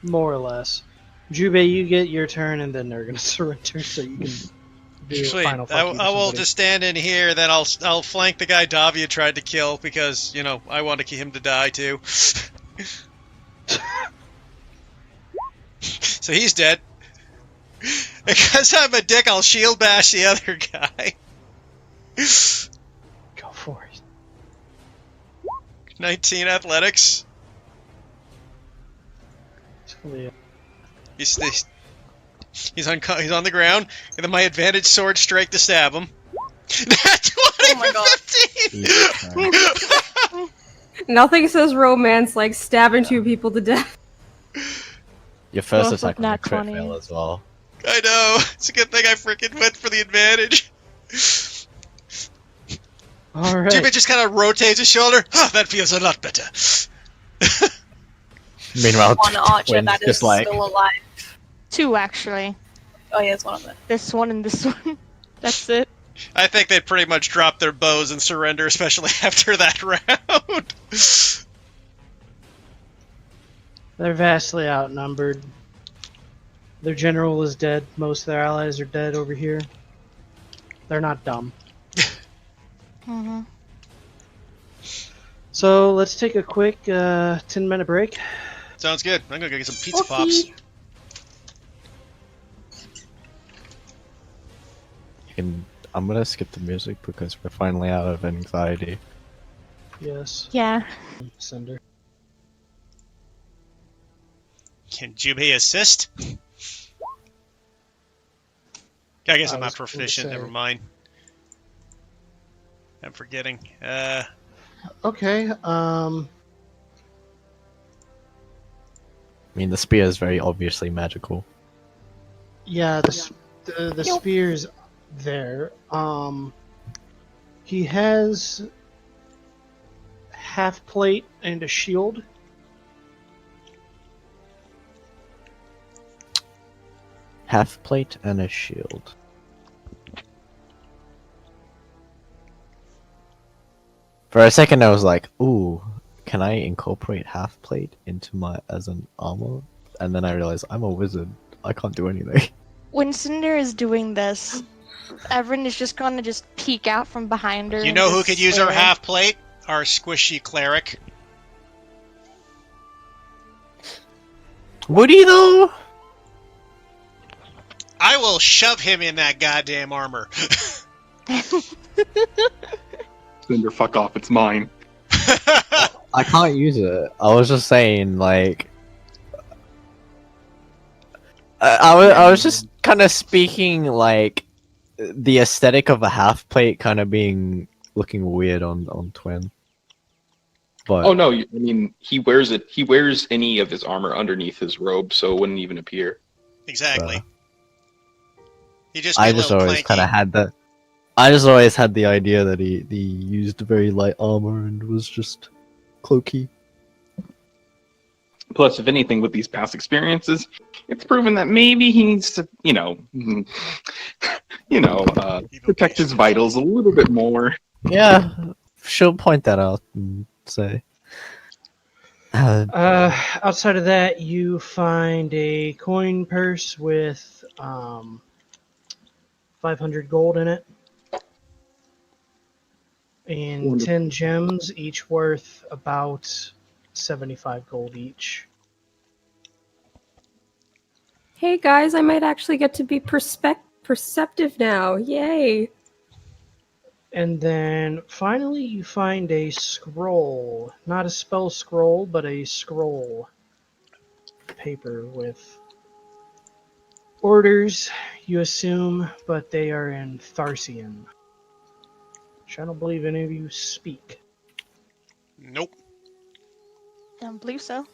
more or less. Jubei, you get your turn, and then they're gonna surrender, so you can do a Sweet. final fuck you to I will somebody. just stand in here, then I'll flank the guy Davia tried to kill because I want him to die too. So he's dead. Because I'm a dick, I'll shield bash the other guy. Go for it. 19 athletics. Yeah. He's on the ground, and then my advantage sword strike to stab him. That's 20 Oh my god. 15! Nothing says romance like stabbing 2 people to death. Your first Well, attack was nat a crit 20. fail as well. I know. It's a good thing I freaking went for the advantage. All Jimmy right. just kind of rotates his shoulder. Oh, that feels a lot better. Meanwhile, One archer Twin's that is just like, still alive. 2 actually. Oh yeah, it's one of them. This one and this one. That's it. I think they pretty much drop their bows and surrender, especially after that round. They're vastly outnumbered. Their general is dead. Most of their allies are dead over here. They're not dumb. Mm-hmm. So let's take a quick 10-minute break. Sounds good. I'm gonna go get some pizza pops. I'm gonna skip the music because we're finally out of anxiety. Yes. Yeah. Cinder. Can Jubei assist? I guess I'm I not was going to proficient. say. Never mind. I'm forgetting. Okay. I mean, the spear is very obviously magical. Yeah, the spear's there. He has half plate and a shield. Half plate and a shield. For a second, I was like, "Ooh, can I incorporate half plate into my as an armor?" And then I realized I'm a wizard. I can't do anything. When Cinder is doing this, Everin is just gonna just peek out from behind her. You and know who just could use our stare. half plate? Our squishy cleric. Would he though? I will shove him in that goddamn armor. Cinder, fuck off. It's mine. I can't use it. I was just saying, like, I was just kind of speaking like the aesthetic of a half plate kind of being looking weird on Twin. But Oh no, I mean he wears it. He wears any of his armor underneath his robe, so it wouldn't even appear. Exactly. He just I be a just little always clanky. kind of had the. I just always had the idea that he used very light armor and was just cloaky. Plus, if anything, with these past experiences, it's proven that maybe he needs to, protect his vitals a little bit more. Yeah, she'll point that out and say. Outside of that, you find a coin purse with 500 gold in it, and Wonderful. 10 gems, each worth about 75 gold each. Hey guys, I might actually get to be perceptive now. Yay! And then finally, you find a scroll. Not a spell scroll, but a scroll. Paper with orders, you assume, but they are in Tharsian. Which I don't believe any of you speak. Nope. I don't believe so.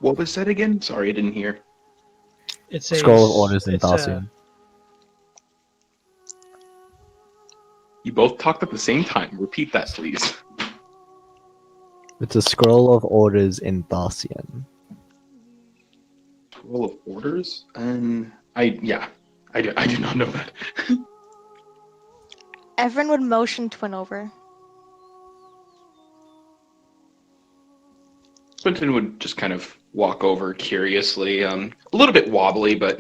What was that again? Sorry, I didn't hear. It's a Scroll of orders in it's a- Thalcian. You both talked at the same time. Repeat that, please. It's a scroll of orders in Thalcian. Scroll of orders, and I do not know that. Everin would motion Twin over. Quentin would just kind of walk over curiously, a little bit wobbly, but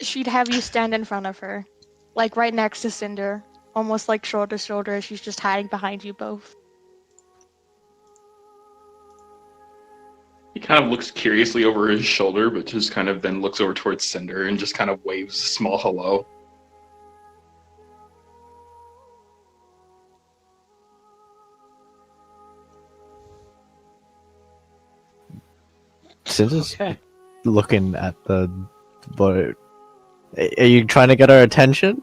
She'd have you stand in front of her, like right next to Cinder, almost like shoulder to shoulder as she's just hiding behind you both. he kind of looks curiously over his shoulder, but just kind of then looks over towards Cinder and just kind of waves a small hello. Cinder's Okay. looking at the boat. Are you trying to get her attention?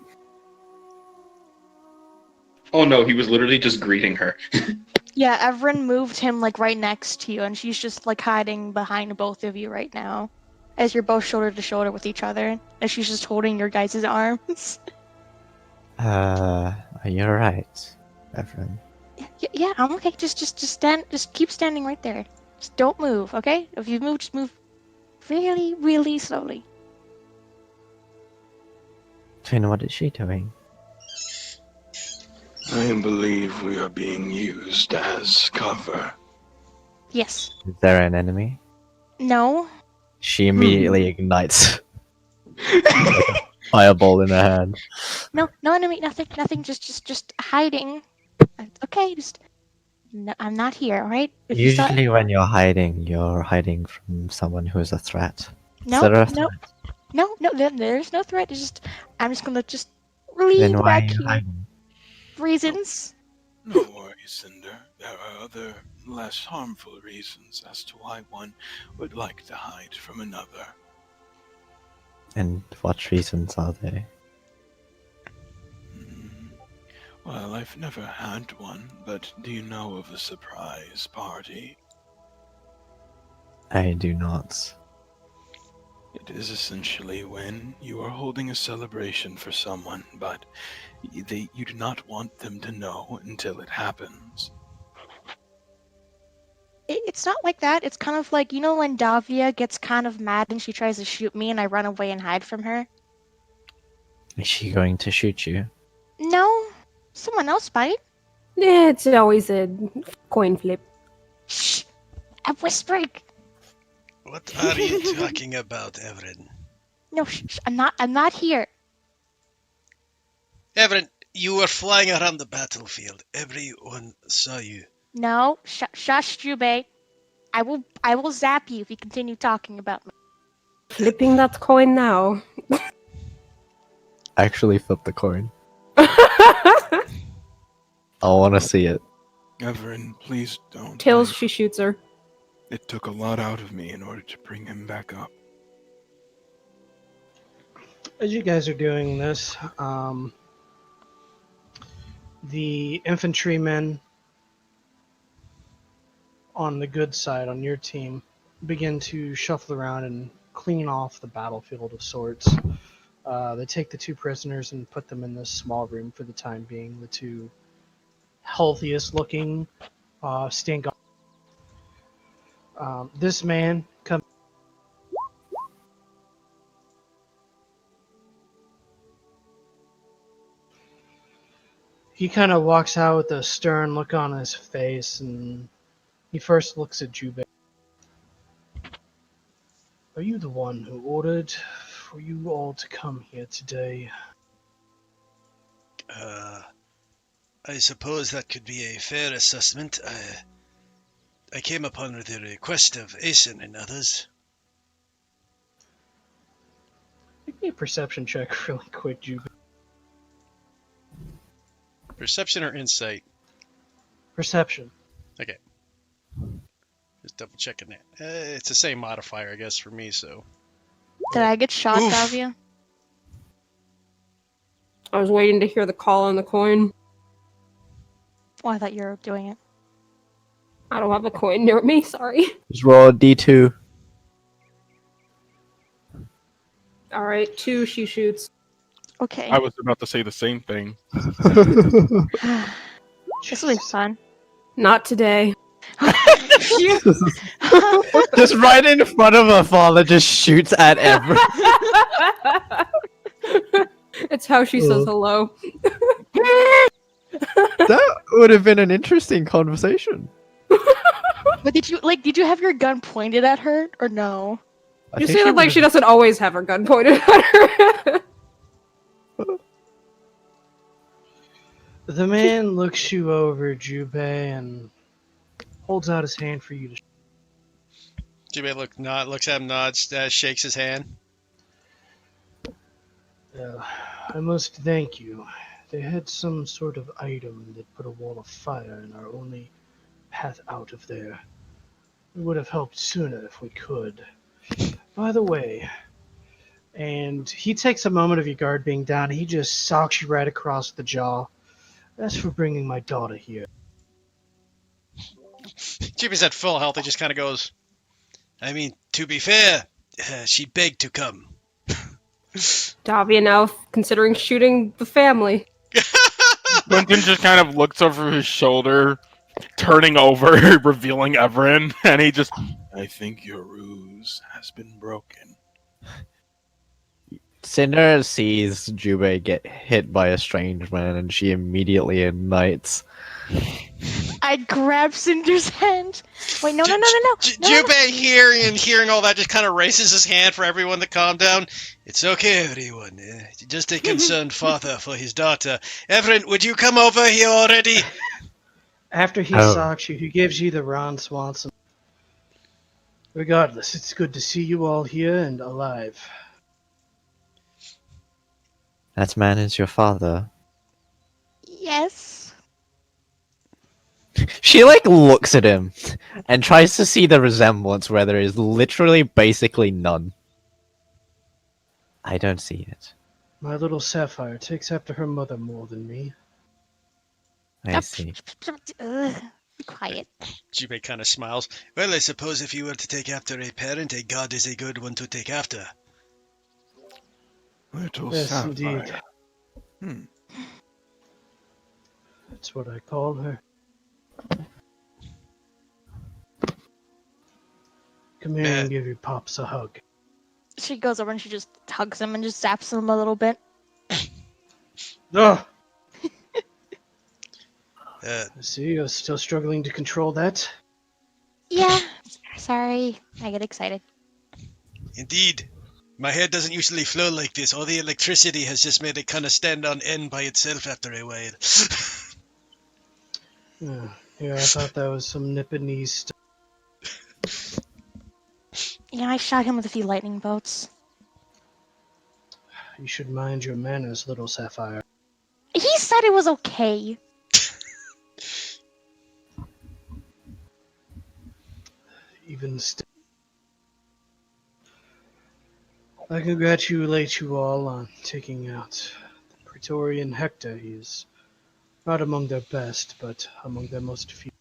Oh no, he was literally just greeting her. Yeah, Everin moved him like right next to you, and she's just like hiding behind both of you right now, as you're both shoulder to shoulder with each other, and she's just holding your guys' arms. You're right, Ephraim. Yeah, I'm okay. Just stand. Just keep standing right there. Just don't move, okay? If you move, just move really, really slowly. Twin, what is she doing? I believe we are being used as cover. Yes. Is there an enemy? No. She immediately ignites like a fireball in her hand. No enemy. Nothing. Just hiding. Okay. Just. No, I'm not here. All right. If you start- Usually, when you're hiding from someone who is a threat. No, Is there a no, threat? no. There's no threat. It's just I'm just gonna just lean Then why are back you here. hiding? Reasons. No worries, Cinder. There are other, less harmful reasons as to why one would like to hide from another. And what reasons are they? Well, I've never had one, but do you know of a surprise party? I do not. It is essentially when you are holding a celebration for someone, but you do not want them to know until it happens. It's not like that. It's kind of like, you know, when Davia gets kind of mad and she tries to shoot me and I run away and hide from her? Is she going to shoot you? No, someone else might. Yeah, it's always a coin flip. Shh! I'm whispering. What are you talking about, Everin? No, shh, I'm not. I'm not here. Everin, you were flying around the battlefield. Everyone saw you. No, shush, Jubei. I will zap you if you continue talking about me. Flipping that coin now. Actually flip the coin. I want to see it. Everin, please don't. Tails, she shoots her. It took a lot out of me in order to bring him back up. As you guys are doing this, the infantrymen on the good side, on your team, begin to shuffle around and clean off the battlefield of sorts. They take the two prisoners and put them in this small room for the time being. The two healthiest looking stand guard. This man comes. He kind of walks out with a stern look on his face, and he first looks at Jubei. Are you the one who ordered for you all to come here today? I suppose that could be a fair assessment. I came upon the request of Asen and others. Give me a perception check really quick, Jubei. Perception or insight? Perception. Okay. Just double checking that. It's the same modifier, I guess, for me, so. Did I get shot, Oof. Davia? I was waiting to hear the call on the coin. Oh, I thought you were doing it. I don't have a coin near me, sorry. Just roll a d2. Alright, 2, she shoots. Okay. I was about to say the same thing. This will be fun. Not today. You- Just right in front of her father, just shoots at everyone. It's how she says hello. That would have been an interesting conversation. But did you have your gun pointed at her or no? I You think say that like she would've- doesn't always have her gun pointed at her. The man looks you over, Jubei, and holds out his hand for you to. Jimmy looks at him, nods, shakes his hand. I must thank you. They had some sort of item that put a wall of fire in our only path out of there. We would have helped sooner if we could. By the way, and he takes a moment of your guard being down, he just socks you right across the jaw. That's for bringing my daughter here. Jimmy's at full health. He just kind of goes, I mean, to be fair, she begged to come. Davia now considering shooting the family. Quentin just kind of looks over his shoulder, turning over, revealing Everin, and he just, I think your ruse has been broken. Cinder sees Jubei get hit by a strange man, and she immediately ignites. I grab Cinder's hand. Wait, no. Jubei hearing all that just kind of raises his hand for everyone to calm down. It's okay, everyone. Just a concerned father for his daughter. Everin, would you come over here already? After he socks you, he gives you the Ron Swanson. Regardless, it's good to see you all here and alive. That man is your father. Yes. She looks at him and tries to see the resemblance where there is literally basically none. I don't see it. My little Sapphire takes after her mother more than me. I see. Be quiet. Jubei kind of smiles. Well, I suppose if you were to take after a parent, a god is a good one to take after. Little Yes, Sapphire. indeed. That's what I call her. Come here and give your pops a hug. She goes over and she just hugs him and just zaps him a little bit. Ugh! Uh, I see you're still struggling to control that. Yeah, sorry. I get excited. indeed. My head doesn't usually flow like this. All the electricity has just made it kind of stand on end by itself after a while. Yeah, I thought that was some Nipponese stuff. Yeah, I shot him with a few lightning bolts. You should mind your manners, little Sapphire. He said it was okay. Even still, I congratulate you all on taking out the Praetorian Hector. He is not among their best, but among their most few.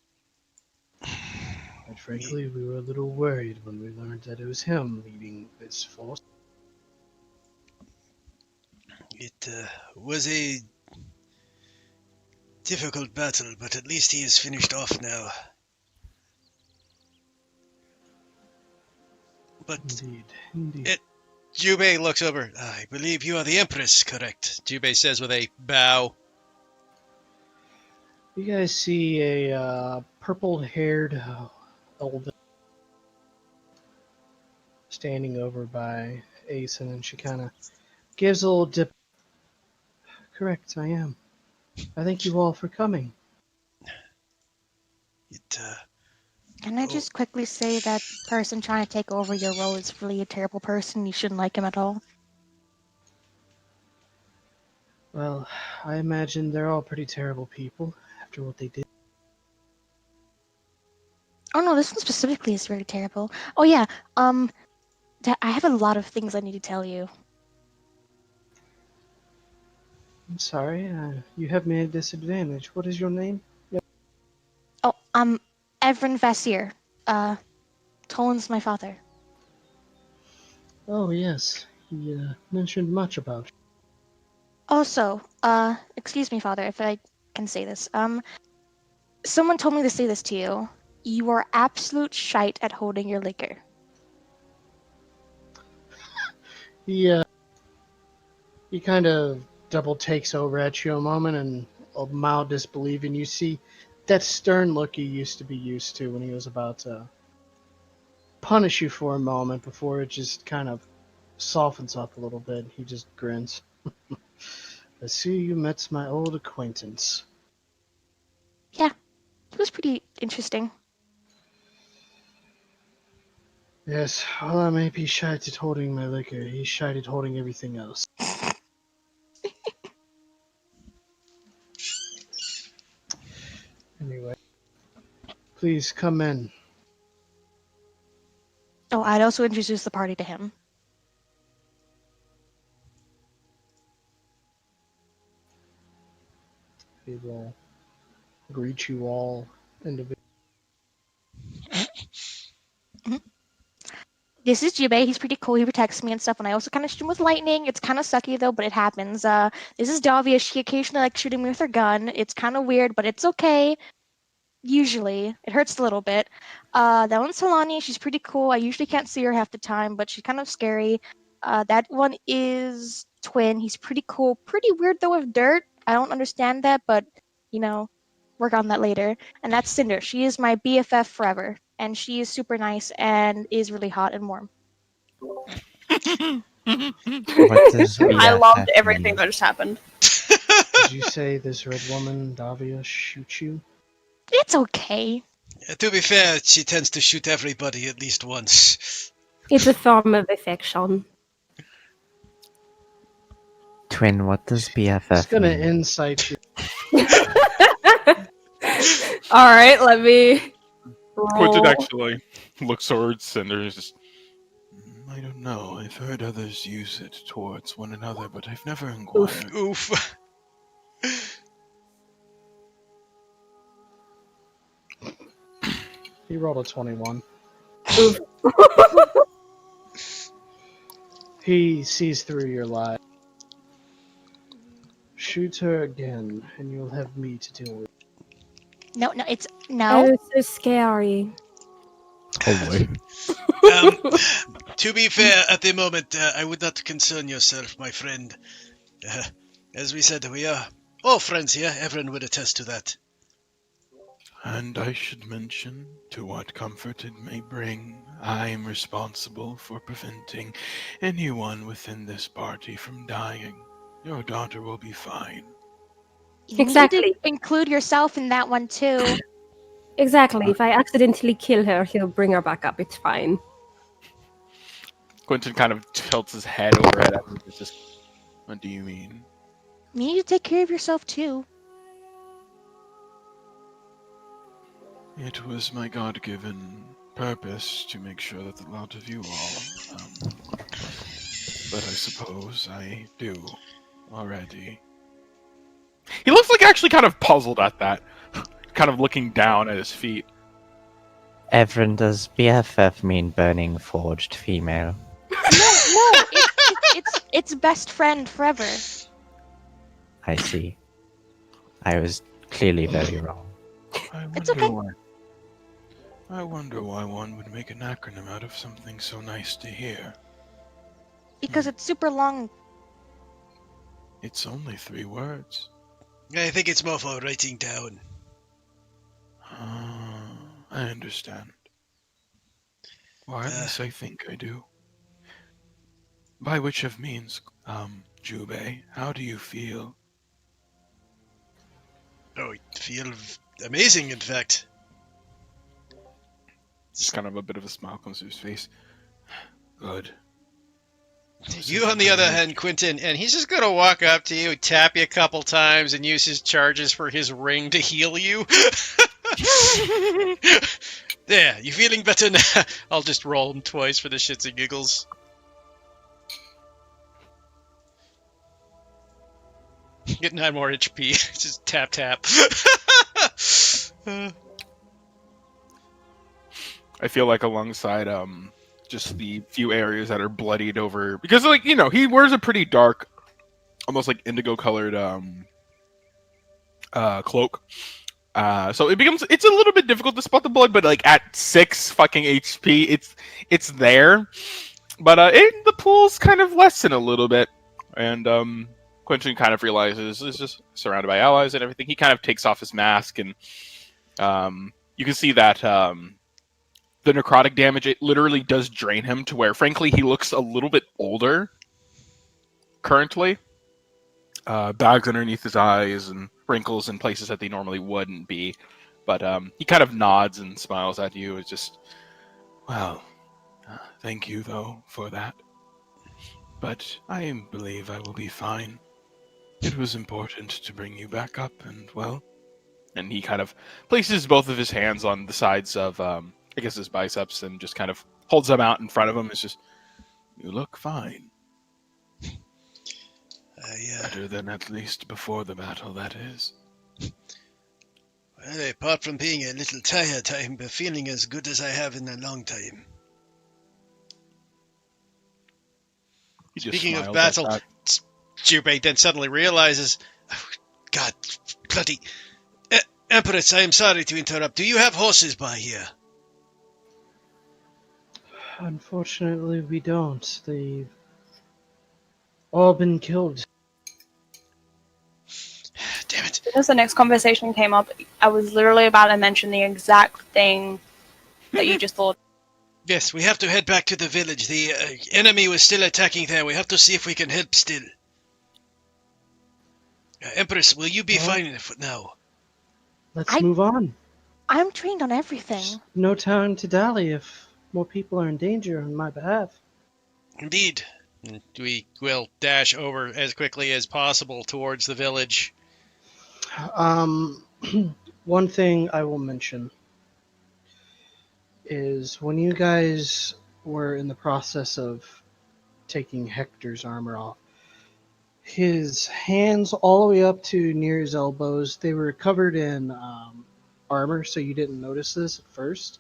Quite frankly, we were a little worried when we learned that it was him leading this force. It was a difficult battle, but at least he is finished off now. But Indeed. Jubei looks over. I believe you are the Empress, correct? Jubei says with a bow. You guys see a purple-haired old standing over by Ace, and then she kind of gives a little dip. Correct, I am. I thank you all for coming. Can I just quickly say that person trying to take over your role is really a terrible person. You shouldn't like him at all. Well, I imagine they're all pretty terrible people after what they did. Oh no, this one specifically is very terrible. Oh yeah, I have a lot of things I need to tell you. I'm sorry, you have me at a disadvantage. What is your name? Oh, Evren Vassir. Tolan's my father. Oh, yes. He mentioned much about you. Also, excuse me, father, if I can say this. Someone told me to say this to you. You are absolute shite at holding your liquor. He kind of double takes over at you a moment and a mild disbelief, and you see that stern look he used to be used to when he was about to punish you for a moment before it just kind of softens up a little bit. He just grins. I see you met my old acquaintance. Yeah, it was pretty interesting. Yes, well, I may be shy at holding my liquor. He's shy at holding everything else. Anyway, please come in. Oh, I'd also introduce the party to him. He will greet you all individually. This is Jubei. He's pretty cool. He protects me and stuff, and I also kind of shoot him with lightning. It's kind of sucky though, but it happens. This is Davia. She occasionally likes shooting me with her gun. It's kind of weird, but it's okay. Usually, it hurts a little bit. That one's Solani. She's pretty cool. I usually can't see her half the time, but she's kind of scary. That one is Twin. He's pretty cool. Pretty weird though with dirt. I don't understand that, but you know, work on that later. And that's Cinder. She is my BFF forever, and she is super nice and is really hot and warm. What does I loved BFF everything mean? that just happened. Did you say this red woman, Davia, shoot you? It's okay. To be fair, she tends to shoot everybody at least once. It's a form of affection. Twin, what does BFF It's gonna mean? insight you. All right, let me Quentin roll. actually looks towards Cinder and is just, I don't know. I've heard others use it towards one another, but I've never inquired. Oof. He rolled a 21. Oof. He sees through your lie. Shoot her again, and you'll have me to deal with. No, it's no. Oh, so scary. Oh boy. To be fair, at the moment, I would not concern yourself, my friend. As we said, we are all friends here. Everyone would attest to that. And I should mention, to what comfort it may bring, I am responsible for preventing anyone within this party from dying. Your daughter will be fine. You need to Exactly. include yourself in that one too. Exactly. If I accidentally kill her, he'll bring her back up. It's fine. Quentin kind of tilts his head over at him. It's just, what do you mean? You need to take care of yourself too. It was my God-given purpose to make sure that the lot of you all, but I suppose I do already. He looks like actually kind of puzzled at that, kind of looking down at his feet. Everin, does BFF mean burning forged female? No, it's best friend forever. I see. I was clearly very wrong. It's okay. I wonder why one would make an acronym out of something so nice to hear. Because it's super long. It's only 3 words. I think it's more for writing down. I understand. Or at least I think I do. By which of means, Jubei, how do you feel? Oh, I feel amazing, in fact. Just kind of a bit of a smile comes to his face. Good. You, on the other hand, Quentin, and he's just gonna walk up to you, tap you a couple times, and use his charges for his ring to heal you. There, you feeling better now? I'll just roll him twice for the shits and giggles. Get 9 more HP. Just tap tap. I feel like alongside just the few areas that are bloodied over, because like, you know, he wears a pretty dark, almost like indigo colored cloak. So it's a little bit difficult to spot the blood, but like at 6 fucking HP, it's there. But the pools kind of lessen a little bit, and Quentin kind of realizes he's just surrounded by allies and everything. He kind of takes off his mask, and you can see that the necrotic damage, it literally does drain him to where, frankly, he looks a little bit older currently. Bags underneath his eyes and wrinkles in places that they normally wouldn't be. But he kind of nods and smiles at you. It's just, Well, thank you, though, for that. But I believe I will be fine. It was important to bring you back up, and well... And he kind of places both of his hands on the sides of, I guess, his biceps, and just kind of holds them out in front of him. It's just, You look fine. Yeah. Better than at least before the battle, that is. Well, apart from being a little tired, I'm feeling as good as I have in a long time. he just Speaking of smiles battle, at that. Jubei then suddenly realizes, oh, God, bloody... Empress, I am sorry to interrupt. Do you have horses by here? Unfortunately, we don't. They've all been killed. Damn it. As the next conversation came up, I was literally about to mention the exact thing that you just thought. Yes, we have to head back to the village. The enemy was still attacking there. We have to see if we can help still. Empress, will you be fine now? Let's move on. I'm trained on everything. No time to dally if more people are in danger on my behalf. Indeed. We will dash over as quickly as possible towards the village. One thing I will mention is when you guys were in the process of taking Hector's armor off, his hands all the way up to near his elbows, they were covered in armor, so you didn't notice this at first.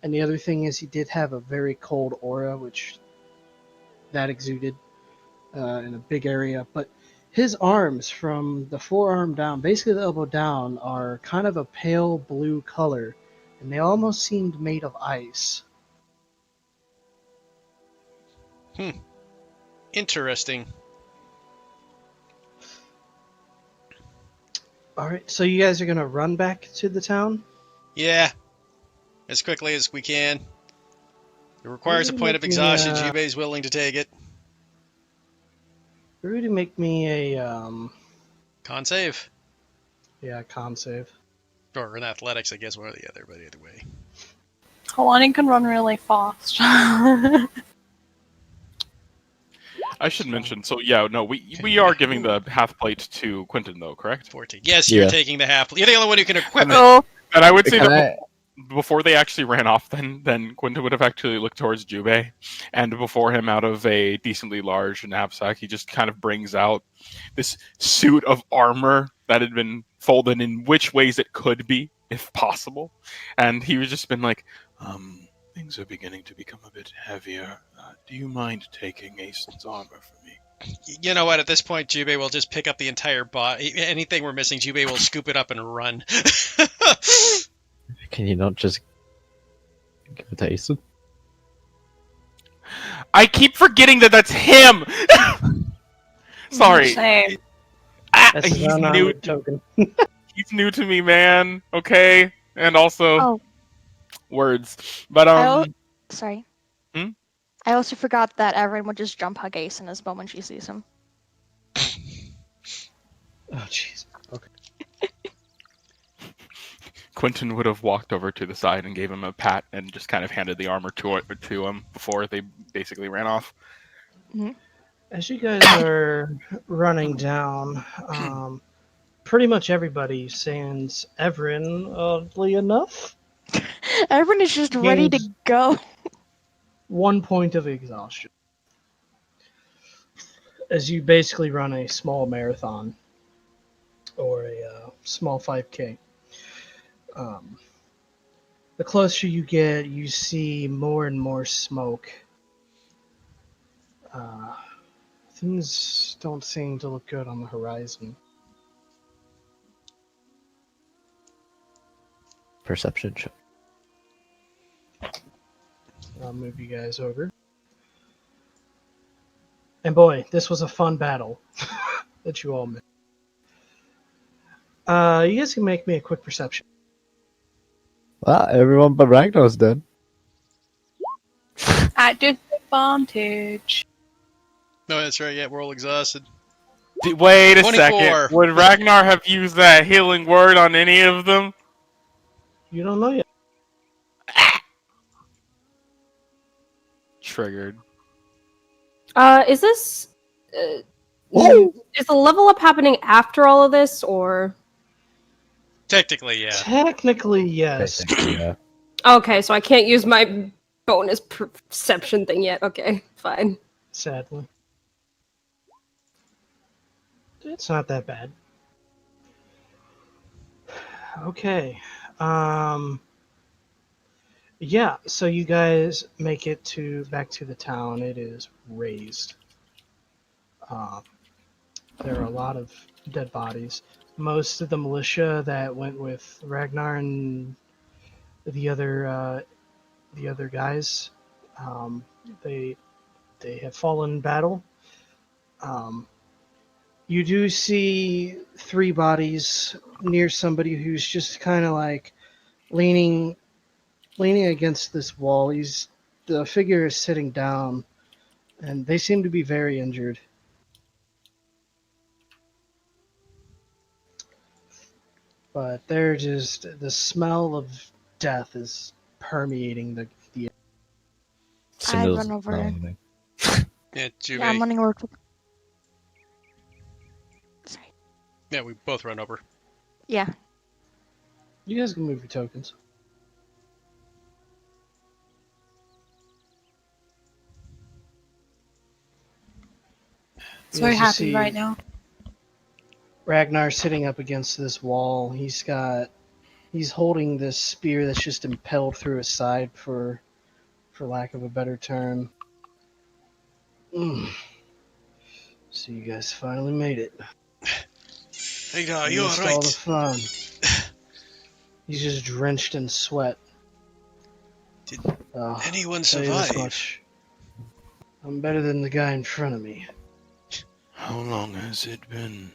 And the other thing is he did have a very cold aura, which that exuded in a big area. But his arms from the forearm down, basically the elbow down, are kind of a pale blue color, and they almost seemed made of ice. Interesting. Alright, so you guys are going to run back to the town? Yeah, as quickly as we can. It requires a point of Make me, exhaustion. Jubei's willing to take it. Rudy, make me a Con save. con save. Or an athletics, I guess, one or the other, but either way. Kalani can run really fast. I should mention. So yeah, no, we are giving the half plate to Quentin though, correct? 14. Yes, you're Yeah. taking the half. You're the only one who can equip it. Oh, And I would say Can that I- before they actually ran off, then Quentin would have actually looked towards Jubei, and before him, out of a decently large knapsack, he just kind of brings out this suit of armor that had been folded in which ways it could be, if possible, and he was just been like, things are beginning to become a bit heavier. Do you mind taking Aeson's armor for me? You know what? At this point, Jubei will just pick up the entire body. Anything we're missing, Jubei will scoop it up and run. Can you not just give it to Aeson? I keep forgetting that that's him. Sorry. same. That's He's an new. unarmored token. He's new to me, man. Okay, and also Oh. words. But Sorry. Hmm? I also forgot that everyone would just jump hug Ace in this moment she sees him. Oh, jeez. Okay. Quentin would have walked over to the side and gave him a pat and just kind of handed the armor to him before they basically ran off. As you guys are running down, pretty much everybody, sans Everin, oddly enough, Everyone is just ready to Games. go. 1 point of exhaustion. As you basically run a small marathon or a small 5K. The closer you get, you see more and more smoke. Things don't seem to look good on the horizon. Perception check. I'll move you guys over. And boy, this was a fun battle that you all made. You guys can make me a quick perception. Well, everyone but Ragnar's dead. At disadvantage. No, that's right. Yeah, we're all exhausted. Wait a 24. second. Would Ragnar have used that healing word on any of them? You don't know yet. Triggered. Is this? Whoa! Is the level up happening after all of this, or? Technically, yeah. Technically, yes. Basically, yeah. Okay, so I can't use my bonus perception thing yet. Okay, fine. Sadly. It's not that bad. Okay. Yeah, so you guys make it back to the town. It is razed. There are a lot of dead bodies. Most of the militia that went with Ragnar and the other guys, they have fallen in battle. You do see 3 bodies near somebody who's just kind of like leaning against this wall. The figure is sitting down, and they seem to be very injured. But they're just, the smell of death is permeating the Cinder's run over. drowning. Yeah, Jubei. Yeah, I'm running over. Sorry. Yeah, we both run over. Yeah. You guys can move your tokens. So Yes, you happy see right now. Ragnar sitting up against this wall. He's holding this spear that's just impaled through his side, for lack of a better term. So you guys finally made it. Hey, you Missed all the fun. He's just drenched in sweat. Did Oh, anyone tell you this survive? much. I'm better than the guy in front of me. How long has it been?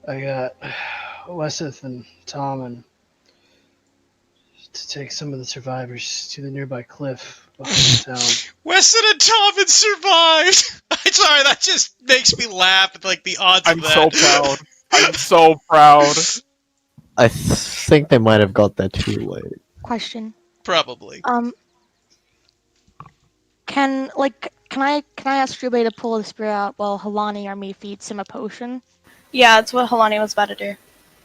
I got Weseth and Tom and to take some of the survivors to the nearby cliff behind town. Weston and Tom had survived. I'm sorry, that just makes me laugh at like the odds I'm of so that. proud. I'm so proud. I think they might have got there too late. Question. Probably. Can I ask Jubei to pull the spear out while Halani or me feeds him a potion? Yeah, that's what Halani was about to do.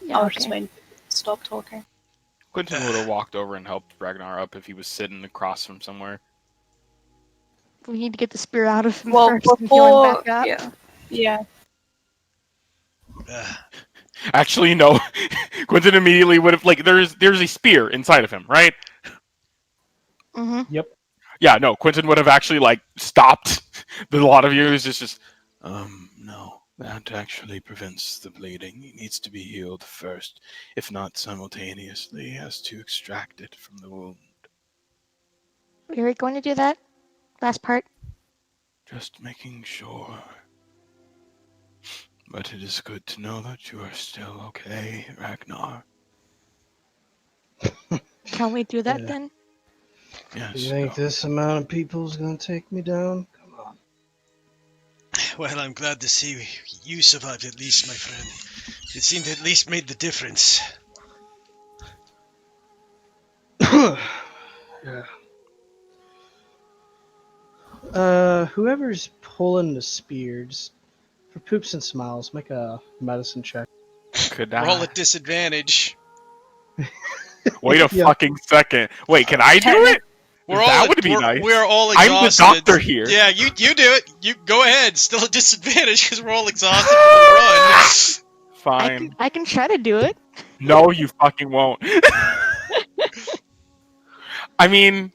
Yeah, I was just okay. waiting. Stop talking. Quentin would have walked over and helped Ragnar up if he was sitting across from somewhere. We need to get the spear out of him Well, first and heal him before, back up. yeah. Actually, no. Quentin immediately would have there's a spear inside of him, right? Mm-hmm. Yep. Yeah, no. Quentin would have actually stopped the lot of you. It was just no. That actually prevents the bleeding. He needs to be healed first, if not simultaneously, as to extract it from the wound. Are we going to do that? Last part? Just making sure. But it is good to know that you are still okay, Ragnar. Can we do that Yeah. then? Yes. You think this amount of people is going to take me down? Come on. Well, I'm glad to see you survived at least, my friend. It seemed to at least made the difference. Yeah. Whoever's pulling the spears, for poops and smiles, make a medicine check. Could Roll I? at disadvantage. Wait a Yeah. fucking second. Wait, can I do it? That would be nice. We're all I'm the exhausted. doctor here. Yeah, you do it. You go ahead. Still a disadvantage because we're all exhausted from the run. Fine. I can try to do it. No, you fucking won't. I mean,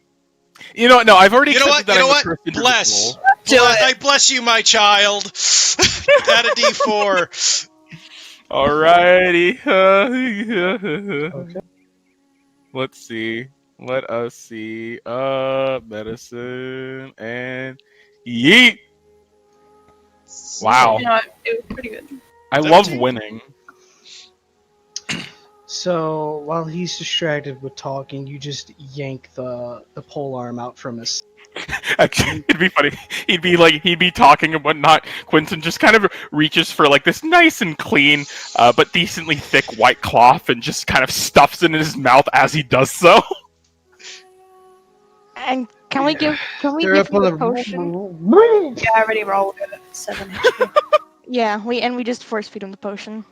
no, I've already You know accepted what? You know that I'm what? the first Bless. individual. I bless you, my child. Add a D4. Alrighty. Okay. Let's see. Let us see. Medicine and yeet. Wow. You know, it was pretty good. I love winning. So while he's distracted with talking, you just yank the pole arm out from his. Actually, it'd be funny. He'd be talking and whatnot. Quentin just kind of reaches for this nice and clean, but decently thick white cloth and just kind of stuffs it in his mouth as he does so. And can we give They're him up on the the potion? Yeah, I already rolled it. 7 HP. Yeah, we just force feed him the potion.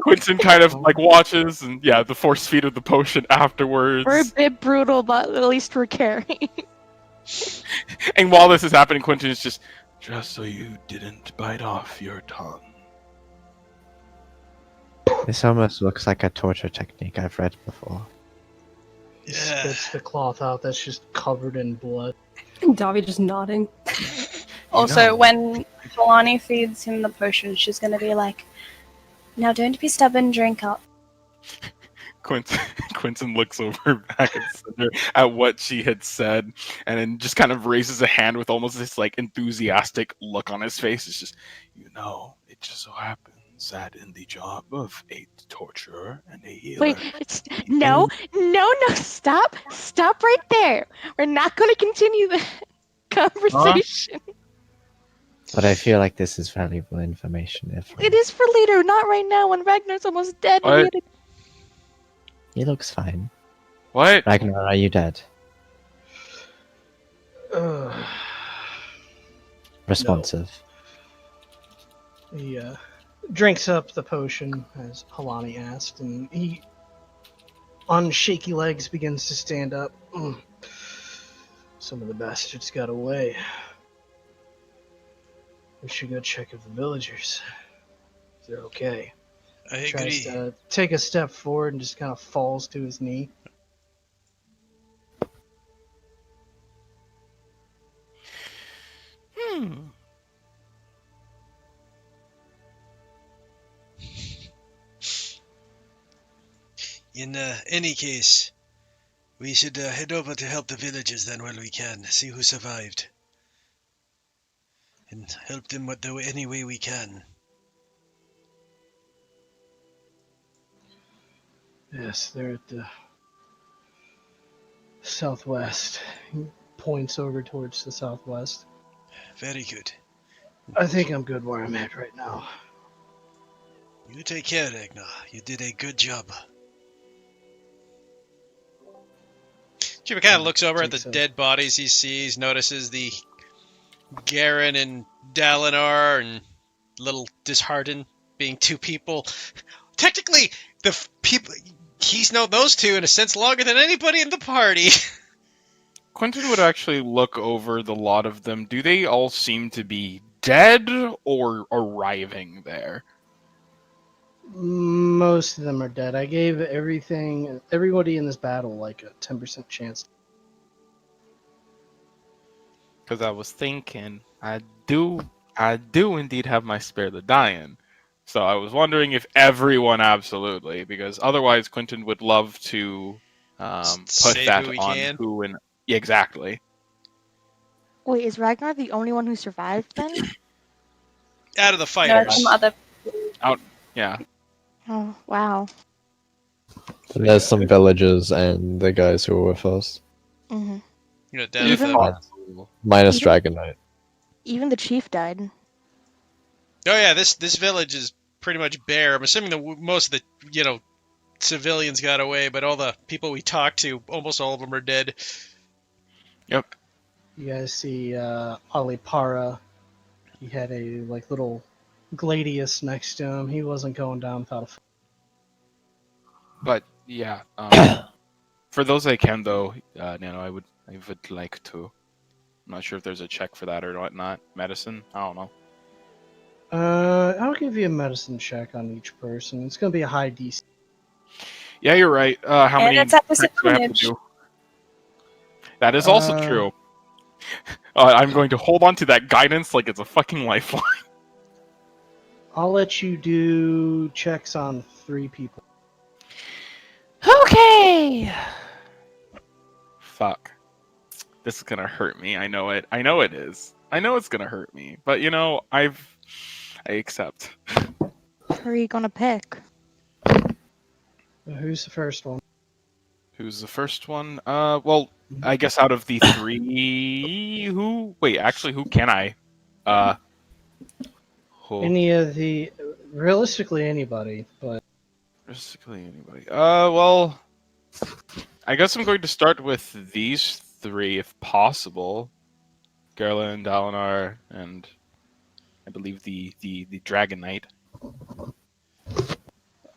Quentin kind of watches and the force feed of the potion afterwards. We're a bit brutal, but at least we're caring. And while this is happening, Quentin is just so you didn't bite off your tongue. This almost looks like a torture technique I've read before. He spits the cloth out that's just covered in blood. Davi just nodding. Also, when Kalani feeds him the potion, she's gonna be like, "Now don't be stubborn, drink up." Quentin looks over back at Cinder at what she had said, and then just kind of raises a hand with almost this enthusiastic look on his face. It's just, it just so happens that in the job of a torturer and a healer. Wait, no, stop right there. We're not going to continue the conversation. But I feel like this is valuable information. It is for later, not right now when Ragnar's almost dead. What? He looks fine. What? Ragnar, are you dead? Responsive. He drinks up the potion, as Halani asked, and he, on shaky legs, begins to stand up. Some of the bastards got away. We should go check if the villagers, if they're okay. I Tries agree. to take a step forward and just kind of falls to his knee. In any case, we should head over to help the villagers then while we can, see who survived. And help them any way we can. Yes, they're at the southwest. He points over towards the southwest. Very good. I think I'm good where I'm at right now. You take care, Ragnar. You did a good job. Jimmy kind of looks over at the Takes a- dead bodies he sees, notices the Garen and Dalinar, and a little disheartened being two people. Technically, people he's known those two in a sense longer than anybody in the party. Quentin would actually look over the lot of them. Do they all seem to be dead or arriving there? Most of them are dead. I gave everybody in this battle like a 10% chance. Because I was thinking, I do indeed have my spare the dying. So I was wondering if everyone absolutely, because otherwise Quentin would love to put Save that who he on can. who and yeah, exactly. Wait, is Ragnar the only one who survived then? Out of the No, fighters. some other. Yeah. Oh, wow. And there's some villagers and the guys who were with us. hmm You know, down Even- at the... Minus Even- Dragon Knight. Even the chief died. Oh yeah, this village is pretty much bare. I'm assuming that most of the civilians got away, but all the people we talked to, almost all of them are dead. Yep. You guys see Alipara. He had a little gladius next to him. He wasn't going down without a fight. But yeah, for those I can though, Nano, I would like to. I'm not sure if there's a check for that or whatnot. Medicine, I don't know. I'll give you a medicine check on each person. It's gonna be a high DC. Yeah, you're right. How And many it's at checks do I have to disadvantage. do? That is also Uh, true. I'm going to hold on to that guidance like it's a fucking lifeline. I'll let you do checks on 3 people. Okay! Fuck. This is gonna hurt me. I know it. I know it is. I know it's gonna hurt me. But I accept. Who are you gonna pick? Who's the first one? Who's the first one? Well, I guess out of the 3, who can I? Realistically anybody, but Realistically, anybody. Well, I guess I'm going to start with these 3 if possible. Garland, Dalinar, and I believe the Dragon Knight.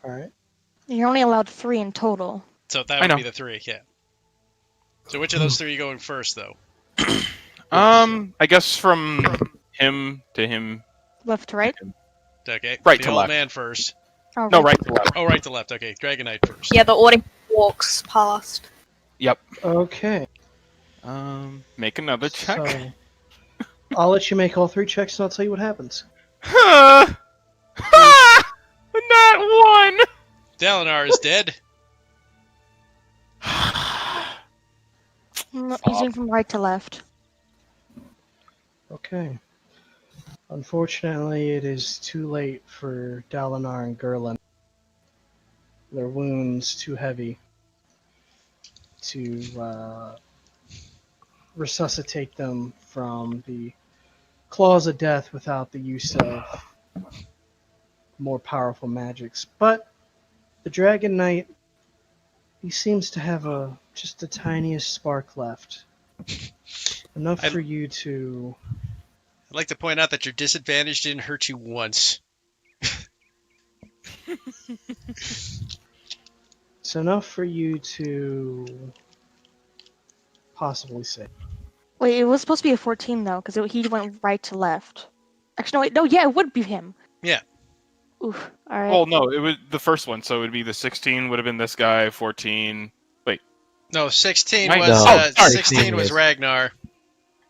alright. You're only allowed 3 in total. So that I would know. be the 3, yeah. So which of those 3 are you going first, though? I guess from him to him. Left to right? Okay, Right the to old left. man first. Oh, No, right to left. Oh, right to left. Okay, Dragon Knight first. Yeah, the order walks past. Yep. Okay. Make another check. So I'll let you make all 3 checks and I'll tell you what happens. Not one. Dalinar is dead. He's in from right to left. Okay. Unfortunately, it is too late for Dalinar and Gerlin. Their wounds too heavy to resuscitate them from the claws of death without the use of more powerful magics. But the Dragon Knight, he seems to have just the tiniest spark left. Enough for you to... I'd like to point out that your disadvantage didn't hurt you once. It's enough for you to possibly save. Wait, it was supposed to be a 14 though, because he went right to left. Actually, no, wait, no, yeah, it would be him. Yeah. Oof. All right. Well, no, it was the first one, so it would be the 16 would have been this guy, 14. Wait. No, 16 Right. was No, sorry, 16 was yes. Ragnar.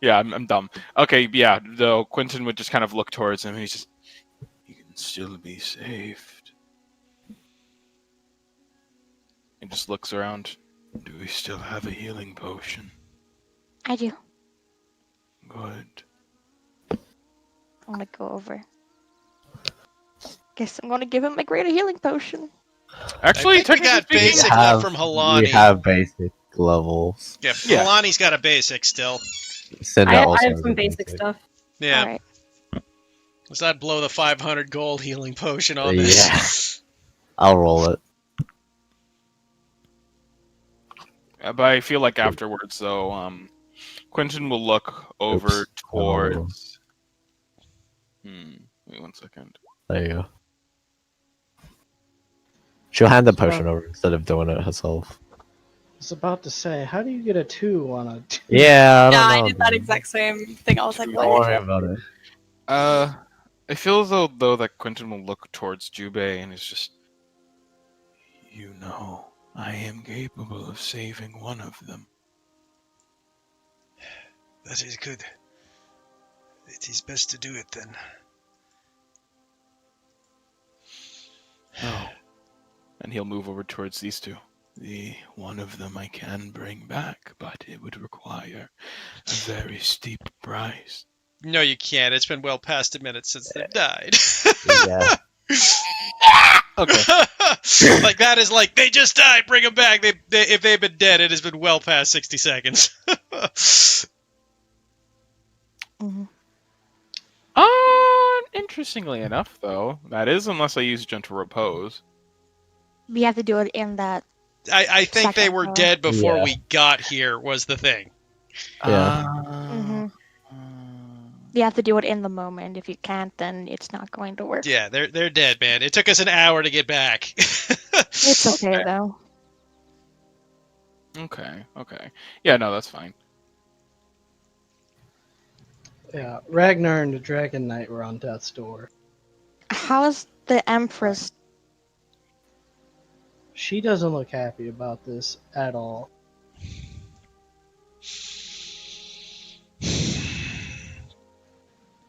Yeah, I'm dumb. Okay, yeah, though Quentin would just kind of look towards him and he's just, "You can still be saved." And just looks around. "Do we still have a healing potion?" I do. Good. I'm gonna go over. Guess I'm gonna give him my greater healing potion. Actually, I think we technically got speaking, basic left from We Halani. have basic levels. Yeah, Yeah. Halani's got a basic still. Cinder I also have has some a basic stuff. Yeah. All right. Let's not blow the 500 gold healing potion on this. I'll roll it. but I feel like afterwards, though, Quentin will look over Oops. towards. Wait 1 second. There you go. She'll hand the So- potion over instead of doing it herself. I was about to say, how do you get a 2 on a 2? Yeah, I don't Yeah, know. I did that exact same thing. I was like, Don't what? worry about it. I feel as though that Quentin will look towards Jubei and is just. You know, I am capable of saving one of them. That is good. It is best to do it then. Oh. And he'll move over towards these two. The one of them I can bring back, but it would require a very steep price. No, you can't. It's been well past a minute since they've died. Yeah. Okay. Like that is like they just died. Bring them back. If they've been dead, it has been well past 60 seconds. Interestingly enough, though, that is unless I use gentle repose. We have to do it in that. I think they Second were floor. dead before Yeah. we got here. Was the thing. Yeah. Mhm. You have to do it in the moment. If you can't, then it's not going to work. Yeah, they're dead, man. It took us an hour to get back. It's okay though. Okay. Yeah, no, that's fine. Yeah, Ragnar and the Dragon Knight were on death's door. How's the Empress? She doesn't look happy about this at all.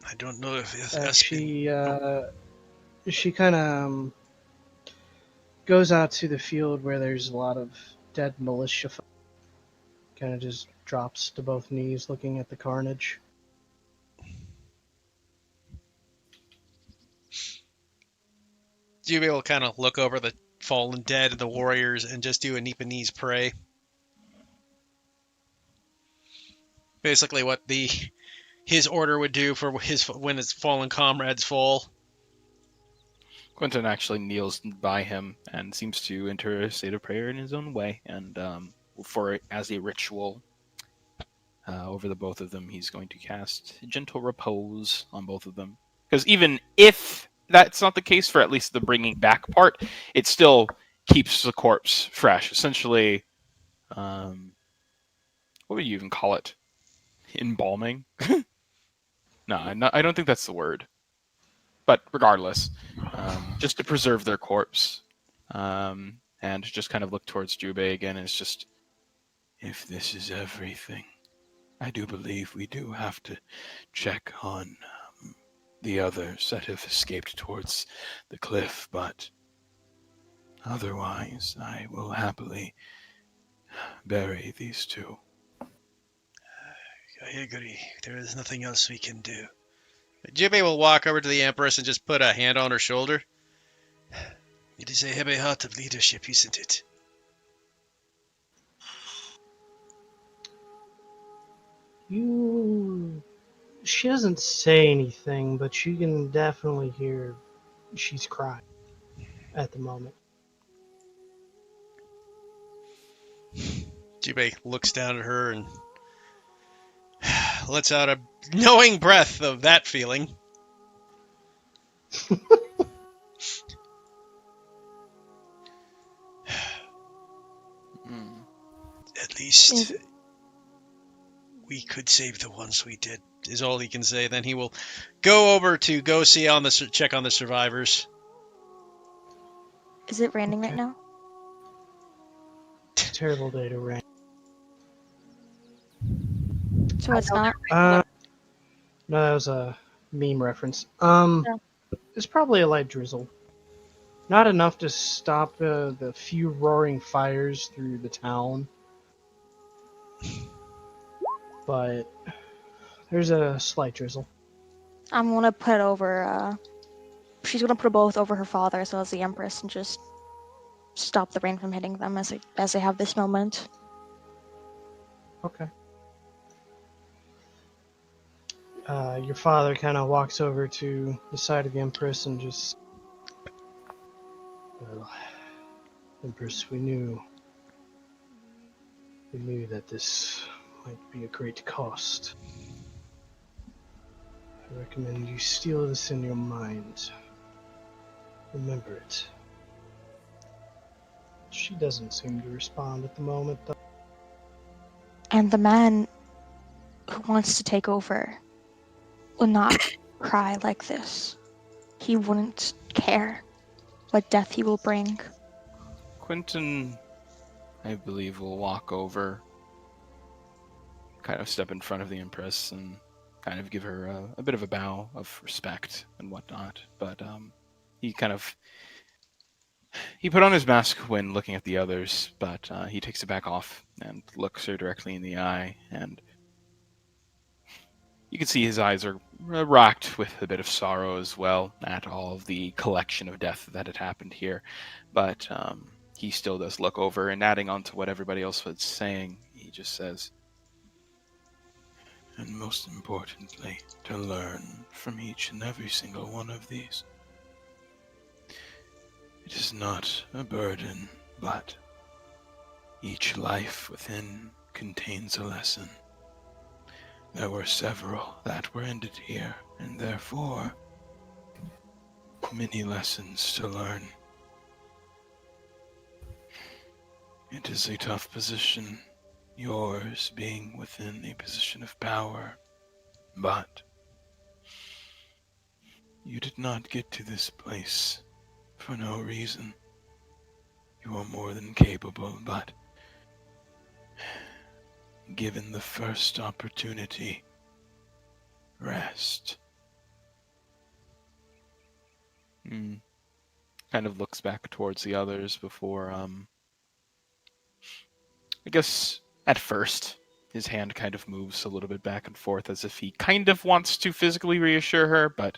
I don't know if it's She kind of goes out to the field where there's a lot of dead militia. Kind of just drops to both knees, looking at the carnage. Jubei will kind of look over the fallen dead and the warriors and just do a Nipponese pray. Basically, what his order would do for when his fallen comrades fall. Quentin actually kneels by him and seems to enter a state of prayer in his own way, and as a ritual over the both of them, he's going to cast gentle repose on both of them. Because even if that's not the case for at least the bringing back part, it still keeps the corpse fresh. Essentially, what would you even call it? Embalming? No, I don't think that's the word. But regardless, just to preserve their corpse, and just kind of look towards Jubei again. And it's just, if this is everything, I do believe we do have to check on the others that have escaped towards the cliff, but otherwise, I will happily bury these two. I agree. There is nothing else we can do. Jubei will walk over to the Empress and just put a hand on her shoulder. It is a heavy heart of leadership, isn't it? She doesn't say anything, but you can definitely hear she's crying at the moment. Jubei looks down at her and lets out a knowing breath of that feeling. At least we could save the ones we did. Is all he can say. Then he will go over to go see on the check on the survivors. Is it raining right now? It's a terrible day to rain. So it's not. No, that was a meme reference. It's probably a light drizzle. Not enough to stop the few roaring fires through the town. But there's a slight drizzle. I'm gonna put over. She's gonna put both over her father as well as the Empress, and just stop the rain from hitting them as I have this moment. Okay. Your father kind of walks over to the side of the Empress and just, well, Empress, we knew that this might be a great cost. I recommend you steal this in your mind. Remember it. She doesn't seem to respond at the moment, though. And the man who wants to take over will not cry like this. He wouldn't care what death he will bring. Quentin, I believe, will walk over, kind of step in front of the Empress, and kind of give her a bit of a bow of respect and whatnot. But he kind of he put on his mask when looking at the others, but he takes it back off and looks her directly in the eye, and you can see his eyes are racked with a bit of sorrow as well at all of the collection of death that had happened here. But he still does look over, and adding on to what everybody else was saying, he just says, And most importantly, to learn from each and every single one of these. It is not a burden, but each life within contains a lesson. There were several that were ended here, and therefore, many lessons to learn. It is a tough position, yours being within a position of power, but you did not get to this place for no reason. You are more than capable, but given the first opportunity, rest. kind of looks back towards the others before, I guess at first, his hand kind of moves a little bit back and forth as if he kind of wants to physically reassure her, but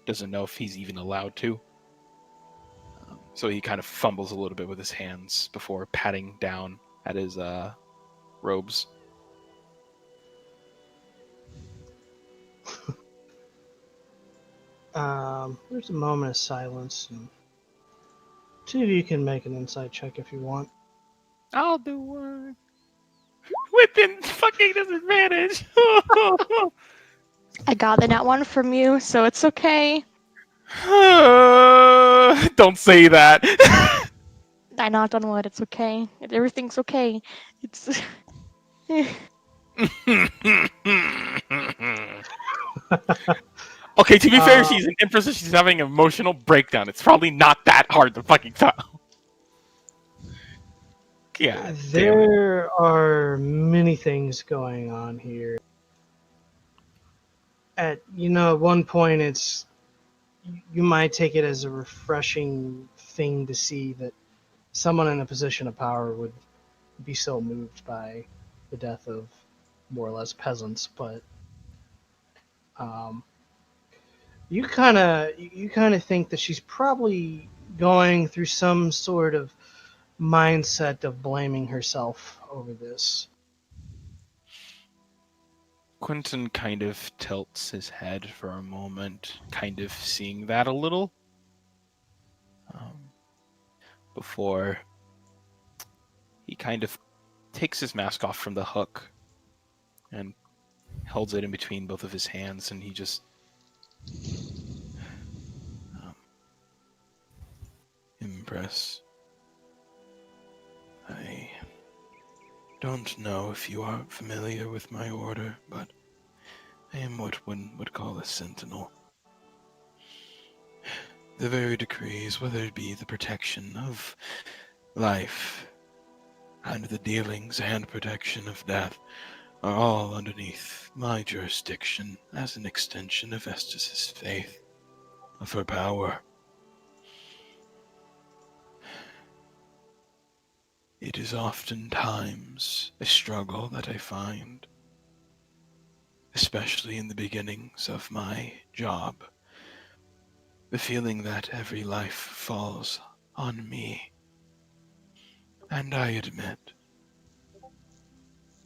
doesn't know if he's even allowed to. So he kind of fumbles a little bit with his hands before patting down at his robes. There's a moment of silence, and two of you can make an insight check if you want. I'll do one. Within fucking disadvantage. I got the net one from you, so it's okay. Don't say that. I knocked on wood, it's okay. Everything's okay. It's... Okay, to be fair, she's an empress, so she's having an emotional breakdown. It's probably not that hard to fucking tell. Yeah. There are many things going on here. At one point, you might take it as a refreshing thing to see that someone in a position of power would be so moved by the death of more or less peasants, but you kind of think that she's probably going through some sort of mindset of blaming herself over this. Quentin kind of tilts his head for a moment, kind of seeing that a little. Before he kind of takes his mask off from the hook and holds it in between both of his hands, and he just Empress, I don't know if you are familiar with my order, but I am what one would call a sentinel. The very decrees, whether it be the protection of life and the dealings and protection of death, are all underneath my jurisdiction as an extension of Estes' faith, of her power. It is oftentimes a struggle that I find, especially in the beginnings of my job. The feeling that every life falls on me, And I admit,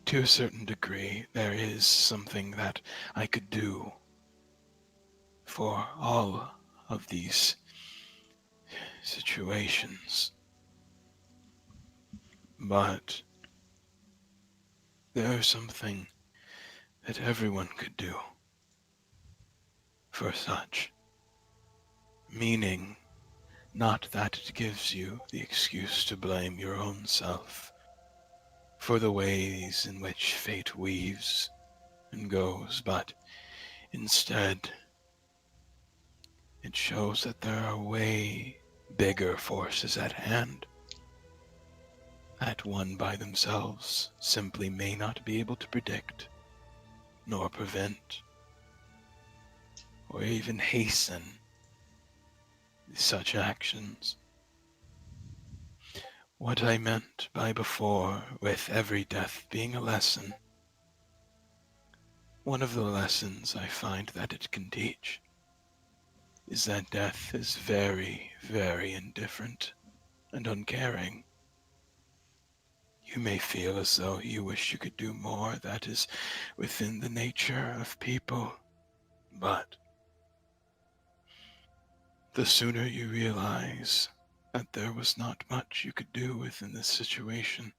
to a certain degree, there is something that I could do for all of these situations. But there's something that everyone could do for such. Meaning, not that it gives you the excuse to blame your own self for the ways in which fate weaves and goes, but instead, it shows that there are way bigger forces at hand that one by themselves simply may not be able to predict, nor prevent, or even hasten such actions. What I meant by before, with every death being a lesson, one of the lessons I find that it can teach is that death is very, very indifferent and uncaring. You may feel as though you wish you could do more that is within the nature of people, but the sooner you realize that there was not much you could do within this situation,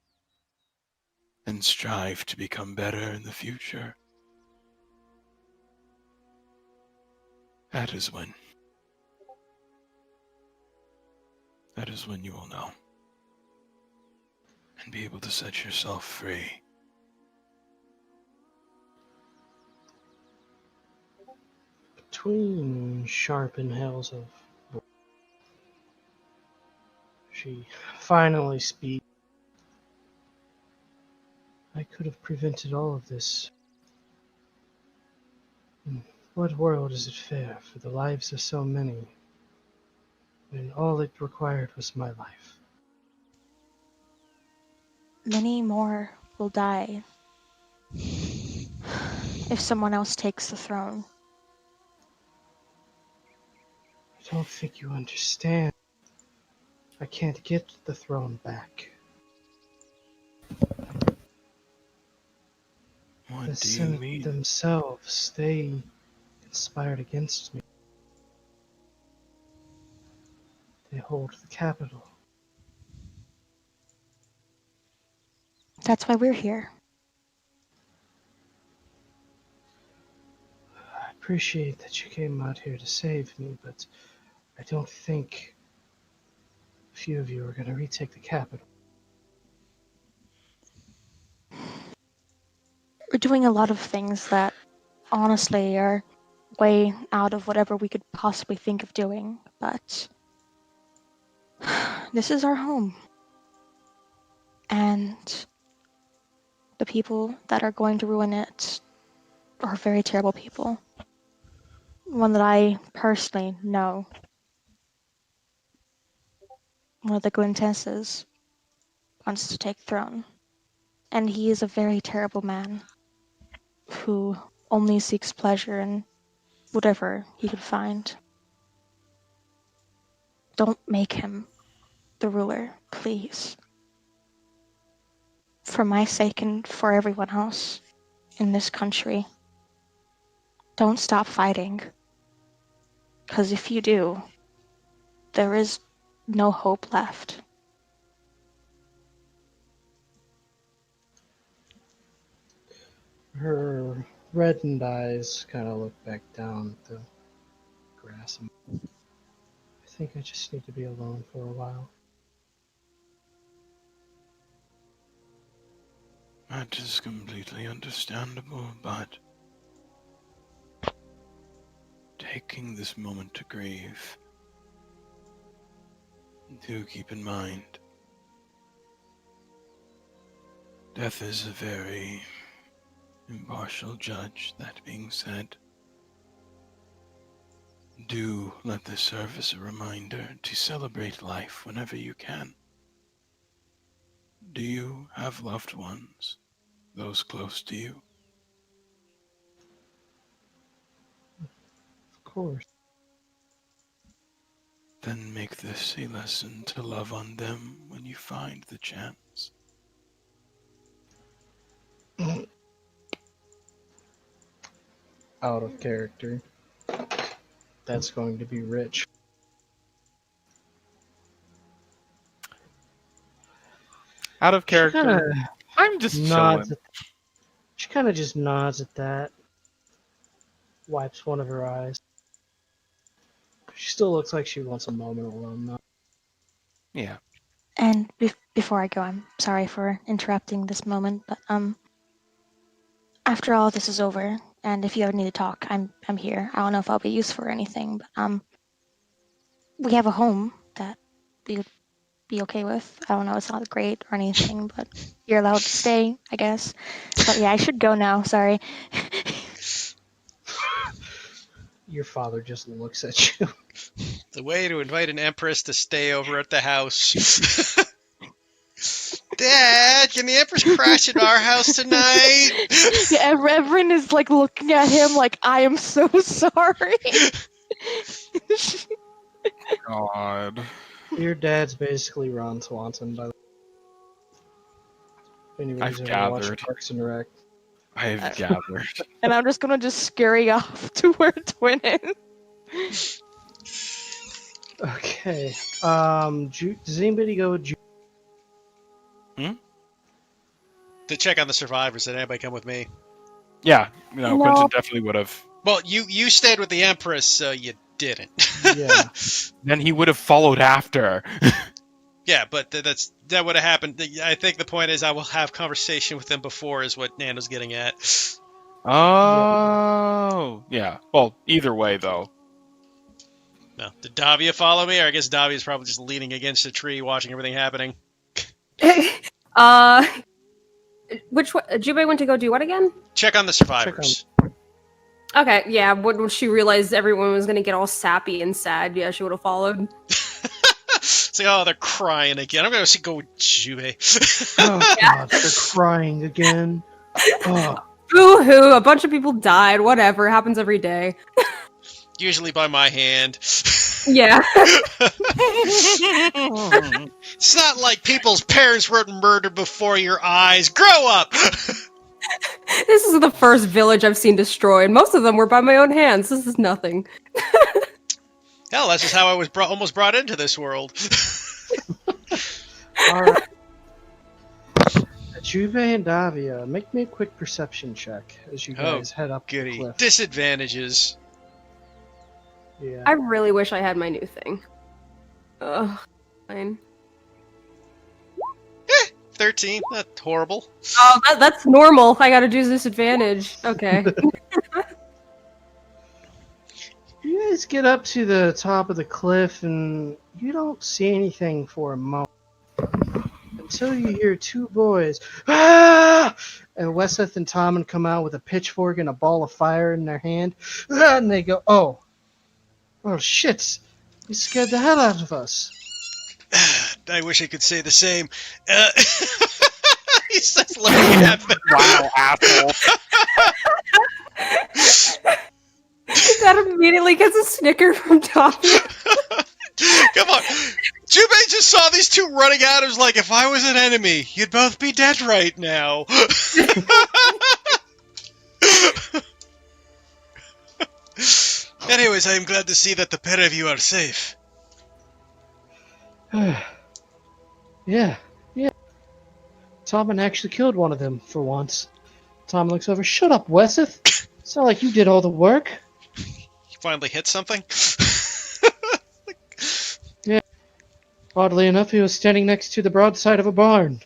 and strive to become better in the future, that is when you will know and be able to set yourself free. Between sharp inhales of she finally speaks. I could have prevented all of this. In what world is it fair for the lives of so many when all it required was my life? Many more will die if someone else takes the throne. I don't think you understand. I can't get the throne back. What The do you Senate mean? themselves, they conspired against me. They hold the capital. That's why we're here. I appreciate that you came out here to save me, but I don't think a few of you are going to retake the capital. We're doing a lot of things that honestly are way out of whatever we could possibly think of doing, but this is our home. And the people that are going to ruin it are very terrible people. One that I personally know. One of the Glintesses wants to take throne. And he is a very terrible man who only seeks pleasure in whatever he could find. Don't make him the ruler, please. For my sake and for everyone else in this country. Don't stop fighting. Because if you do, there is no hope left. Her reddened eyes kind of look back down at the grass. I think I just need to be alone for a while. That is completely understandable, but taking this moment to grieve, do keep in mind, death is a very impartial judge. That being said, do let this serve as a reminder to celebrate life whenever you can. Do you have loved ones, those close to you? Of course. Then make this a lesson to love on them when you find the chance. Out of character. That's going to be rich. Out of She kind character. of I'm just nods. chilling. She kind of just nods at that. Wipes one of her eyes. She still looks like she wants a moment alone, though. Yeah. And before I go, I'm sorry for interrupting this moment, but after all this is over, and if you ever need to talk, I'm here. I don't know if I'll be useful or anything, but we have a home that we would be okay with. I don't know, it's not great or anything, but you're allowed to stay, I guess. But yeah, I should go now. Sorry. Your father just looks at you. The way to invite an empress to stay over at the house. Dad, can the empress crash at our house tonight? Yeah, Reverend is like looking at him like, I am so sorry. God. Your dad's basically Ron Swanson, by the way. If anybody's I've ever watched gathered. Parks and Rec. I've gathered. And I'm just gonna scurry off to where Twin is. Okay. Does anybody go with To check on the survivors, did anybody come with me? Yeah, no, No. Quentin definitely would have. Well, you stayed with the empress, so you didn't. Yeah. Then he would have followed after. Yeah, but that would have happened. I think the point is I will have conversation with them before is what Nando's getting at. Oh, yeah. Well, either way, though. No. Did Davia follow me? Or I guess Davia's probably just leaning against a tree watching everything happening. Which one? Jubei went to go do what again? Check on the survivors. Okay, yeah. When she realized everyone was gonna get all sappy and sad, yeah, she would have followed. It's like, oh, they're crying again. I'm going to go with Jubei. Oh, God, they're crying again. Oh. Boo-hoo, a bunch of people died, whatever, happens every day. Usually by my hand. Yeah. It's not like people's parents were murdered before your eyes. Grow up! This is the first village I've seen destroyed. Most of them were by my own hands. This is nothing. Hell, that's just how I was almost brought into this world. Alright. Juve and Davia, make me a quick perception check as you guys head up the Goody. cliff. Disadvantages. Yeah. I really wish I had my new thing. Ugh. Fine. 13. Not horrible. Oh, that's normal. I gotta do disadvantage. Okay. You guys get up to the top of the cliff and you don't see anything for a moment. Until you hear two boys, ah! And Weseth and Tommen come out with a pitchfork and a ball of fire in their hand. Ah! And they go, oh shit. You scared the hell out of us. I wish I could say the same. He's just looking at them. Wow, asshole. That immediately gets a snicker from Tommy. Come on. Jubei just saw these two running out and was like, if I was an enemy, you'd both be dead right now. Anyways, I am glad to see that the pair of you are safe. Yeah. Tommen actually killed one of them for once. Tommen looks over, shut up, Weseth. It's not like you did all the work. You finally hit something? Oddly enough, he was standing next to the broadside of a barn.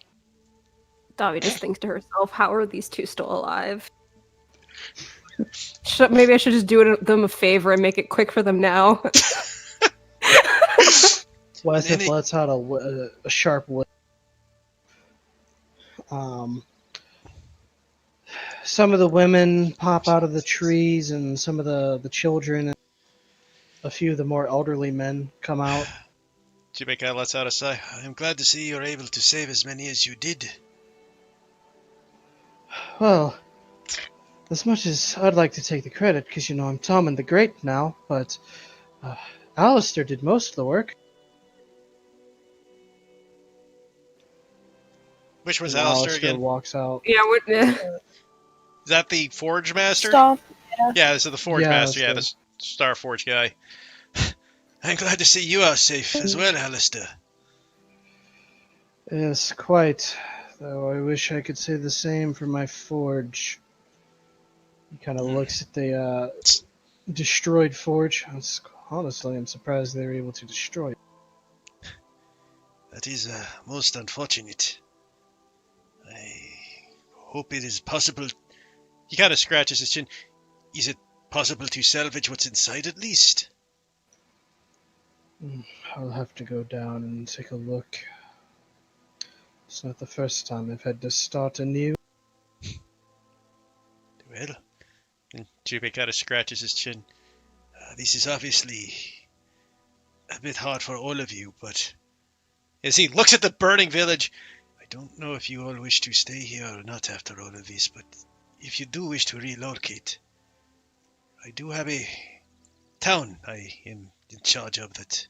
Davi just thinks to herself, how are these two still alive? Maybe I should just do them a favor and make it quick for them now. Weseth lets out a sharp whip. Some of the women pop out of the trees, and some of the children, and a few of the more elderly men come out. Jubei kind of lets out a sigh. I am glad to see you're able to save as many as you did. Well, as much as I'd like to take the credit, because, I'm Tommen the Great now, but Alistair did most of the work. Which was And Alistair again? walks out. Yeah, what? Is that the Forge Master? Stuff. Yeah, this is the Forge Yeah, Master. that's Yeah, good. the Star Forge guy. I'm glad to see you are safe as well, Alistair. Yes, quite. Though I wish I could say the same for my forge. He kind of looks at the destroyed forge. Honestly, I'm surprised they were able to destroy it. That is most unfortunate. I hope it is possible. He kind of scratches his chin. Is it possible to salvage what's inside at least? I'll have to go down and take a look. It's not the first time I've had to start anew. Well, And Jubei kind of scratches his chin. this is obviously a bit hard for all of you, but As he looks at the burning village, I don't know if you all wish to stay here or not after all of this, but if you do wish to relocate, I do have a town I am in charge of that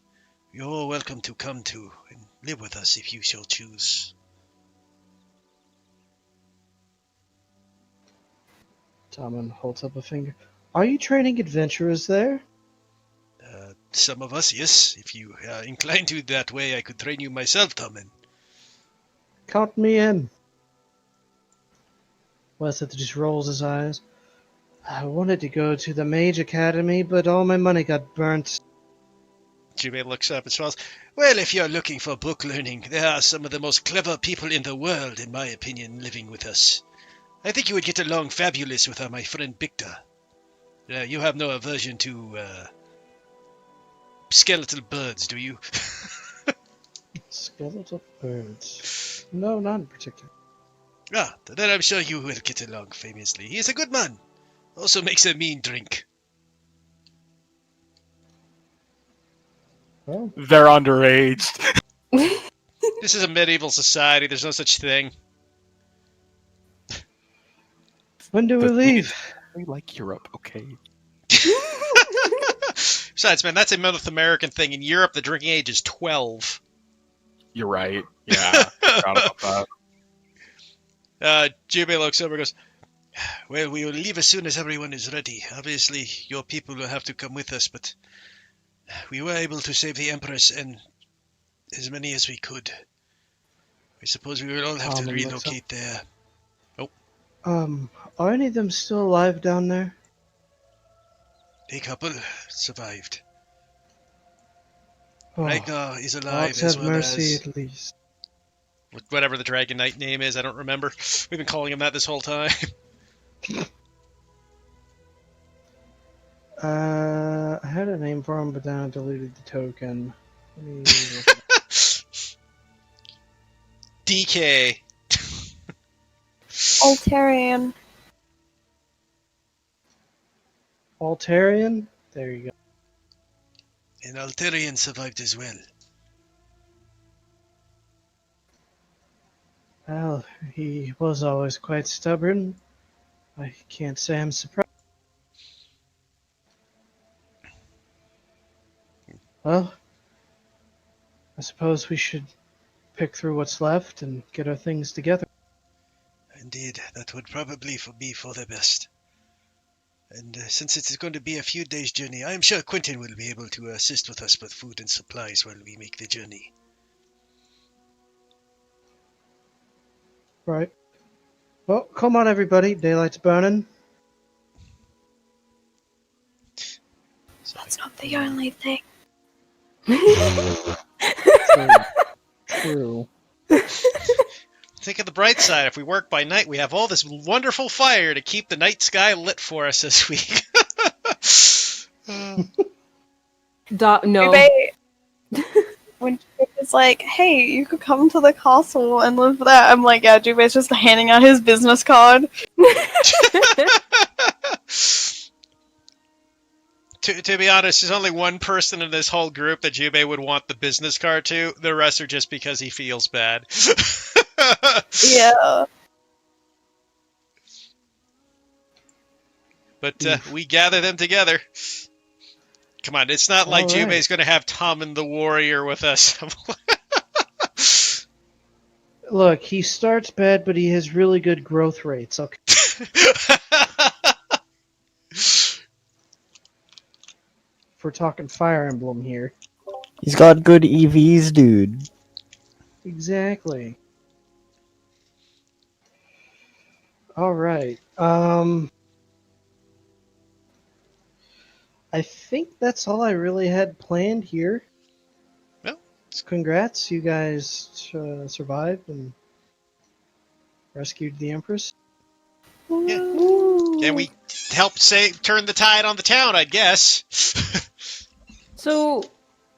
you're all welcome to come to and live with us if you shall choose. Tommen holds up a finger. Are you training adventurers there? Some of us, yes. If you are inclined to that way, I could train you myself, Tommen. Count me in. Weseth just rolls his eyes. I wanted to go to the Mage Academy, but all my money got burnt. Jubei looks up and smiles. Well, if you're looking for book learning, there are some of the most clever people in the world, in my opinion, living with us. I think you would get along fabulous with my friend Bicta. You have no aversion to skeletal birds, do you? Skeletal birds. No, not in particular. Then I'm sure you will get along famously. He is a good man. Also makes a mean drink. Well, They're underage. This is a medieval society. There's no such thing. when do we leave? We like Europe, okay? Besides, man, that's a North American thing. In Europe, the drinking age is 12. You're right. Yeah, forgot about that. Jubei looks over and goes, Well, we will leave as soon as everyone is ready. Obviously, your people will have to come with us, but we were able to save the Empress and as many as we could. I suppose we will all have to Tommen looks up. relocate there. Are any of them still alive down there? A couple survived. Oh, Ragnar is alive God's as have well mercy as... at least. whatever the Dragon Knight name is, I don't remember. We've been calling him that this whole time. I had a name for him, but then I deleted the token. Let me look it up. DK. Altarian. Altarian? There you go. And Altarian survived as well. Well, he was always quite stubborn. I can't say I'm surprised. Well, I suppose we should pick through what's left and get our things together. Indeed, that would probably be for the best. And since it is going to be a few days' journey, I am sure Quentin will be able to assist with us with food and supplies while we make the journey. Right. Well, come on, everybody. Daylight's burning. That's not the only thing. True. Think of the bright side. If we work by night, we have all this wonderful fire to keep the night sky lit for us this week. No. When Jubei's like, hey, you could come to the castle and live there, I'm like, yeah, Jubei's just handing out his business card. To be honest, there's only one person in this whole group that Jubei would want the business card to. The rest are just because he feels bad. Yeah. But we gather them together. Come on, it's not like All Jubei's right. going to have Tommen the Warrior with us. Look, he starts bad, but he has really good growth rates. Okay. If we're talking Fire Emblem here. He's got good EVs, dude. Exactly. All right. I think that's all I really had planned here. Well, Congrats, you guys survived and rescued the Empress. Yeah. And we helped turn the tide on the town, I guess. So,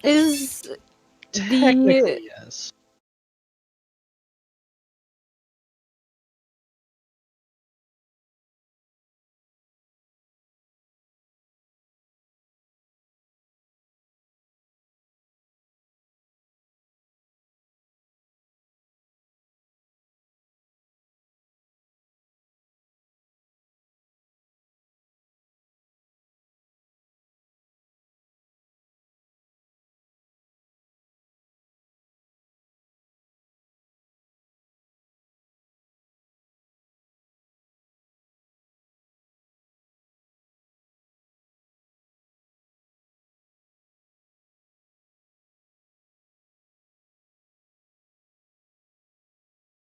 is Technically, yes.